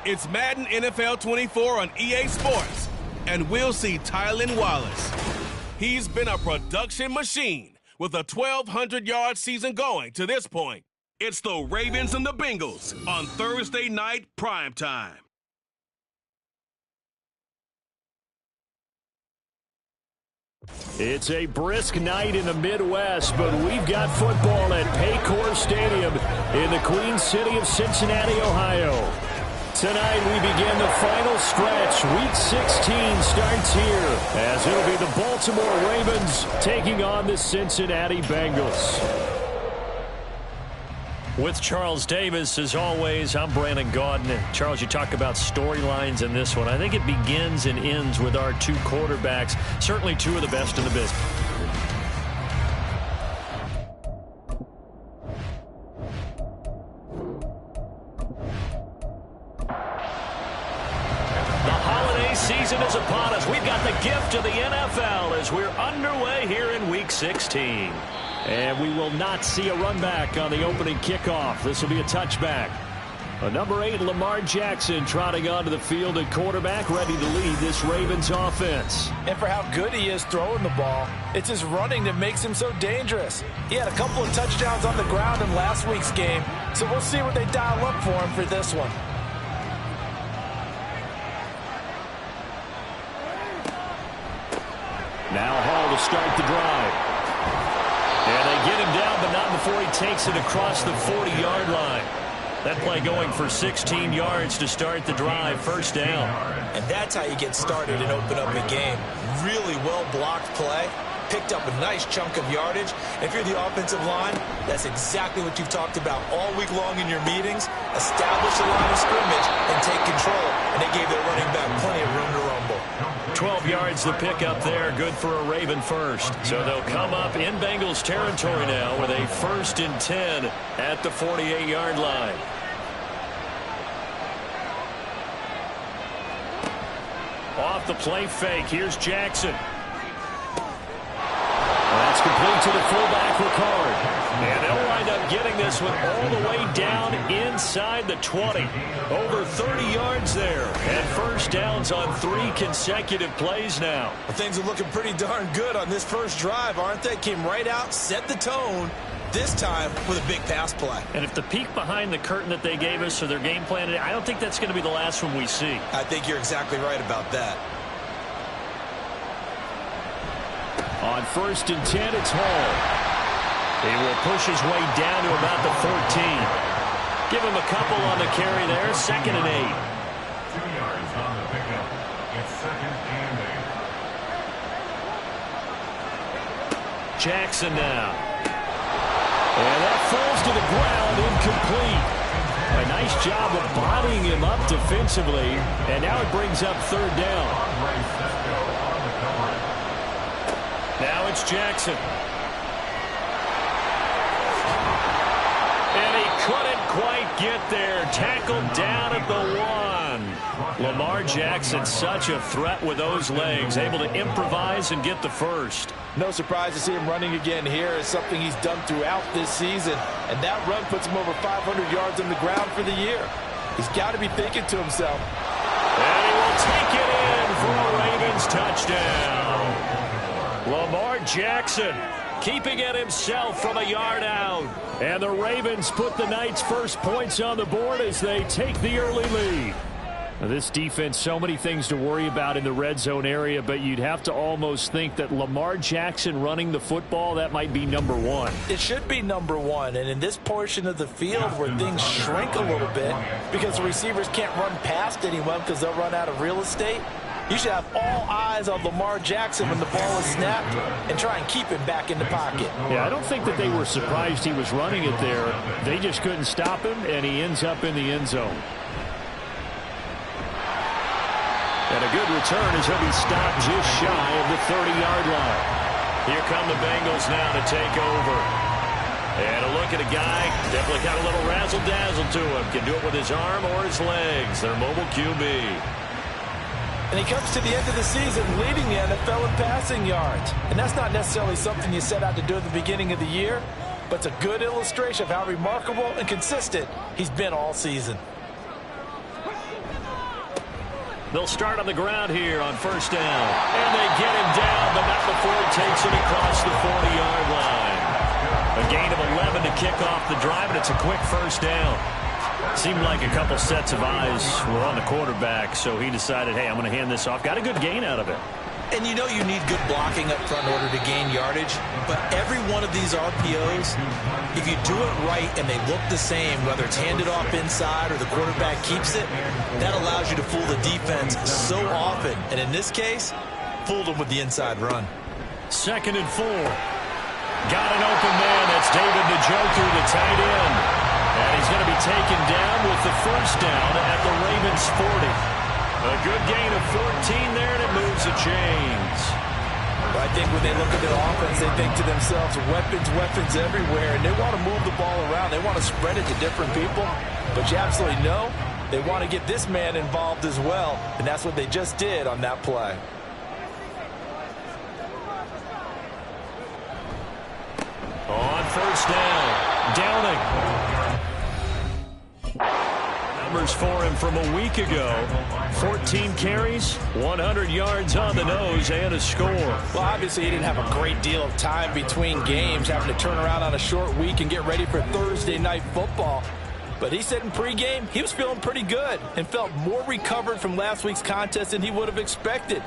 It's Madden NFL 24 on EA Sports, and we'll see Tylan Wallace. He's been a production machine with a 1,200-yard season going to this point. It's the Ravens and the Bengals on Thursday night primetime. It's a brisk night in the Midwest, but we've got football at Paycor Stadium in the Queen City of Cincinnati, Ohio. Tonight we begin the final stretch. Week 16 starts here as it'll be the Baltimore Ravens taking on the Cincinnati Bengals. With Charles Davis, as always, I'm Brandon Gaudin. And Charles, you talk about storylines in this one. I think it begins and ends with our two quarterbacks, certainly two of the best in the business. Season is upon us. We've got the gift of the NFL as we're underway here in Week 16. And we will not see a run back on the opening kickoff. This will be a touchback. Number 8, Lamar Jackson, trotting onto the field at quarterback, ready to lead this Ravens offense. And for how good he is throwing the ball, it's his running that makes him so dangerous. He had a couple of touchdowns on the ground in last week's game, so we'll see what they dial up for him for this one. Now Hall to start the drive. And they get him down, but not before he takes it across the 40-yard line. That play going for 16 yards to start the drive, first down. And that's how you get started and open up a game. Really well-blocked play, picked up a nice chunk of yardage. And if you're the offensive line, that's exactly what you've talked about all week long in your meetings. Establish the line of scrimmage and take control. And they gave their running back plenty of room to rumble. 12 yards the pickup there, good for a Raven first. So they'll come up in Bengals territory now with a 1st and 10 at the 48-yard line. Off the play fake, here's Jackson. That's complete to the fullback, Ricard. And they'll wind up getting this one all the way down inside the 20. Over 30 yards there. And first downs on 3 consecutive plays now. Well, things are looking pretty darn good on this first drive, aren't they? Came right out, set the tone, this time with a big pass play. And if the peek behind the curtain that they gave us or their game plan, I don't think that's going to be the last one we see. I think you're exactly right about that. On 1st and 10, it's Hall. He will push his way down to about the 14. Give him a couple on the carry there. 2nd and 8. 2 yards on the pickup. It's 2nd and 8. Jackson now. And that falls to the ground, incomplete. A nice job of bodying him up defensively. And now it brings up 3rd down. Now it's Jackson. And he couldn't quite get there. Tackled down at the 1. Lamar Jackson, such a threat with those legs. Able to improvise and get the first. No surprise to see him running again here. It's something he's done throughout this season. And that run puts him over 500 yards on the ground for the year. He's got to be thinking to himself. And he will take it in for a Ravens touchdown. Lamar Jackson keeping it himself from a yard out. And the Ravens put the night's first points on the board as they take the early lead. Now, this defense, so many things to worry about in the red zone area, but you'd have to almost think that Lamar Jackson running the football, that might be number 1. It should be number 1, and in this portion of the field where things shrink a little bit because the receivers can't run past anyone because they'll run out of real estate, you should have all eyes on Lamar Jackson when the ball is snapped and try and keep him back in the pocket. Yeah, I don't think that they were surprised he was running it there. They just couldn't stop him, and he ends up in the end zone. And a good return as he'll be stopped just shy of the 30-yard line. Here come the Bengals now to take over. And a look at a guy, definitely got a little razzle-dazzle to him. Can do it with his arm or his legs. Their mobile QB. And he comes to the end of the season leading the NFL in passing yards. And that's not necessarily something you set out to do at the beginning of the year, but it's a good illustration of how remarkable and consistent he's been all season. They'll start on the ground here on 1st down. And they get him down, but not before he takes it across the 40-yard line. A gain of 11 to kick off the drive, and it's a quick 1st down. Seemed like a couple sets of eyes were on the quarterback, so he decided, hey, I'm going to hand this off. Got a good gain out of it. And you know you need good blocking up front in order to gain yardage, but every one of these RPOs, if you do it right and they look the same, whether it's handed off inside or the quarterback keeps it, that allows you to fool the defense so often. And in this case, fooled them with the inside run. 2nd and 4. Got an open man. That's David Njoku, the tight end. And he's going to be taken down with the 1st down at the Ravens 40. A good gain of 14 there, and it moves the chains. I think when they look at their offense, they think to themselves, weapons everywhere, and they want to move the ball around. They want to spread it to different people, but you absolutely know they want to get this man involved as well, and that's what they just did on that play. On 1st down, Downing. Numbers for him from a week ago. 14 carries, 100 yards on the nose, and a score. Well, obviously he didn't have a great deal of time between games, having to turn around on a short week and get ready for Thursday night football. But he said in pregame he was feeling pretty good and felt more recovered from last week's contest than he would have expected.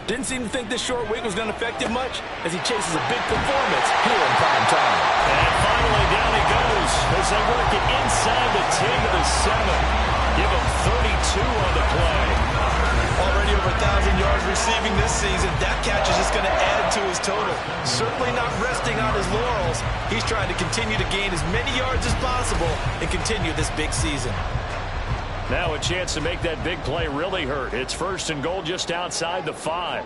Didn't seem to think this short week was going to affect him much as he chases a big performance here in prime time. And finally down he goes as they work it inside the 10 to the 7. Give him 32 on the play. Already over 1,000 yards receiving this season. That catch is just going to add to his total. Certainly not resting on his laurels. He's trying to continue to gain as many yards as possible and continue this big season. Now a chance to make that big play really hurt. It's 1st and goal just outside the 5.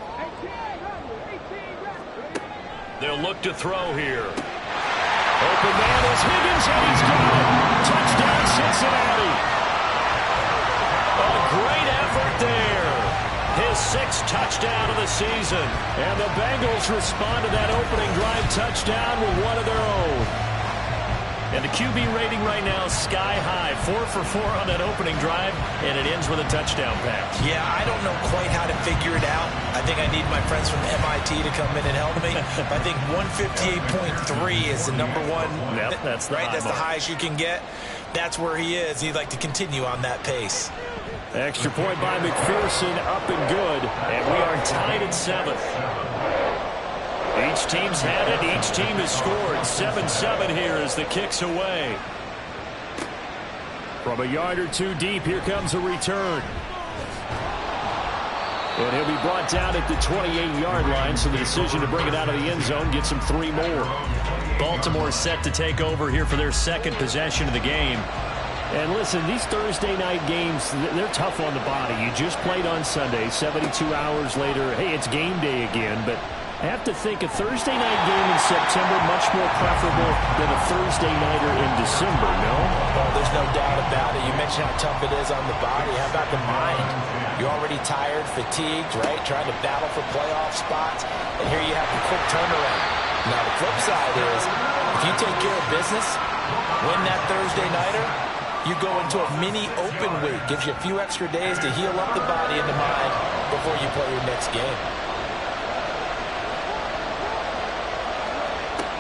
They'll look to throw here. Open man is Higgins, and he's got it. Touchdown, Cincinnati. A great effort there. His 6th touchdown of the season. And the Bengals respond to that opening drive touchdown with one of their own. And the QB rating right now is sky high. 4 for 4 on that opening drive, and it ends with a touchdown pass. Yeah, I don't know quite how to figure it out. I think I need my friends from MIT to come in and help me. I think 158.3 is the number one. Yep, that's the right. high That's the mark. highest you can get. That's where he is. He'd like to continue on that pace. Extra point by McPherson, up and good. And we are tied at 7. Each team's had it. Each team has scored. 7-7 here as the kick's away. From a yard or two deep, here comes a return. And he'll be brought down at the 28-yard line, so the decision to bring it out of the end zone gets him 3 more. Baltimore set to take over here for their second possession of the game. And listen, these Thursday night games, they're tough on the body. You just played on Sunday, 72 hours later. Hey, it's game day again, but I have to think a Thursday night game in September much more preferable than a Thursday nighter in December, no? Well, there's no doubt about it. You mentioned how tough it is on the body. How about the mind? You're already tired, fatigued, right? Trying to battle for playoff spots. And here you have the quick turnaround. Now, the flip side is, if you take care of business, win that Thursday nighter, you go into a mini open week. Gives you a few extra days to heal up the body and the mind before you play your next game.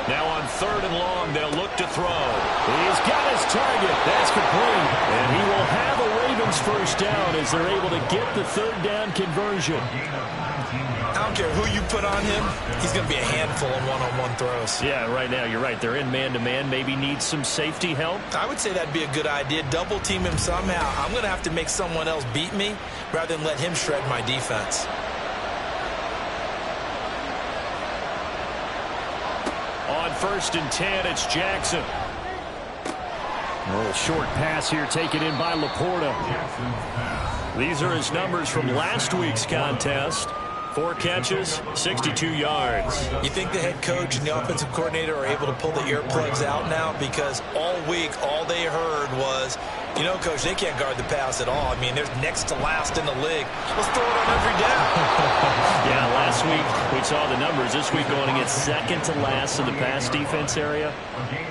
Now on 3rd and long, they'll look to throw. He's got his target. That's complete. And he will have a Ravens first down as they're able to get the 3rd down conversion. I don't care who you put on him, he's going to be a handful of one-on-one throws. Yeah, right now, you're right. They're in man-to-man. Maybe need some safety help. I would say that'd be a good idea. Double team him somehow. I'm going to have to make someone else beat me rather than let him shred my defense. On 1st and 10, it's Jackson. A little short pass here taken in by Laporta. These are his numbers from last week's contest. 4 catches, 62 yards. You think the head coach and the offensive coordinator are able to pull the earplugs out now? Because all week, all they heard was, you know, Coach, they can't guard the pass at all. I mean, they're next to last in the league. Let's throw it on every down. Yeah, last week we saw the numbers. This week going against second to last in the pass defense area.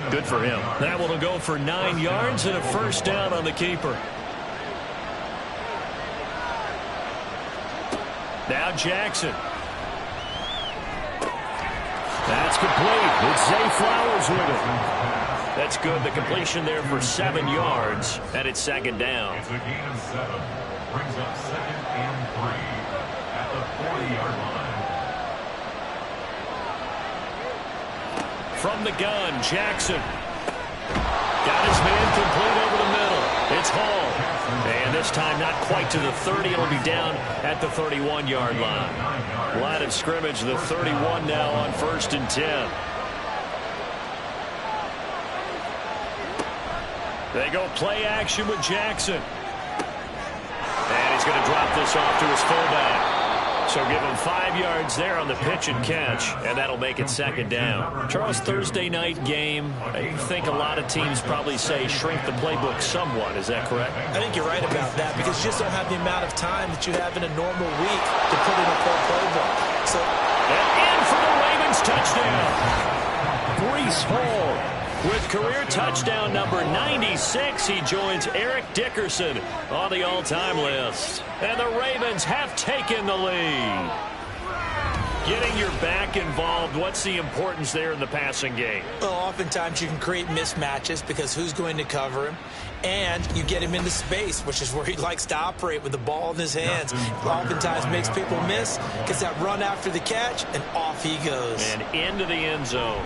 Good for him. That one will go for 9 yards and a first down on the keeper. Now Jackson. That's complete. It's Zay Flowers with it. That's good. The completion there for 7 yards, and it's 2nd down. It's a gain of 7. Brings up 2nd and 3 at the 40-yard line. From the gun, Jackson. Got his man complete over the middle. It's Hall. And this time not quite to the 30. It'll be down at the 31-yard line. Line of scrimmage, the 31 now on 1st and 10. They go play action with Jackson. And he's going to drop this off to his fullback. So give him 5 yards there on the pitch and catch, and that'll make it 2nd down. Charles, Thursday night game, I think a lot of teams probably say shrink the playbook somewhat. Is that correct? I think you're right about that because you just don't have the amount of time that you have in a normal week to put in a full playbook. So, and in for the Ravens touchdown. Breece Hall. With career touchdown number 96, he joins Eric Dickerson on the all-time list. And the Ravens have taken the lead. Getting your back involved, what's the importance there in the passing game? well, oftentimes you can create mismatches because who's going to cover him? And you get him into space, which is where he likes to operate with the ball in his hands. Oftentimes makes people miss, gets that run after the catch, and off he goes. And into the end zone.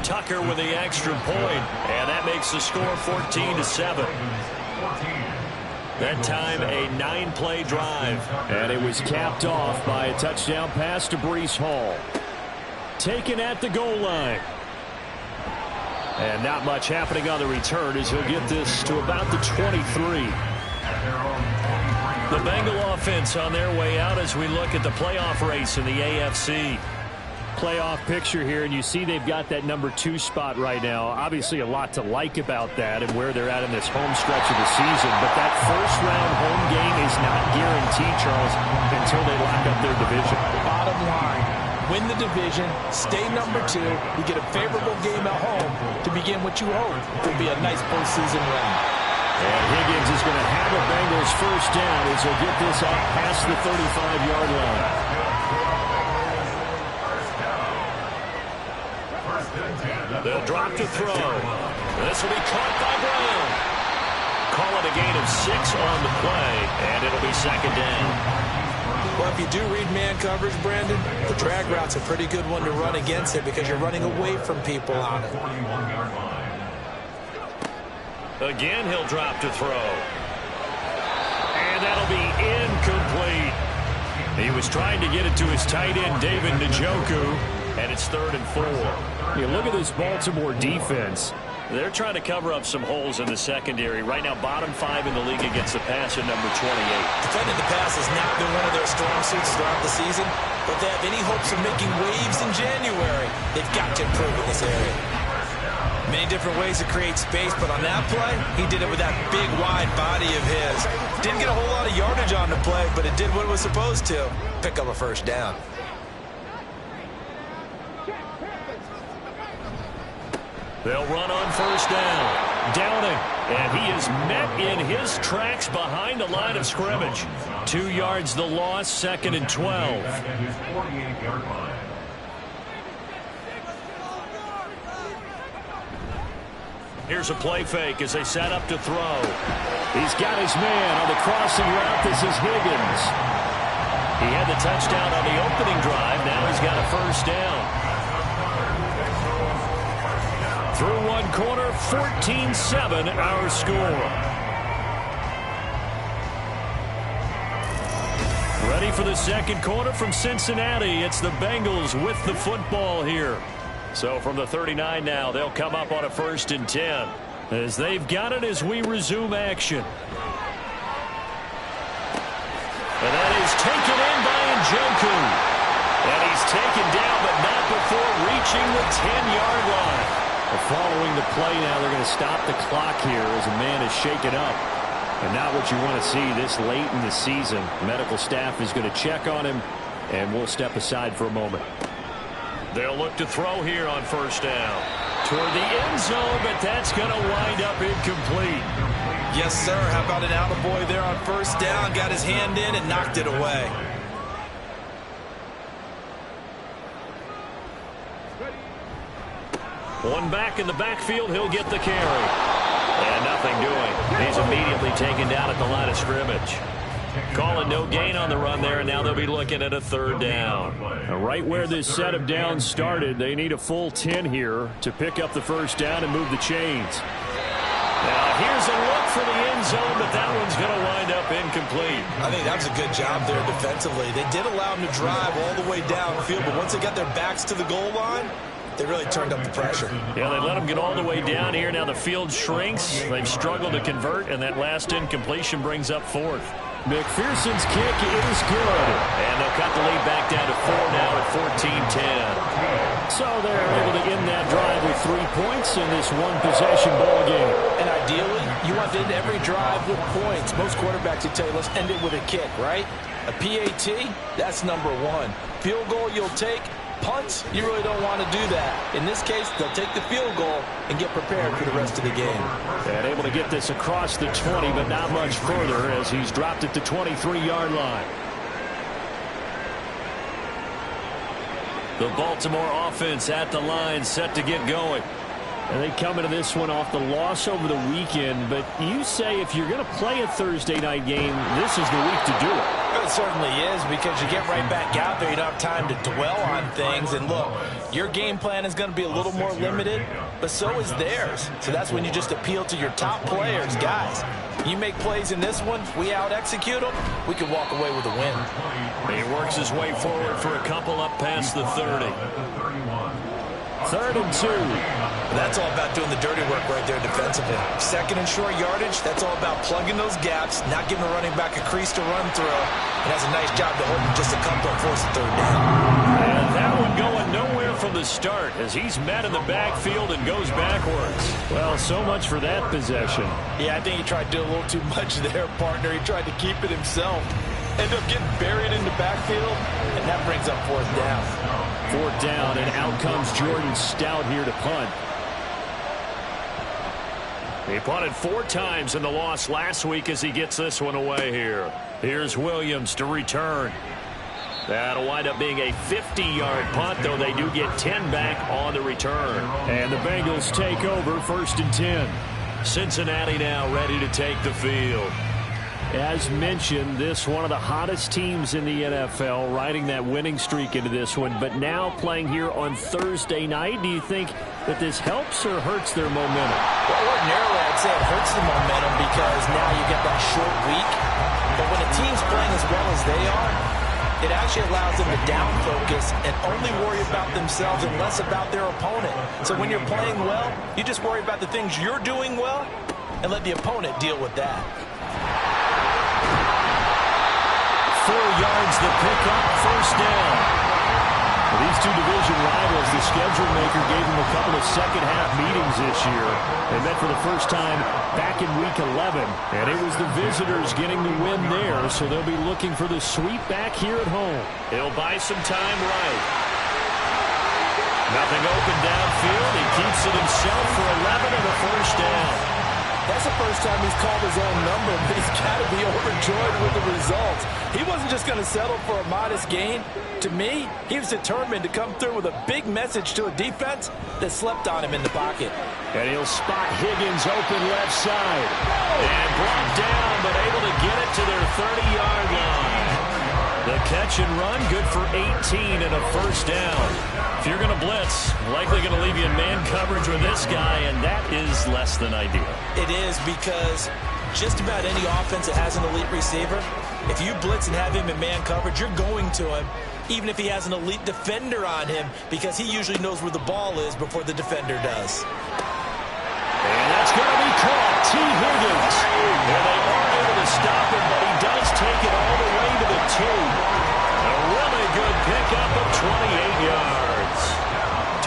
Tucker with the extra point, and that makes the score 14-7. That time a 9-play drive. And it was capped off by a touchdown pass to Breece Hall. Taken at the goal line. And not much happening on the return as he'll get this to about the 23. The Bengal offense on their way out as we look at the playoff race in the AFC. Playoff picture here, and you see they've got that number 2 spot right now. Obviously a lot to like about that and where they're at in this home stretch of the season, but that first-round home game is not guaranteed, Charles, until they lock up their division. Bottom line, win the division, stay number 2, we get a favorable game at home to begin what you hope will be a nice postseason run. And Higgins is going to have a Bengals first down as he'll get this up past the 35-yard line. They'll drop to throw. This will be caught by Brown. Call it a gain of 6 on the play, and it'll be second down. Well, if you do read man coverage, Brandon, the drag route's a pretty good one to run against it because you're running away from people on it. Again, he'll drop to throw. And that'll be incomplete. He was trying to get it to his tight end, David Njoku, and it's 3rd and 4. You look at this Baltimore defense. They're trying to cover up some holes in the secondary. Right now, bottom 5 in the league against the pass at number 28. Defending the pass has not been one of their strong suits throughout the season, but if they have any hopes of making waves in January, they've got to improve in this area. Many different ways to create space, but on that play, he did it with that big, wide body of his. Didn't get a whole lot of yardage on the play, but it did what it was supposed to. Pick up a first down. They'll run on first down. Downing. And he is met in his tracks behind the line of scrimmage. 2 yards the loss, 2nd and 12. Here's a play fake as they set up to throw. He's got his man on the crossing route. This is Higgins. He had the touchdown on the opening drive. Now he's got a first down. Through one quarter, 14-7 our score. Ready for the second quarter from Cincinnati. It's the Bengals with the football here. So from the 39 now, they'll come up on a 1st and 10. As they've got it as we resume action. And that is taken in by Njoku. And he's taken down, but not before reaching the 10-yard line. Following the play now, they're going to stop the clock here as a man is shaken up. And not what you want to see this late in the season. Medical staff is going to check on him, and we'll step aside for a moment. They'll look to throw here on first down. Toward the end zone, but that's going to wind up incomplete. Yes, sir. How about an attaboy there on first down? Got his hand in and knocked it away. One back in the backfield, he'll get the carry. And nothing doing. He's immediately taken down at the line of scrimmage. Calling no gain on the run there, and now they'll be looking at a 3rd down. Right where this set of downs started, they need a full 10 here to pick up the first down and move the chains. Now here's a look for the end zone, but that one's going to wind up incomplete. I think that was a good job there defensively. They did allow him to drive all the way downfield, but once they got their backs to the goal line, they really turned up the pressure. Yeah, they let them get all the way down here. Now the field shrinks. They've struggled to convert, and that last incompletion brings up 4th. McPherson's kick is good. And they'll cut the lead back down to 4 now at 14-10. So they're able to end that drive with 3 points in this one-possession ball game. And ideally, you want to end every drive with points. Most quarterbacks would tell you, let's end it with a kick, right? A PAT, that's number 1. Field goal you'll take. Punts, you really don't want to do that. In this case, they'll take the field goal and get prepared for the rest of the game. And able to get this across the 20, but not much further as he's dropped at the 23-yard line. The Baltimore offense at the line, set to get going. And they come into this one off the loss over the weekend, but you say if you're going to play a Thursday night game, this is the week to do it. It certainly is, because you get right back out there. You don't have time to dwell on things. And look, your game plan is going to be a little more limited, but so is theirs. So that's when you just appeal to your top players. Guys, you make plays in this one, we out-execute them, we can walk away with a win. He works his way forward for a couple up past the 30. 3rd and 2. That's all about doing the dirty work right there defensively. 2nd and short yardage, that's all about plugging those gaps, not giving the running back a crease to run through. It has a nice job to hold him just a couple and force a 3rd down. And that one going nowhere from the start as he's met in the backfield and goes backwards. Well, so much for that possession. Yeah, I think he tried to do a little too much there, partner. He tried to keep it himself. end up getting buried in the backfield, and that brings up 4th down. 4th down, and out comes Jordan Stout here to punt. He punted 4 times in the loss last week as he gets this one away here. Here's Williams to return. That'll wind up being a 50-yard punt, though they do get 10 back on the return. And the Bengals take over 1st and 10. Cincinnati now ready to take the field. As mentioned, this one of the hottest teams in the NFL, riding that winning streak into this one, but now playing here on Thursday night. Do you think that this helps or hurts their momentum? Well, ordinarily, I'd say it hurts the momentum because now you get that short week. But when a team's playing as well as they are, it actually allows them to down focus and only worry about themselves and less about their opponent. So when you're playing well, you just worry about the things you're doing well and let the opponent deal with that. 4 yards the pickup, 1st down. Well, these two division rivals, the schedule maker gave them a couple of second-half meetings this year. They met for the first time back in Week 11, and it was the visitors getting the win there, so they'll be looking for the sweep back here at home. He'll buy some time right. Nothing open downfield. He keeps it himself for 11 and a 1st down. That's the first time he's called his own number, but he's got to be overjoyed with the results. He wasn't just going to settle for a modest gain. To me, he was determined to come through with a big message to a defense that slept on him in the pocket. And he'll spot Higgins open left side. And brought down, but able to get it to their 30-yard line. The catch and run, good for 18 and a 1st down. If you're going to blitz, likely going to leave you in man coverage with this guy, and that is less than ideal. It is, because just about any offense that has an elite receiver, if you blitz and have him in man coverage, you're going to him, even if he has an elite defender on him, because he usually knows where the ball is before the defender does. And that's going to be caught. T. Higgins. And they are able to stop him, but he does take it all the way to the 2. A really good pickup of 28 yards.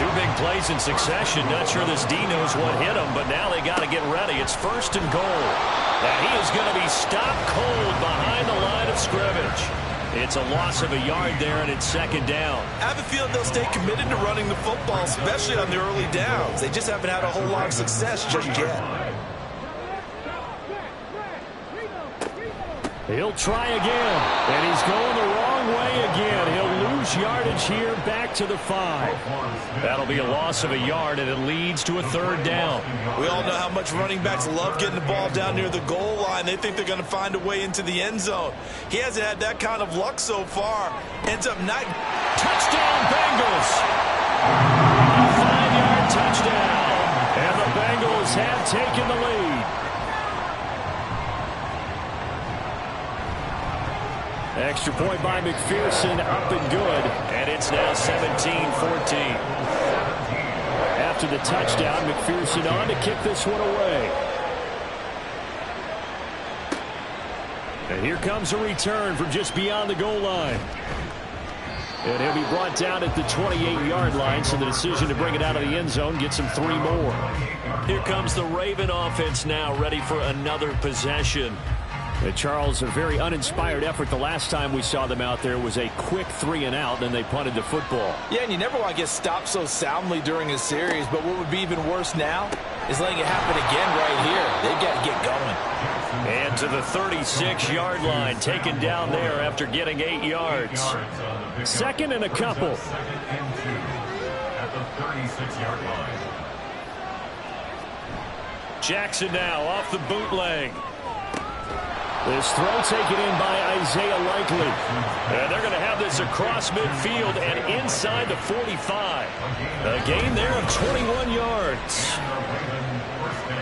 2 big plays in succession. Not sure this D knows what hit him, but now they got to get ready. It's 1st and goal. And he is going to be stopped cold behind the line of scrimmage. It's a loss of a yard there, and it's 2nd down. I have a feeling they'll stay committed to running the football, especially on the early downs. They just haven't had a whole lot of success just yet. He'll try again, and he's going the wrong way again. He'll lose yardage here back to the 5. That'll be a loss of a yard, and it leads to a 3rd down. We all know how much running backs love getting the ball down near the goal line. They think they're going to find a way into the end zone. He hasn't had that kind of luck so far. Ends up not. Touchdown, Bengals! A 5-yard touchdown, and the Bengals have taken the lead. Extra point by McPherson, up and good, and it's now 17-14. After the touchdown, McPherson on to kick this one away. And here comes a return from just beyond the goal line. And he'll be brought down at the 28-yard line, so the decision to bring it out of the end zone gets him 3 more. Here comes the Raven offense now, ready for another possession. Charles, a very uninspired effort. The last time we saw them out there was a quick 3-and-out, and they punted the football. Yeah, and you never want to get stopped so soundly during a series, but what would be even worse now is letting it happen again right here. They've got to get going. And to the 36-yard line, taken down there after getting 8 yards. 2nd and a couple. At the 36-yard line. Jackson now off the bootleg. This throw taken in by Isaiah Likely. And they're going to have this across midfield and inside the 45. A gain there of 21 yards.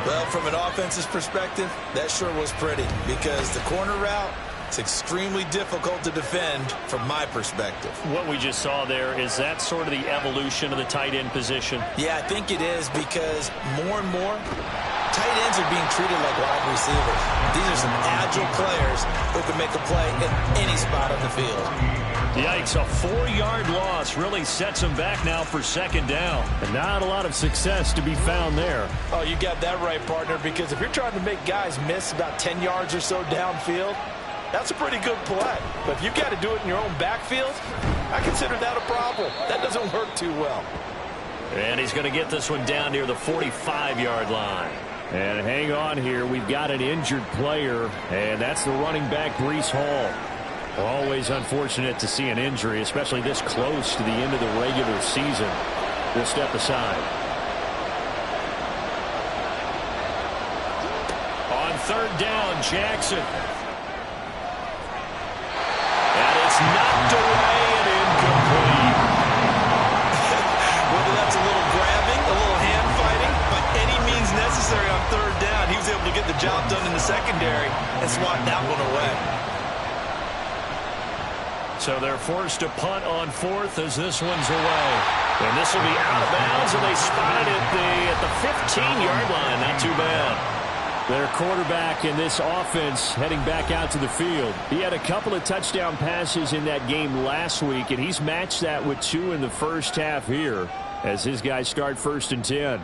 Well, from an offense's perspective, that sure was pretty, because the corner route, it's extremely difficult to defend from my perspective. What we just saw there, is that sort of the evolution of the tight end position? Yeah, I think it is, because more and more, tight ends are being treated like wide receivers. These are some agile players who can make a play in any spot on the field. Yikes, a 4-yard loss really sets them back now for 2nd down. And not a lot of success to be found there. Oh, you got that right, partner, because if you're trying to make guys miss about 10 yards or so downfield, That's a pretty good play. But if you've got to do it in your own backfield, I consider that a problem. That doesn't work too well. And he's going to get this one down near the 45-yard line. And hang on here. We've got an injured player, and that's the running back, Breece Hall. Always unfortunate to see an injury, especially this close to the end of the regular season. We'll step aside. On third down, Jackson. And it's knocked away and incomplete. Whether that's a little grabbing, a little hand fighting, by any means necessary on third down, he was able to get the job done in the secondary and swat that one away. So they're forced to punt on fourth as this one's away. And this will be out of bounds, and they spotted it at the 15-yard line. Not too bad. Their quarterback in this offense heading back out to the field. He had a couple of touchdown passes in that game last week, and he's matched that with 2 in the first half here as his guys start 1st and 10.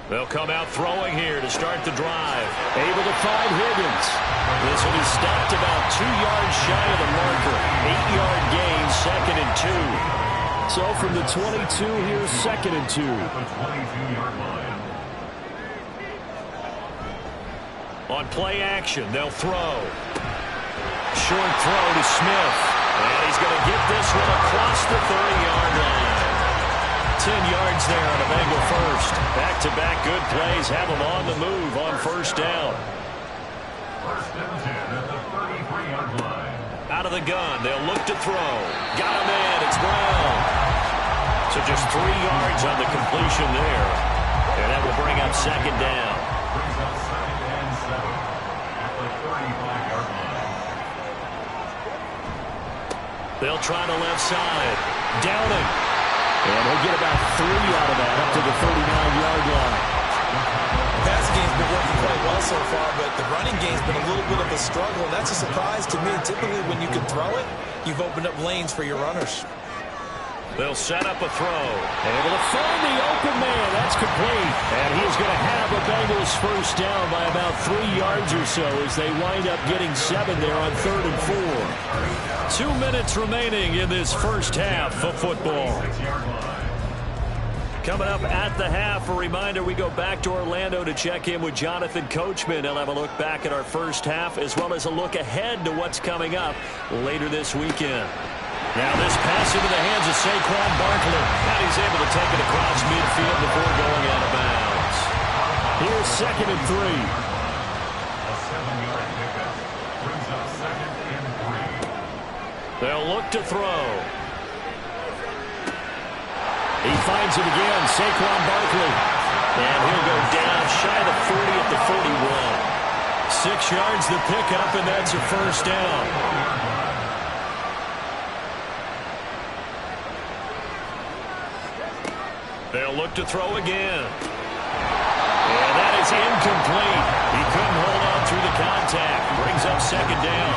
They'll come out throwing here to start the drive. Able to find Higgins. This will be stopped about 2 yards shy of the marker. 8-yard gain, 2nd and 2. So from the 22, here's 2nd and 2. The 22-yard line. On play action, they'll throw. Short throw to Smith. And he's going to get this one across the 30-yard line. 10 yards there on a Bengal first. Back-to-back good plays have them on the move on 1st down. 1st and 10 at the 33-yard line. Out of the gun, they'll look to throw. Got him in, it's Brown. So just 3 yards on the completion there. And that will bring up 2nd down. Brings up 2nd and 7 at the 35-yard line. They'll try the left side. Downing. And he'll get about 3 out of that up to the 39-yard line. The passing game's been working quite well so far, but the running game's been a little bit of a struggle, and that's a surprise to me. Typically, when you can throw it, you've opened up lanes for your runners. They'll set up a throw. Able to find the open man. That's complete. And he's going to have a Bengals 1st down by about 3 yards or so as they wind up getting 7 there on 3rd and 4. 2 minutes remaining in this first half of football. Coming up at the half, a reminder, we go back to Orlando to check in with Jonathan Coachman. He'll have a look back at our first half as well as a look ahead to what's coming up later this weekend. Now this pass into the hands of Saquon Barkley. And he's able to take it across midfield before going out of bounds. Here's 2nd and 3. A 7-yard pickup brings up 2nd and 3. They'll look to throw. He finds it again, Saquon Barkley. And he'll go down shy of the 40 at the 41. 6 yards the pickup, and that's a 1st down. They'll look to throw again. And that is incomplete. He couldn't hold on through the contact. Brings up 2nd down.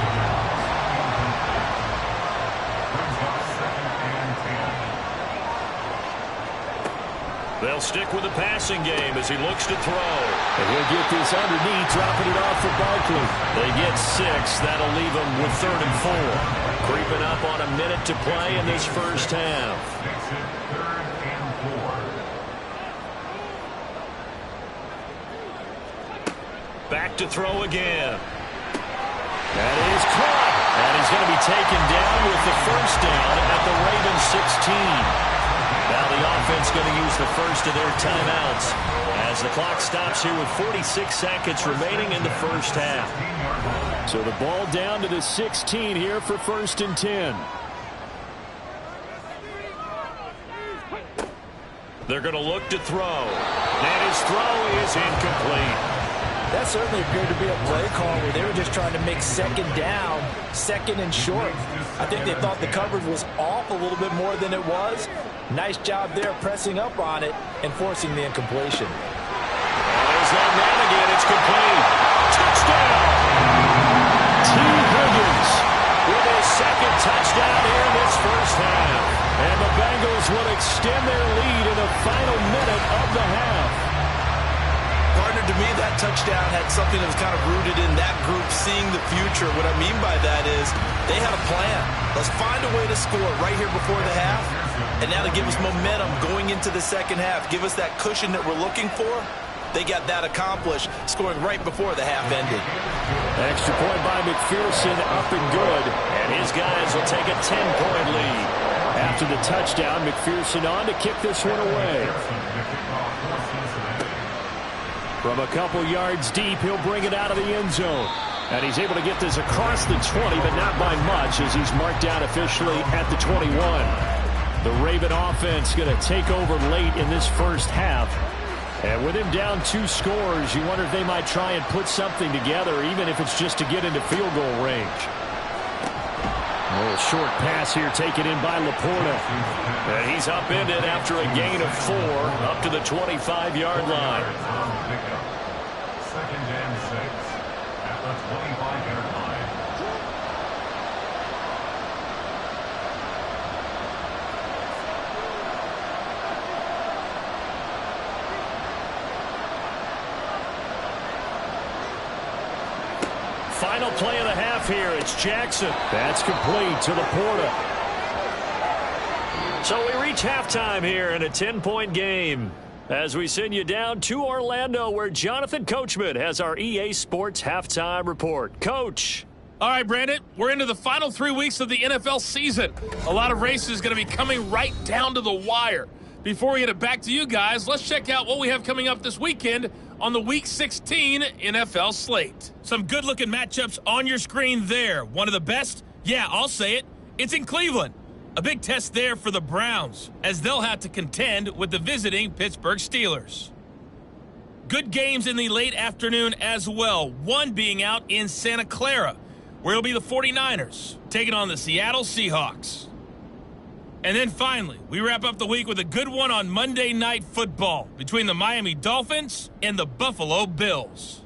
They'll stick with the passing game as he looks to throw. And he'll get this underneath, dropping it off for Barkley. They get 6. That'll leave them with 3rd and 4. Creeping up on a minute to play in this first half. Back to throw again. That is caught. And he's going to be taken down with the 1st down at the Ravens 16. Now the offense going to use the first of their timeouts as the clock stops here with 46 seconds remaining in the first half. So the ball down to the 16 here for 1st and 10. They're going to look to throw. And his throw is incomplete. That certainly appeared to be a play call where they were just trying to make 2nd down, 2nd and short. I think they thought the coverage was off a little bit more than it was. Nice job there pressing up on it and forcing the incompletion. There's that man again. It's complete. Touchdown! T. Higgins with his 2nd touchdown here in this first half. And the Bengals will extend their lead in the final minute of the half. Partner, to me, that touchdown had something that was kind of rooted in that group seeing the future. What I mean by that is they had a plan. Let's find a way to score right here before the half, and now to give us momentum going into the second half, give us that cushion that we're looking for. They got that accomplished, scoring right before the half ended. Extra point by McPherson, up and good. And his guys will take a 10-point lead. After the touchdown, McPherson on to kick this one away. From a couple yards deep, he'll bring it out of the end zone. And he's able to get this across the 20, but not by much, as he's marked down officially at the 21. The Raven offense going to take over late in this first half. And with him down 2 scores, you wonder if they might try and put something together, even if it's just to get into field goal range. A little short pass here taken in by Laporta. And he's upended after a gain of 4 up to the 25-yard line. Second and 6 at the 25-yard line. Final play of the half here. It's Jackson. That's complete to Laporta. So we reach halftime here in a 10-point game as we send you down to Orlando, where Jonathan Coachman has our EA Sports halftime report. Coach. All right, Brandon, we're into the final 3 weeks of the NFL season. A lot of races going to be coming right down to the wire. Before we get it back to you guys, let's check out what we have coming up this weekend on the Week 16 NFL slate. Some good-looking matchups on your screen there. One of the best? Yeah, I'll say it. It's in Cleveland. A big test there for the Browns, as they'll have to contend with the visiting Pittsburgh Steelers. Good games in the late afternoon as well, one being out in Santa Clara, where it'll be the 49ers taking on the Seattle Seahawks. And then finally, we wrap up the week with a good one on Monday Night Football between the Miami Dolphins and the Buffalo Bills.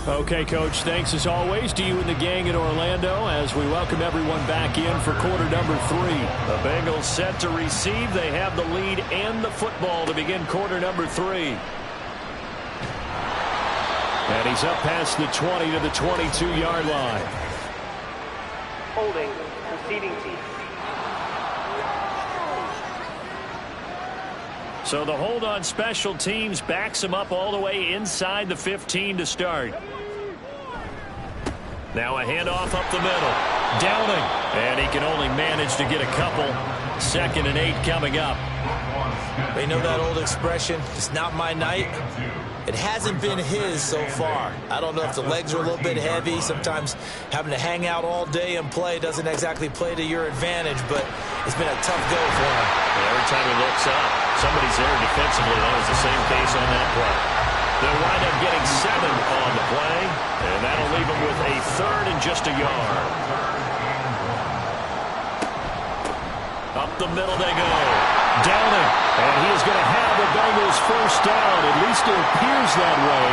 Okay, Coach, thanks as always to you and the gang in Orlando as we welcome everyone back in for quarter number 3. The Bengals set to receive. They have the lead and the football to begin quarter number 3. And he's up past the 20 to the 22-yard line. Holding, receiving team. So the hold on special teams backs him up all the way inside the 15 to start. Now a handoff up the middle. Downing. And he can only manage to get a couple. 2nd and 8 coming up. They know that old expression, it's not my night. It hasn't been his so far. I don't know if the legs are a little bit heavy. Sometimes having to hang out all day and play doesn't exactly play to your advantage, but it's been a tough go for him. Every time he looks up, somebody's there defensively. That was the same case on that play. They'll wind up getting 7 on the play, and that'll leave them with a 3rd and just a yard. Up the middle they go. Downing. And he is going to have the Bengals first down. At least it appears that way.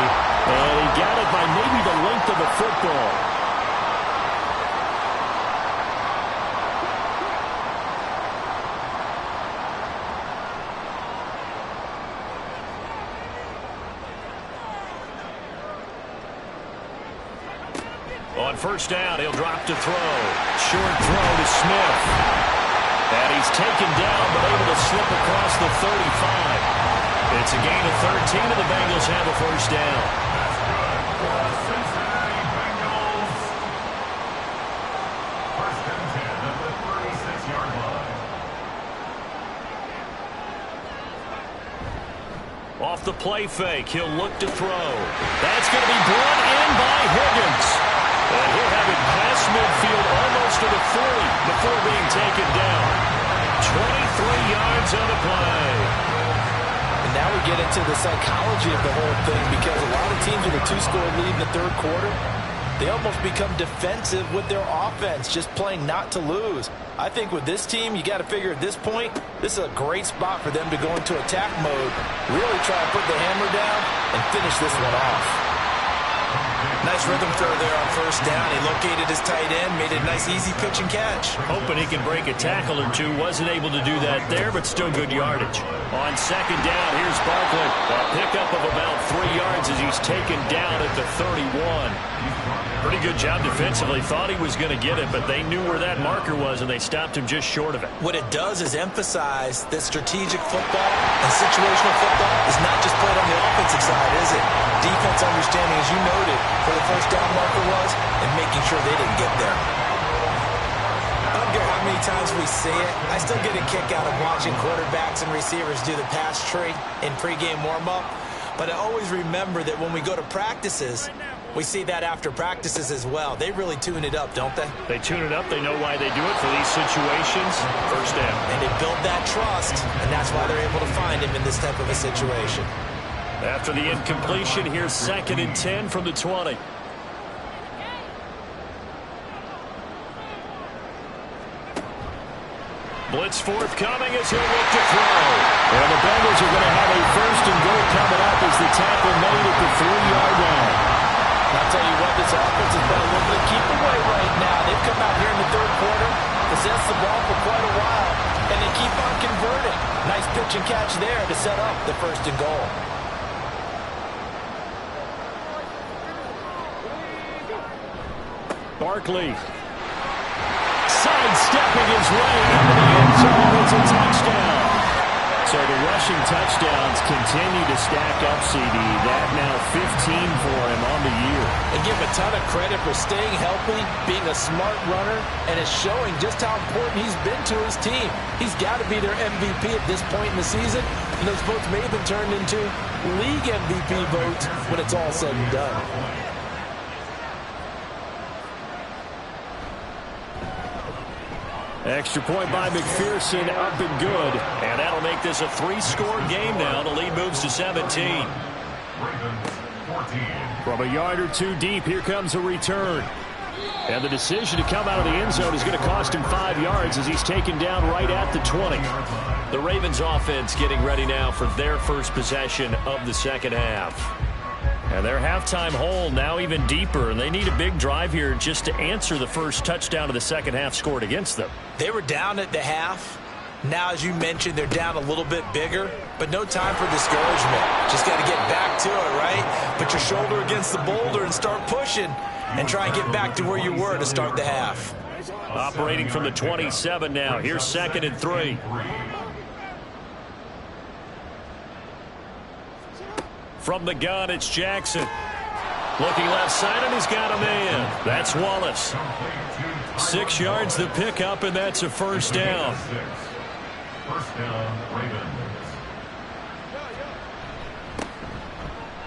And he got it by maybe the length of the football. On first down, he'll drop to throw. Short throw to Smith. And he's taken down, but able to slip across the 35. It's a gain of 13, and the Bengals have a first down. That's good for the Cincinnati Bengals. First and 10 at the 36-yard line. Off the play fake, he'll look to throw. That's going to be brought in by Higgins. And he'll have it past midfield almost to the 40 before being taken down. 23 yards on the play. And now we get into the psychology of the whole thing, because a lot of teams with a 2-score lead in the third quarter, they almost become defensive with their offense, just playing not to lose. I think with this team, you got to figure at this point, this is a great spot for them to go into attack mode, really try to put the hammer down and finish this one off. Nice rhythm throw there on first down. He located his tight end, made a nice easy pitch and catch. Hoping he can break a tackle or two. Wasn't able to do that there, but still good yardage. On second down, here's Barkley. A pickup of about 3 yards as he's taken down at the 31. Pretty good job defensively. Thought he was going to get it, but they knew where that marker was, and they stopped him just short of it. What it does is emphasize that strategic football and situational football is not just played on the offensive side, is it? Defense understanding, as you noted, where the first down marker was and making sure they didn't get there. I don't care how many times we see it. I still get a kick out of watching quarterbacks and receivers do the pass tree in pregame warm-up. But I always remember that when we go to practices, we see that after practices as well. They really tune it up, don't they? They tune it up. They know why they do it for these situations. First down. And they build that trust, and that's why they're able to find him in this type of a situation. After the incompletion, here's 2nd and 10 from the 20. Blitz forthcoming as he'll look to throw. And the Bengals are going to have a 1st and goal coming up as the tackle made at the 3-yard line. I'll tell you what, this offense has been a little bit keep away right now. They've come out here in the 3rd quarter, possessed the ball for quite a while, and they keep on converting. Nice pitch and catch there to set up the 1st and goal. Barkley sidestepping his way into the end zone. It's a touchdown. So the rushing touchdowns continue to stack up, CD. That now 15 for him on the year. And give him a ton of credit for staying healthy, being a smart runner, and it's showing just how important he's been to his team. He's got to be their MVP at this point in the season, and those votes may have been turned into league MVP votes when it's all said and done. Extra point by McPherson, up and good. And that'll make this a 3-score game now. The lead moves to 17. From a yard or 2 deep, here comes a return. And the decision to come out of the end zone is going to cost him 5 yards as he's taken down right at the 20. The Ravens offense getting ready now for their first possession of the second half. And their halftime hole now even deeper, and they need a big drive here just to answer the first touchdown of the second half scored against them. They were down at the half. Now, as you mentioned, they're down a little bit bigger, but no time for discouragement. Just got to get back to it, right? Put your shoulder against the boulder and start pushing and try and get back to where you were to start the half. Operating from the 27 now. Here's 2nd and 3. From the gun, it's Jackson. Looking left side, and he's got a man. That's Wallace. 6 yards the pickup, and that's a 1st down. First down, Ravens.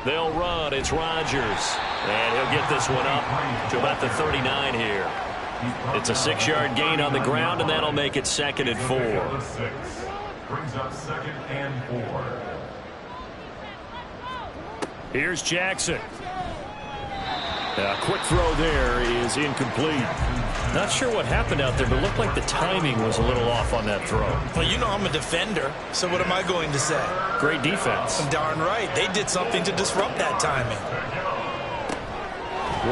They'll run. It's Rodgers. And he'll get this one up to about the 39 here. It's a 6-yard gain on the ground, and that'll make it 2nd and 4. Brings up 2nd and 4. Here's Jackson. A quick throw there is incomplete. Not sure what happened out there, but it looked like the timing was a little off on that throw. Well, you know I'm a defender, so what am I going to say? Great defense. Darn right. They did something to disrupt that timing.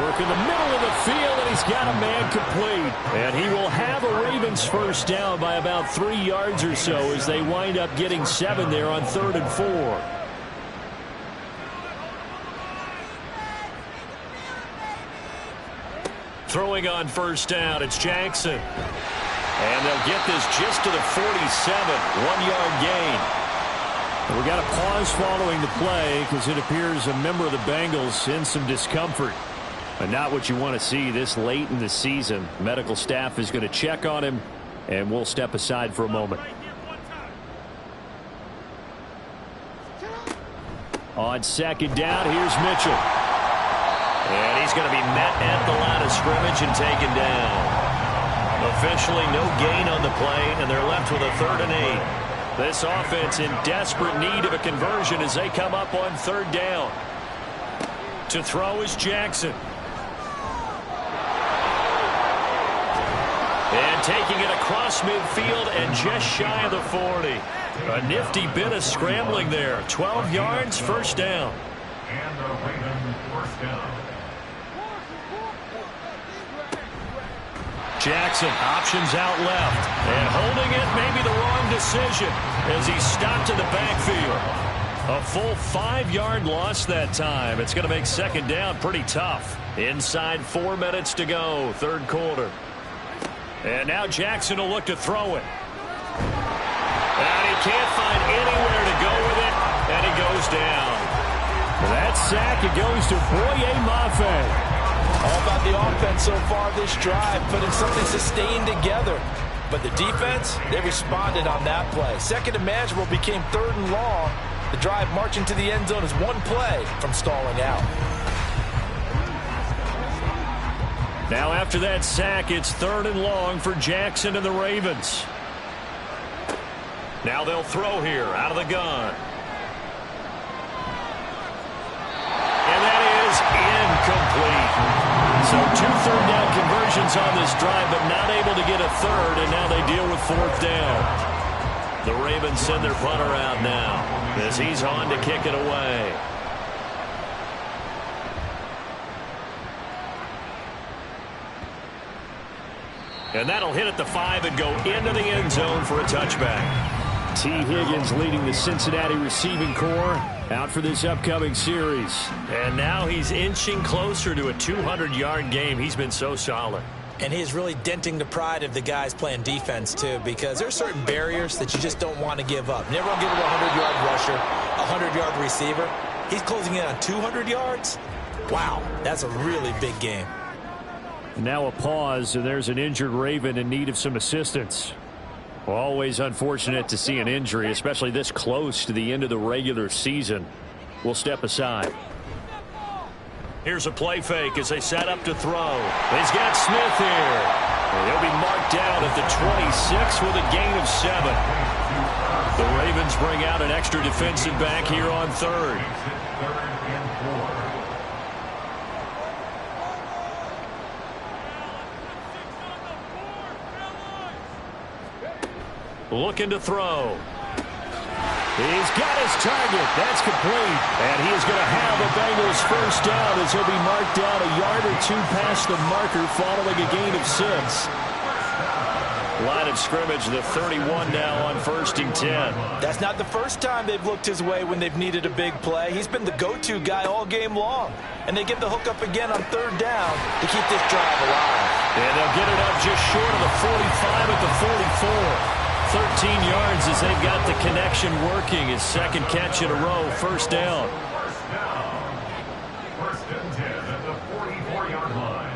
Work in the middle of the field, and he's got a man complete. And he will have a Ravens 1st down by about 3 yards or so as they wind up getting 7 there on 3rd and 4. Throwing on 1st down, it's Jackson. And they'll get this just to the 47, 1-yard gain. We got a pause following the play because it appears a member of the Bengals in some discomfort. But not what you want to see this late in the season. Medical staff is going to check on him, and we'll step aside for a moment. On 2nd down, here's Mitchell. And he's going to be met at the line of scrimmage and taken down. Officially no gain on the play, and they're left with a 3rd and 8. This offense in desperate need of a conversion as they come up on 3rd down. To throw is Jackson. And taking it across midfield and just shy of the 40. A nifty bit of scrambling there. 12 yards, 1st down. And the Ravens 1st down. Jackson, options out left. And holding it, maybe the wrong decision as he stopped in the backfield. A full 5-yard loss that time. It's going to make second down pretty tough. Inside 4 minutes to go, third quarter. And now Jackson will look to throw it. And he can't find anywhere to go with it, and he goes down. For that sack, it goes to Boye Mafe. All about the offense so far this drive, putting something sustained together. But the defense, they responded on that play. Second and manageable became third and long. The drive marching to the end zone is one play from stalling out. Now after that sack, it's third and long for Jackson and the Ravens. Now they'll throw here out of the gun. And that is incomplete. So 2 third-down conversions on this drive, but not able to get a third, and now they deal with fourth down. The Ravens send their punter out now as he's on to kick it away. And that'll hit at the 5 and go into the end zone for a touchback. T. Higgins leading the Cincinnati receiving corps out for this upcoming series. And now he's inching closer to a 200-yard game. He's been so solid. And he is really denting the pride of the guys playing defense, too, because there are certain barriers that you just don't want to give up. Never want to give up a 100-yard rusher, a 100-yard receiver. He's closing in on 200 yards. Wow, that's a really big game. Now a pause, and there's an injured Raven in need of some assistance. Always unfortunate to see an injury, especially this close to the end of the regular season. We'll step aside. Here's a play fake as they set up to throw. He's got Smith here. He'll be marked down at the 26 with a gain of 7. The Ravens bring out an extra defensive back here on third. Looking to throw. He's got his target. That's complete. And he is going to have a Bengals first down as he'll be marked down a yard or 2 past the marker following a gain of 6. Line of scrimmage, the 31 now on 1st and 10. That's not the first time they've looked his way when they've needed a big play. He's been the go-to guy all game long. And they get the hook up again on 3rd down to keep this drive alive. And they'll get it up just short of the 45 at the 44. 13 yards as they've got the connection working. His second catch in a row, first down. First and 10 at the 44-yard line.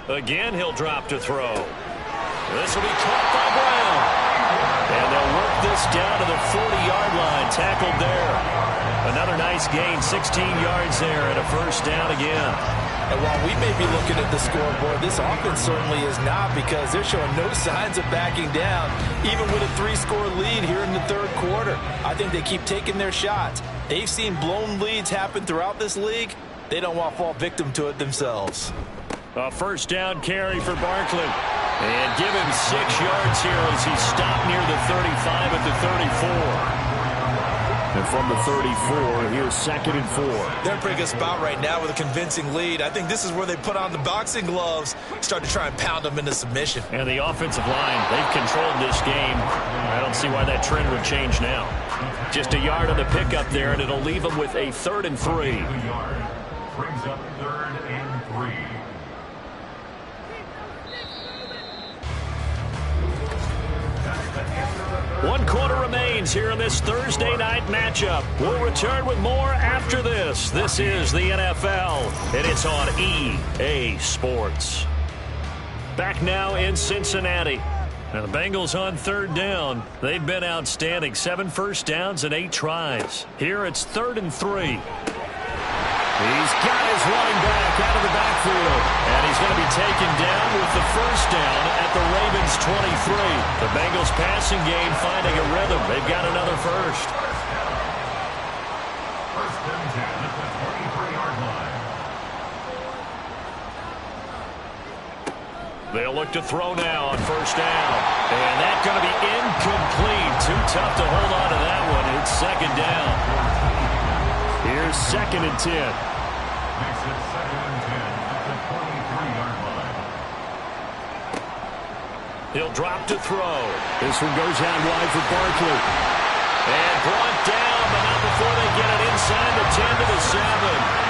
Again, he'll drop to throw. This will be caught by Brown. And they'll work this down to the 40-yard line. Tackled there. Another nice gain, 16 yards there, and a first down again. And while we may be looking at the scoreboard, this offense certainly is not, because they're showing no signs of backing down, even with a 3-score lead here in the 3rd quarter. I think they keep taking their shots. They've seen blown leads happen throughout this league. They don't want to fall victim to it themselves. A first down carry for Barkley. And give him 6 yards here as he stopped near the 35 at the 34. And from the 34, here's 2nd and 4. They're in a pretty good spot right now with a convincing lead. I think this is where they put on the boxing gloves, start to try and pound them into submission. And the offensive line, they've controlled this game. I don't see why that trend would change now. Just a yard on the pickup there, and it'll leave them with a 3rd and 3. Brings up 3rd and 3. One quarter remains here in this Thursday night matchup. We'll return with more after this. This is the NFL, and it's on EA Sports. Back now in Cincinnati. Now the Bengals on 3rd down. They've been outstanding. 7 first downs and 8 tries. Here it's 3rd and 3. He's got his running back out of the backfield. And he's going to be taken down with the first down at the Ravens 23. The Bengals passing game finding a rhythm. They've got another first. First and 10 at the 23-yard line. They'll look to throw now on first down. And that's going to be incomplete. Too tough to hold on to that one. It's 2nd down. Here's 2nd and 10. Makes it 2nd and 10 at the 23. He'll drop to throw. This one goes out wide for Barkley. And brought down, but not before they get it inside the 10 to the 7.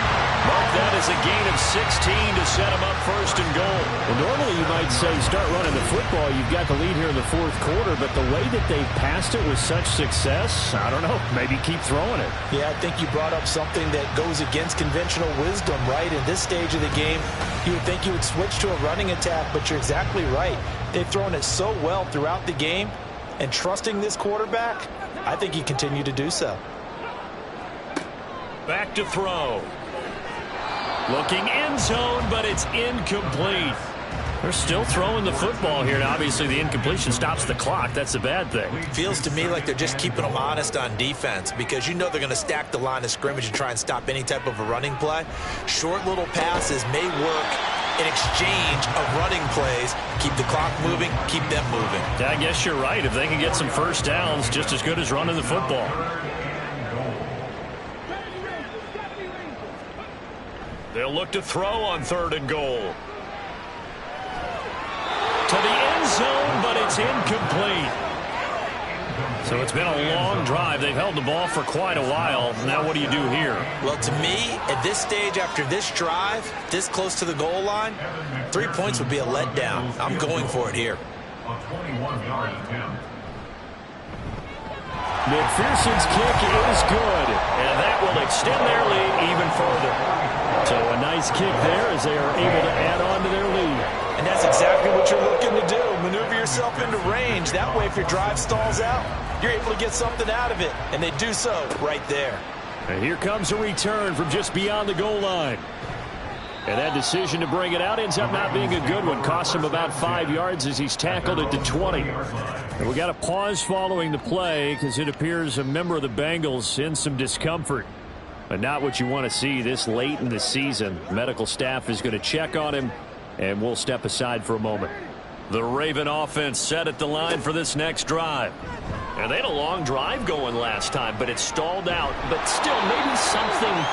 Mark that as a gain of 16 to set him up first and goal. Well, normally you might say start running the football. You've got the lead here in the fourth quarter, but the way that they've passed it with such success, I don't know, maybe keep throwing it. Yeah, I think you brought up something that goes against conventional wisdom, right? In this stage of the game, you would think you would switch to a running attack, but you're exactly right. They've thrown it so well throughout the game, and trusting this quarterback, I think you continue to do so. Back to throw. Looking end zone, but it's incomplete. They're still throwing the football here, and obviously the incompletion stops the clock. That's a bad thing. Feels to me like they're just keeping them honest on defense because you know they're going to stack the line of scrimmage and try and stop any type of a running play. Short little passes may work in exchange of running plays. Keep the clock moving, keep them moving. Yeah, I guess you're right. If they can get some first downs, just as good as running the football. They'll look to throw on 3rd and goal. To the end zone, but it's incomplete. So it's been a long drive. They've held the ball for quite a while. Now what do you do here? Well, to me, at this stage, after this drive, this close to the goal line, 3 points would be a letdown. I'm going for it here. A 21-yard attempt. McPherson's kick is good, and that will extend their lead even further. So a nice kick there as they are able to add on to their lead. And that's exactly what you're looking to do. Maneuver yourself into range. That way, if your drive stalls out, you're able to get something out of it. And they do so right there. And here comes a return from just beyond the goal line. And that decision to bring it out ends up not being a good one. Costs him about 5 yards as he's tackled at the 20. And we got a pause following the play because it appears a member of the Bengals in some discomfort. But not what you want to see this late in the season. Medical staff is going to check on him, and we'll step aside for a moment. The Raven offense set at the line for this next drive. And they had a long drive going last time, but it stalled out. But still, maybe something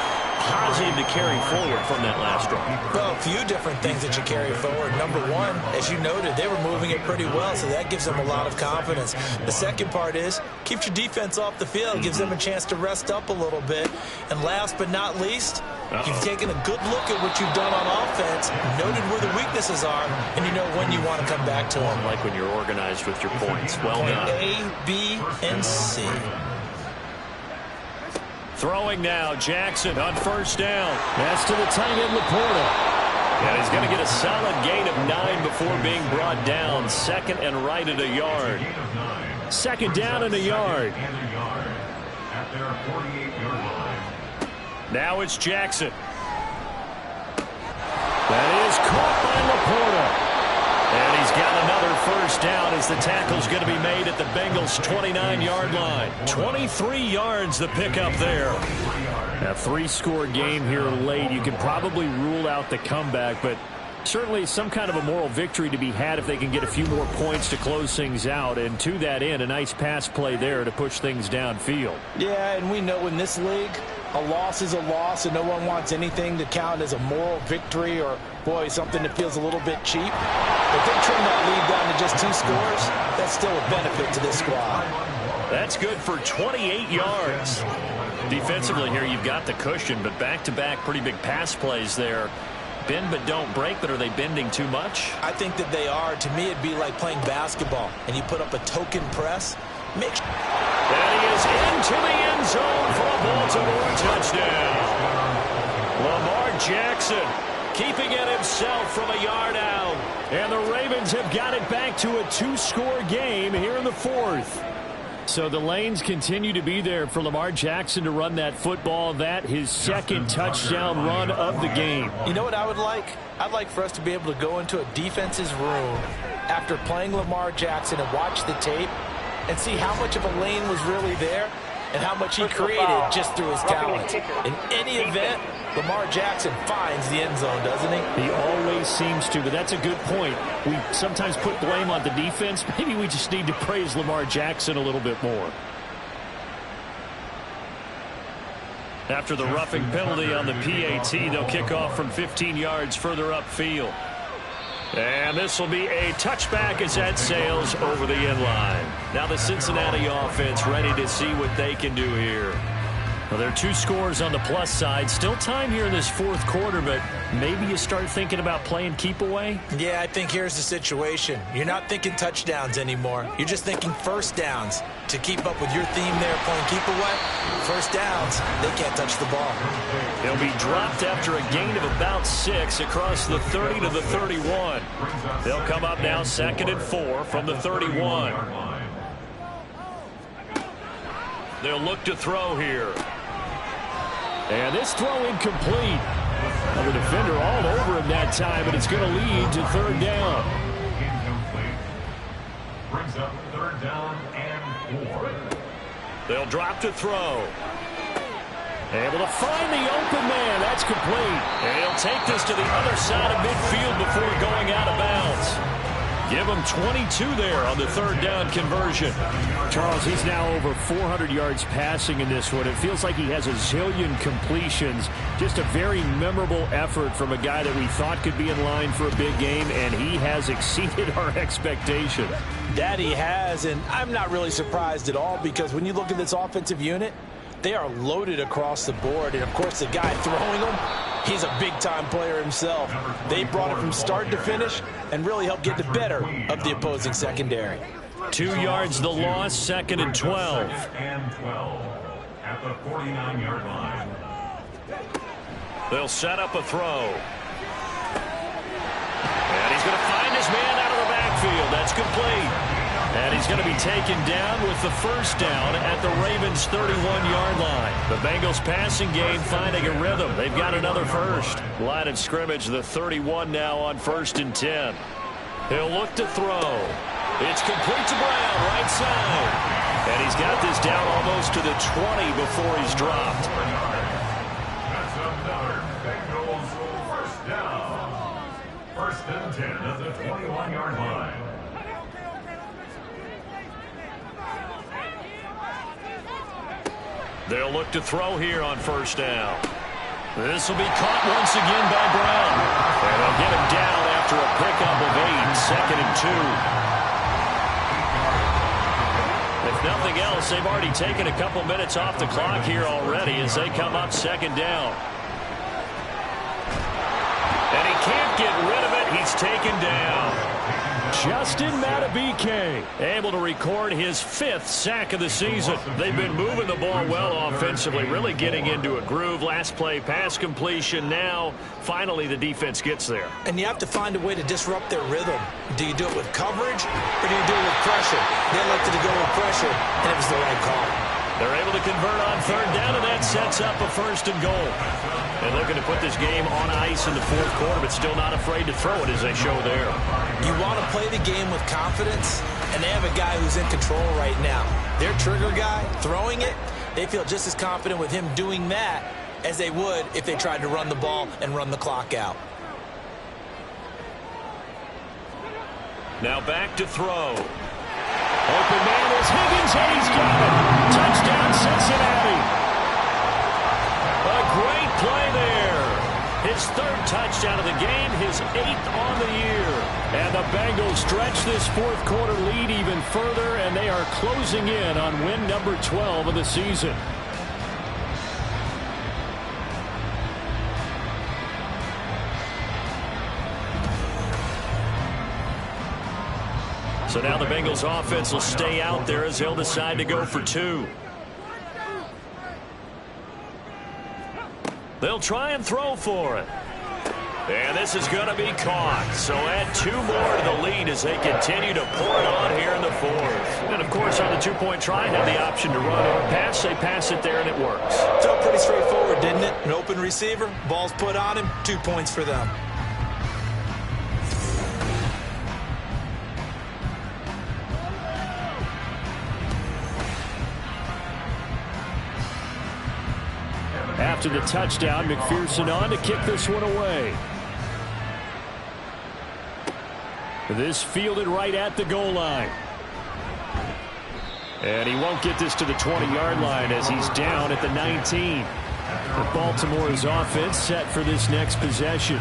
positive to carry forward from that last drive. Well, a few different things that you carry forward. Number one, as you noted, they were moving it pretty well, so that gives them a lot of confidence. The second part is, keeps your defense off the field, gives them a chance to rest up a little bit. And last but not least, you've taken a good look at what you've done on offense, noted where the weaknesses are, and you know when you want to come back to them. Like when you're organized with your points. Well done. A, B, and C. Throwing now, Jackson on 1st down. That's to the tight end, Laporta. And he's going to get a solid gain of 9 before being brought down. 2nd and right at a yard. 2nd down and a yard. At their 48-yard line. Now it's Jackson. That is caught by Laporta. And he's got another 1st down as the tackle's going to be made at the Bengals' 29-yard line. 23 yards the pickup there. A 3-score game here late. You can probably rule out the comeback, but certainly some kind of a moral victory to be had if they can get a few more points to close things out. And to that end, a nice pass play there to push things downfield. Yeah, and we know in this league, a loss is a loss, and no one wants anything to count as a moral victory or, boy, something that feels a little bit cheap. If they trim that lead down to just 2 scores, that's still a benefit to this squad. That's good for 28 yards. Defensively here, you've got the cushion, but back-to-back pretty big pass plays there. Bend but don't break, but are they bending too much? I think that they are. To me, it'd be like playing basketball, and you put up a token press. And he is into the end zone for a Baltimore touchdown. Lamar Jackson keeping it himself from a yard out. And the Ravens have got it back to a 2-score game here in the 4th. So the lanes continue to be there for Lamar Jackson to run that football. That his 2nd touchdown run of the game. You know what I would like? I'd like for us to be able to go into a defense's room after playing Lamar Jackson and watch the tape and see how much of a lane was really there and how much he created just through his talent. In any event, Lamar Jackson finds the end zone, doesn't he? He always seems to, but that's a good point. We sometimes put blame on the defense. Maybe we just need to praise Lamar Jackson a little bit more. After the roughing penalty on the PAT, they'll kick off from 15 yards further upfield. And this will be a touchback as that sails over the end line. Now the Cincinnati offense ready to see what they can do here. Well, there are 2 scores on the plus side. Still time here in this fourth quarter, but maybe you start thinking about playing keep away? Yeah, I think here's the situation. You're not thinking touchdowns anymore. You're just thinking first downs. To keep up with your theme there, playing keep away, first downs, they can't touch the ball. He'll be dropped after a gain of about 6 across the 30 to the 31. They'll come up now 2nd and 4 from the 31. They'll look to throw here. And this throw incomplete. Well, the defender all over him that time, but it's going to lead to 3rd down. Incomplete. Brings up 3rd down and 4. They'll drop to throw. Able to find the open man. That's complete. And he'll take this to the other side of midfield before going out of bounds. Give him 22 there on the 3rd down conversion. Charles, he's now over 400 yards passing in this one. It feels like he has a zillion completions. Just a very memorable effort from a guy that we thought could be in line for a big game, and he has exceeded our expectation. That he has, and I'm not really surprised at all because when you look at this offensive unit, they are loaded across the board. And, of course, the guy throwing them, he's a big-time player himself. They brought it from start to finish and really helped get the better of the opposing secondary. 2 yards the loss, 2nd and 12. And 12 at the 49-yard line. They'll set up a throw. And he's going to find his man out of the backfield. That's complete. And he's going to be taken down with the 1st down at the Ravens' 31-yard line. The Bengals passing game finding a rhythm. They've got another first. Line of scrimmage, the 31 now on 1st and 10. He'll look to throw. It's complete to Brown, right side. And he's got this down almost to the 20 before he's dropped. That's another Bengals 1st down. 1st and 10 at the 21-yard line. They'll look to throw here on 1st down. This will be caught once again by Brown. And they'll get him down after a pickup of 8, 2nd and 2. If nothing else, they've already taken a couple minutes off the clock here already as they come up 2nd down. And he can't get rid of it. He's taken down. Justin Madubuike able to record his 5th sack of the season. They've been moving the ball well offensively, really getting into a groove. Last play, pass completion. Now, finally, the defense gets there. And you have to find a way to disrupt their rhythm. Do you do it with coverage or do you do it with pressure? They elected to go with pressure, and it was the right call. They're able to convert on 3rd down, and that sets up a 1st and goal. And looking to put this game on ice in the 4th quarter, but still not afraid to throw it as they show there. You want to play the game with confidence, and they have a guy who's in control right now. Their trigger guy, throwing it, they feel just as confident with him doing that as they would if they tried to run the ball and run the clock out. Now back to throw. Open man is Higgins, and he's got it. Touchdown, Cincinnati. A great play there. His 3rd touchdown of the game, his 8th on the year. And the Bengals stretch this 4th quarter lead even further, and they are closing in on win number 12 of the season. So now the Bengals offense will stay out there as they'll decide to go for 2. They'll try and throw for it. And this is going to be caught. So add 2 more to the lead as they continue to pour it on here in the 4th. And, of course, on the 2-point try, have the option to run or pass. They pass it there, and it works. Felt pretty straightforward, didn't it? An open receiver, ball's put on him, 2 points for them. After the touchdown, McPherson on to kick this one away. This fielded right at the goal line. And he won't get this to the 20-yard line as he's down at the 19. The Baltimore's offense set for this next possession.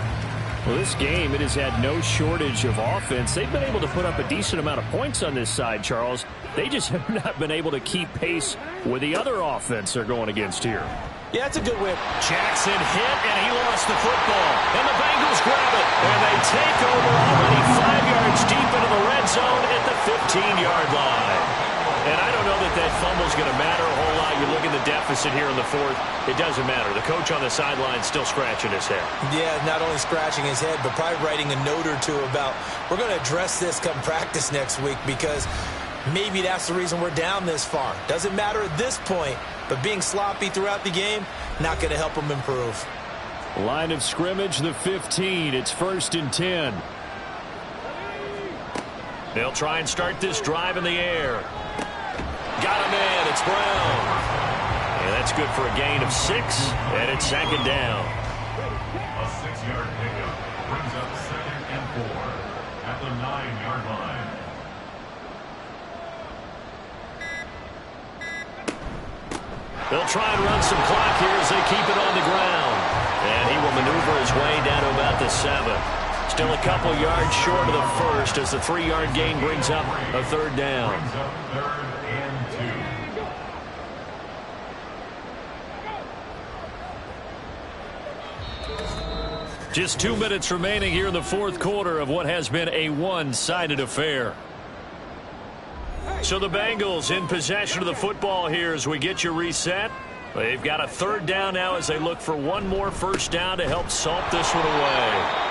Well, this game, it has had no shortage of offense. They've been able to put up a decent amount of points on this side, Charles. They just have not been able to keep pace with the other offense they're going against here. Yeah, it's a good whip. Jackson hit, and he lost the football. And the Bengals grab it. And they take over already 5 yards deep into the red zone at the 15-yard line. And I don't know that fumble's going to matter a whole lot. You look at the deficit here in the fourth. It doesn't matter. The coach on the sideline still scratching his head. Yeah, not only scratching his head, but probably writing a note or two about, we're going to address this come practice next week, because maybe that's the reason we're down this far. Doesn't matter at this point, but being sloppy throughout the game, not going to help them improve. Line of scrimmage, the 15. It's 1st and 10. They'll try and start this drive in the air. Got him in. It's Brown. And that's good for a gain of 6, and it's 2nd down. A 6-yard pickup brings up 2nd and 4 at the 9-yard line. They'll try and run some clock here as they keep it on the ground. And he will maneuver his way down to about the 7. Still a couple yards short of the first as the 3-yard gain brings up a 3rd down. Brings up 3rd and 2. Just 2 minutes remaining here in the fourth quarter of what has been a one-sided affair. So the Bengals in possession of the football here as we get you reset. They've got a 3rd down now as they look for one more 1st down to help salt this one away.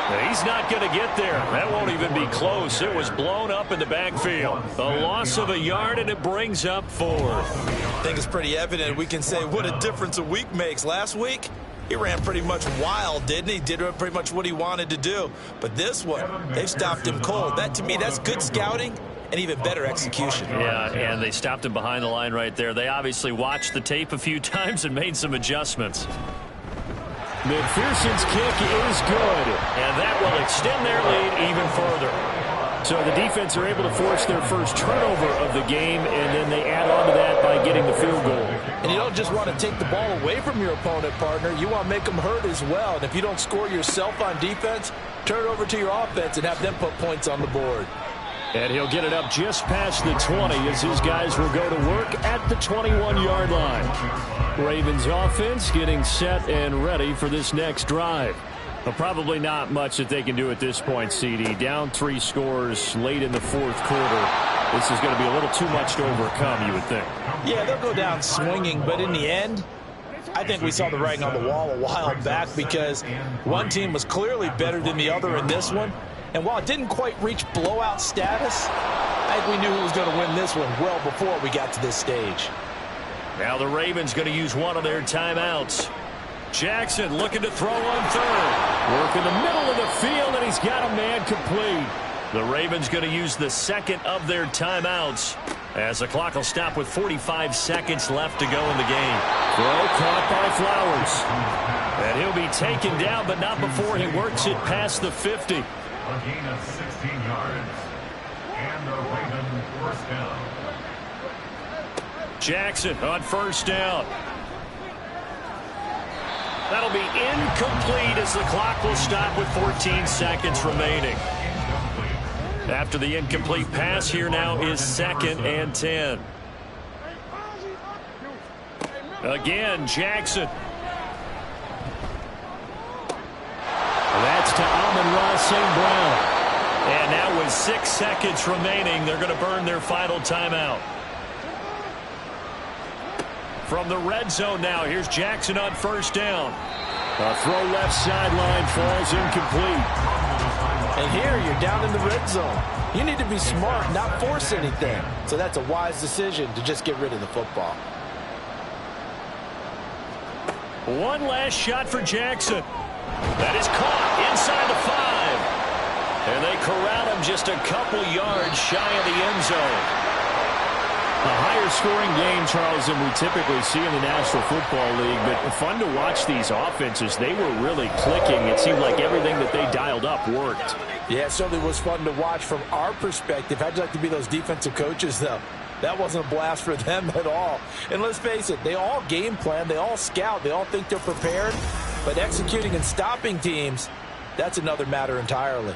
Now, he's not going to get there. That won't even be close. It was blown up in the backfield. A loss of a yard, and it brings up 4th. I think it's pretty evident. We can say what a difference a week makes. Last week, he ran pretty much wild, didn't he? Did pretty much what he wanted to do. But this one, they've stopped him cold. That, to me, that's good scouting and even better execution. Yeah, and they stopped him behind the line right there. They obviously watched the tape a few times and made some adjustments. McPherson's kick is good. And that will extend their lead even further. So the defense are able to force their first turnover of the game, and then they add on to that by getting the field goal. And you don't just want to take the ball away from your opponent, partner. You want to make them hurt as well. And if you don't score yourself on defense, turn it over to your offense and have them put points on the board. And he'll get it up just past the 20 as his guys will go to work at the 21-yard line. Ravens offense getting set and ready for this next drive. But probably not much that they can do at this point, CD. Down 3 scores late in the fourth quarter. This is going to be a little too much to overcome, you would think. Yeah, they'll go down swinging, but in the end, I think we saw the writing on the wall a while back, because one team was clearly better than the other in this one. And while it didn't quite reach blowout status, I think we knew who was going to win this one well before we got to this stage. Now the Ravens going to use one of their timeouts. Jackson looking to throw on 3rd. Work in the middle of the field, and he's got a man complete. The Ravens going to use the 2nd of their timeouts as the clock will stop with 45 seconds left to go in the game. Throw caught by Flowers. And he'll be taken down, but not before he works it past the 50. A gain of 16 yards. And the Raven 1st down. Jackson on 1st down. That'll be incomplete as the clock will stop with 14 seconds remaining. After the incomplete pass, here now is 2nd and 10. Again, Jackson. That's to Amon-Ra St. Brown. And now with 6 seconds remaining, they're going to burn their final timeout. From the red zone now, here's Jackson on 1st down. A throw left sideline falls incomplete. And here you're down in the red zone. You need to be smart, not force anything. So that's a wise decision to just get rid of the football. One last shot for Jackson. That is caught inside the 5. And they corral him just a couple yards shy of the end zone. A higher scoring game, Charles, than we typically see in the National Football League, but fun to watch these offenses. They were really clicking. It seemed like everything that they dialed up worked. Yeah, it certainly was fun to watch from our perspective. How'd you like to be those defensive coaches, though? That wasn't a blast for them at all. And let's face it, they all game plan, they all scout, they all think they're prepared, but executing and stopping teams, that's another matter entirely.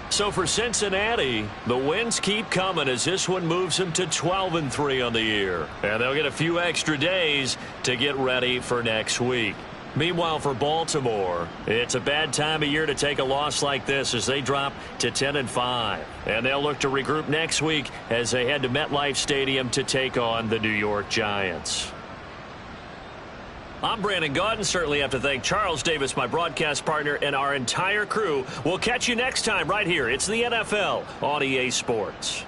So for Cincinnati, the wins keep coming as this one moves them to 12-3 on the year. And they'll get a few extra days to get ready for next week. Meanwhile, for Baltimore, it's a bad time of year to take a loss like this as they drop to 10-5. And they'll look to regroup next week as they head to MetLife Stadium to take on the New York Giants. I'm Brandon Gaudin. Certainly have to thank Charles Davis, my broadcast partner, and our entire crew. We'll catch you next time right here. It's the NFL on EA Sports.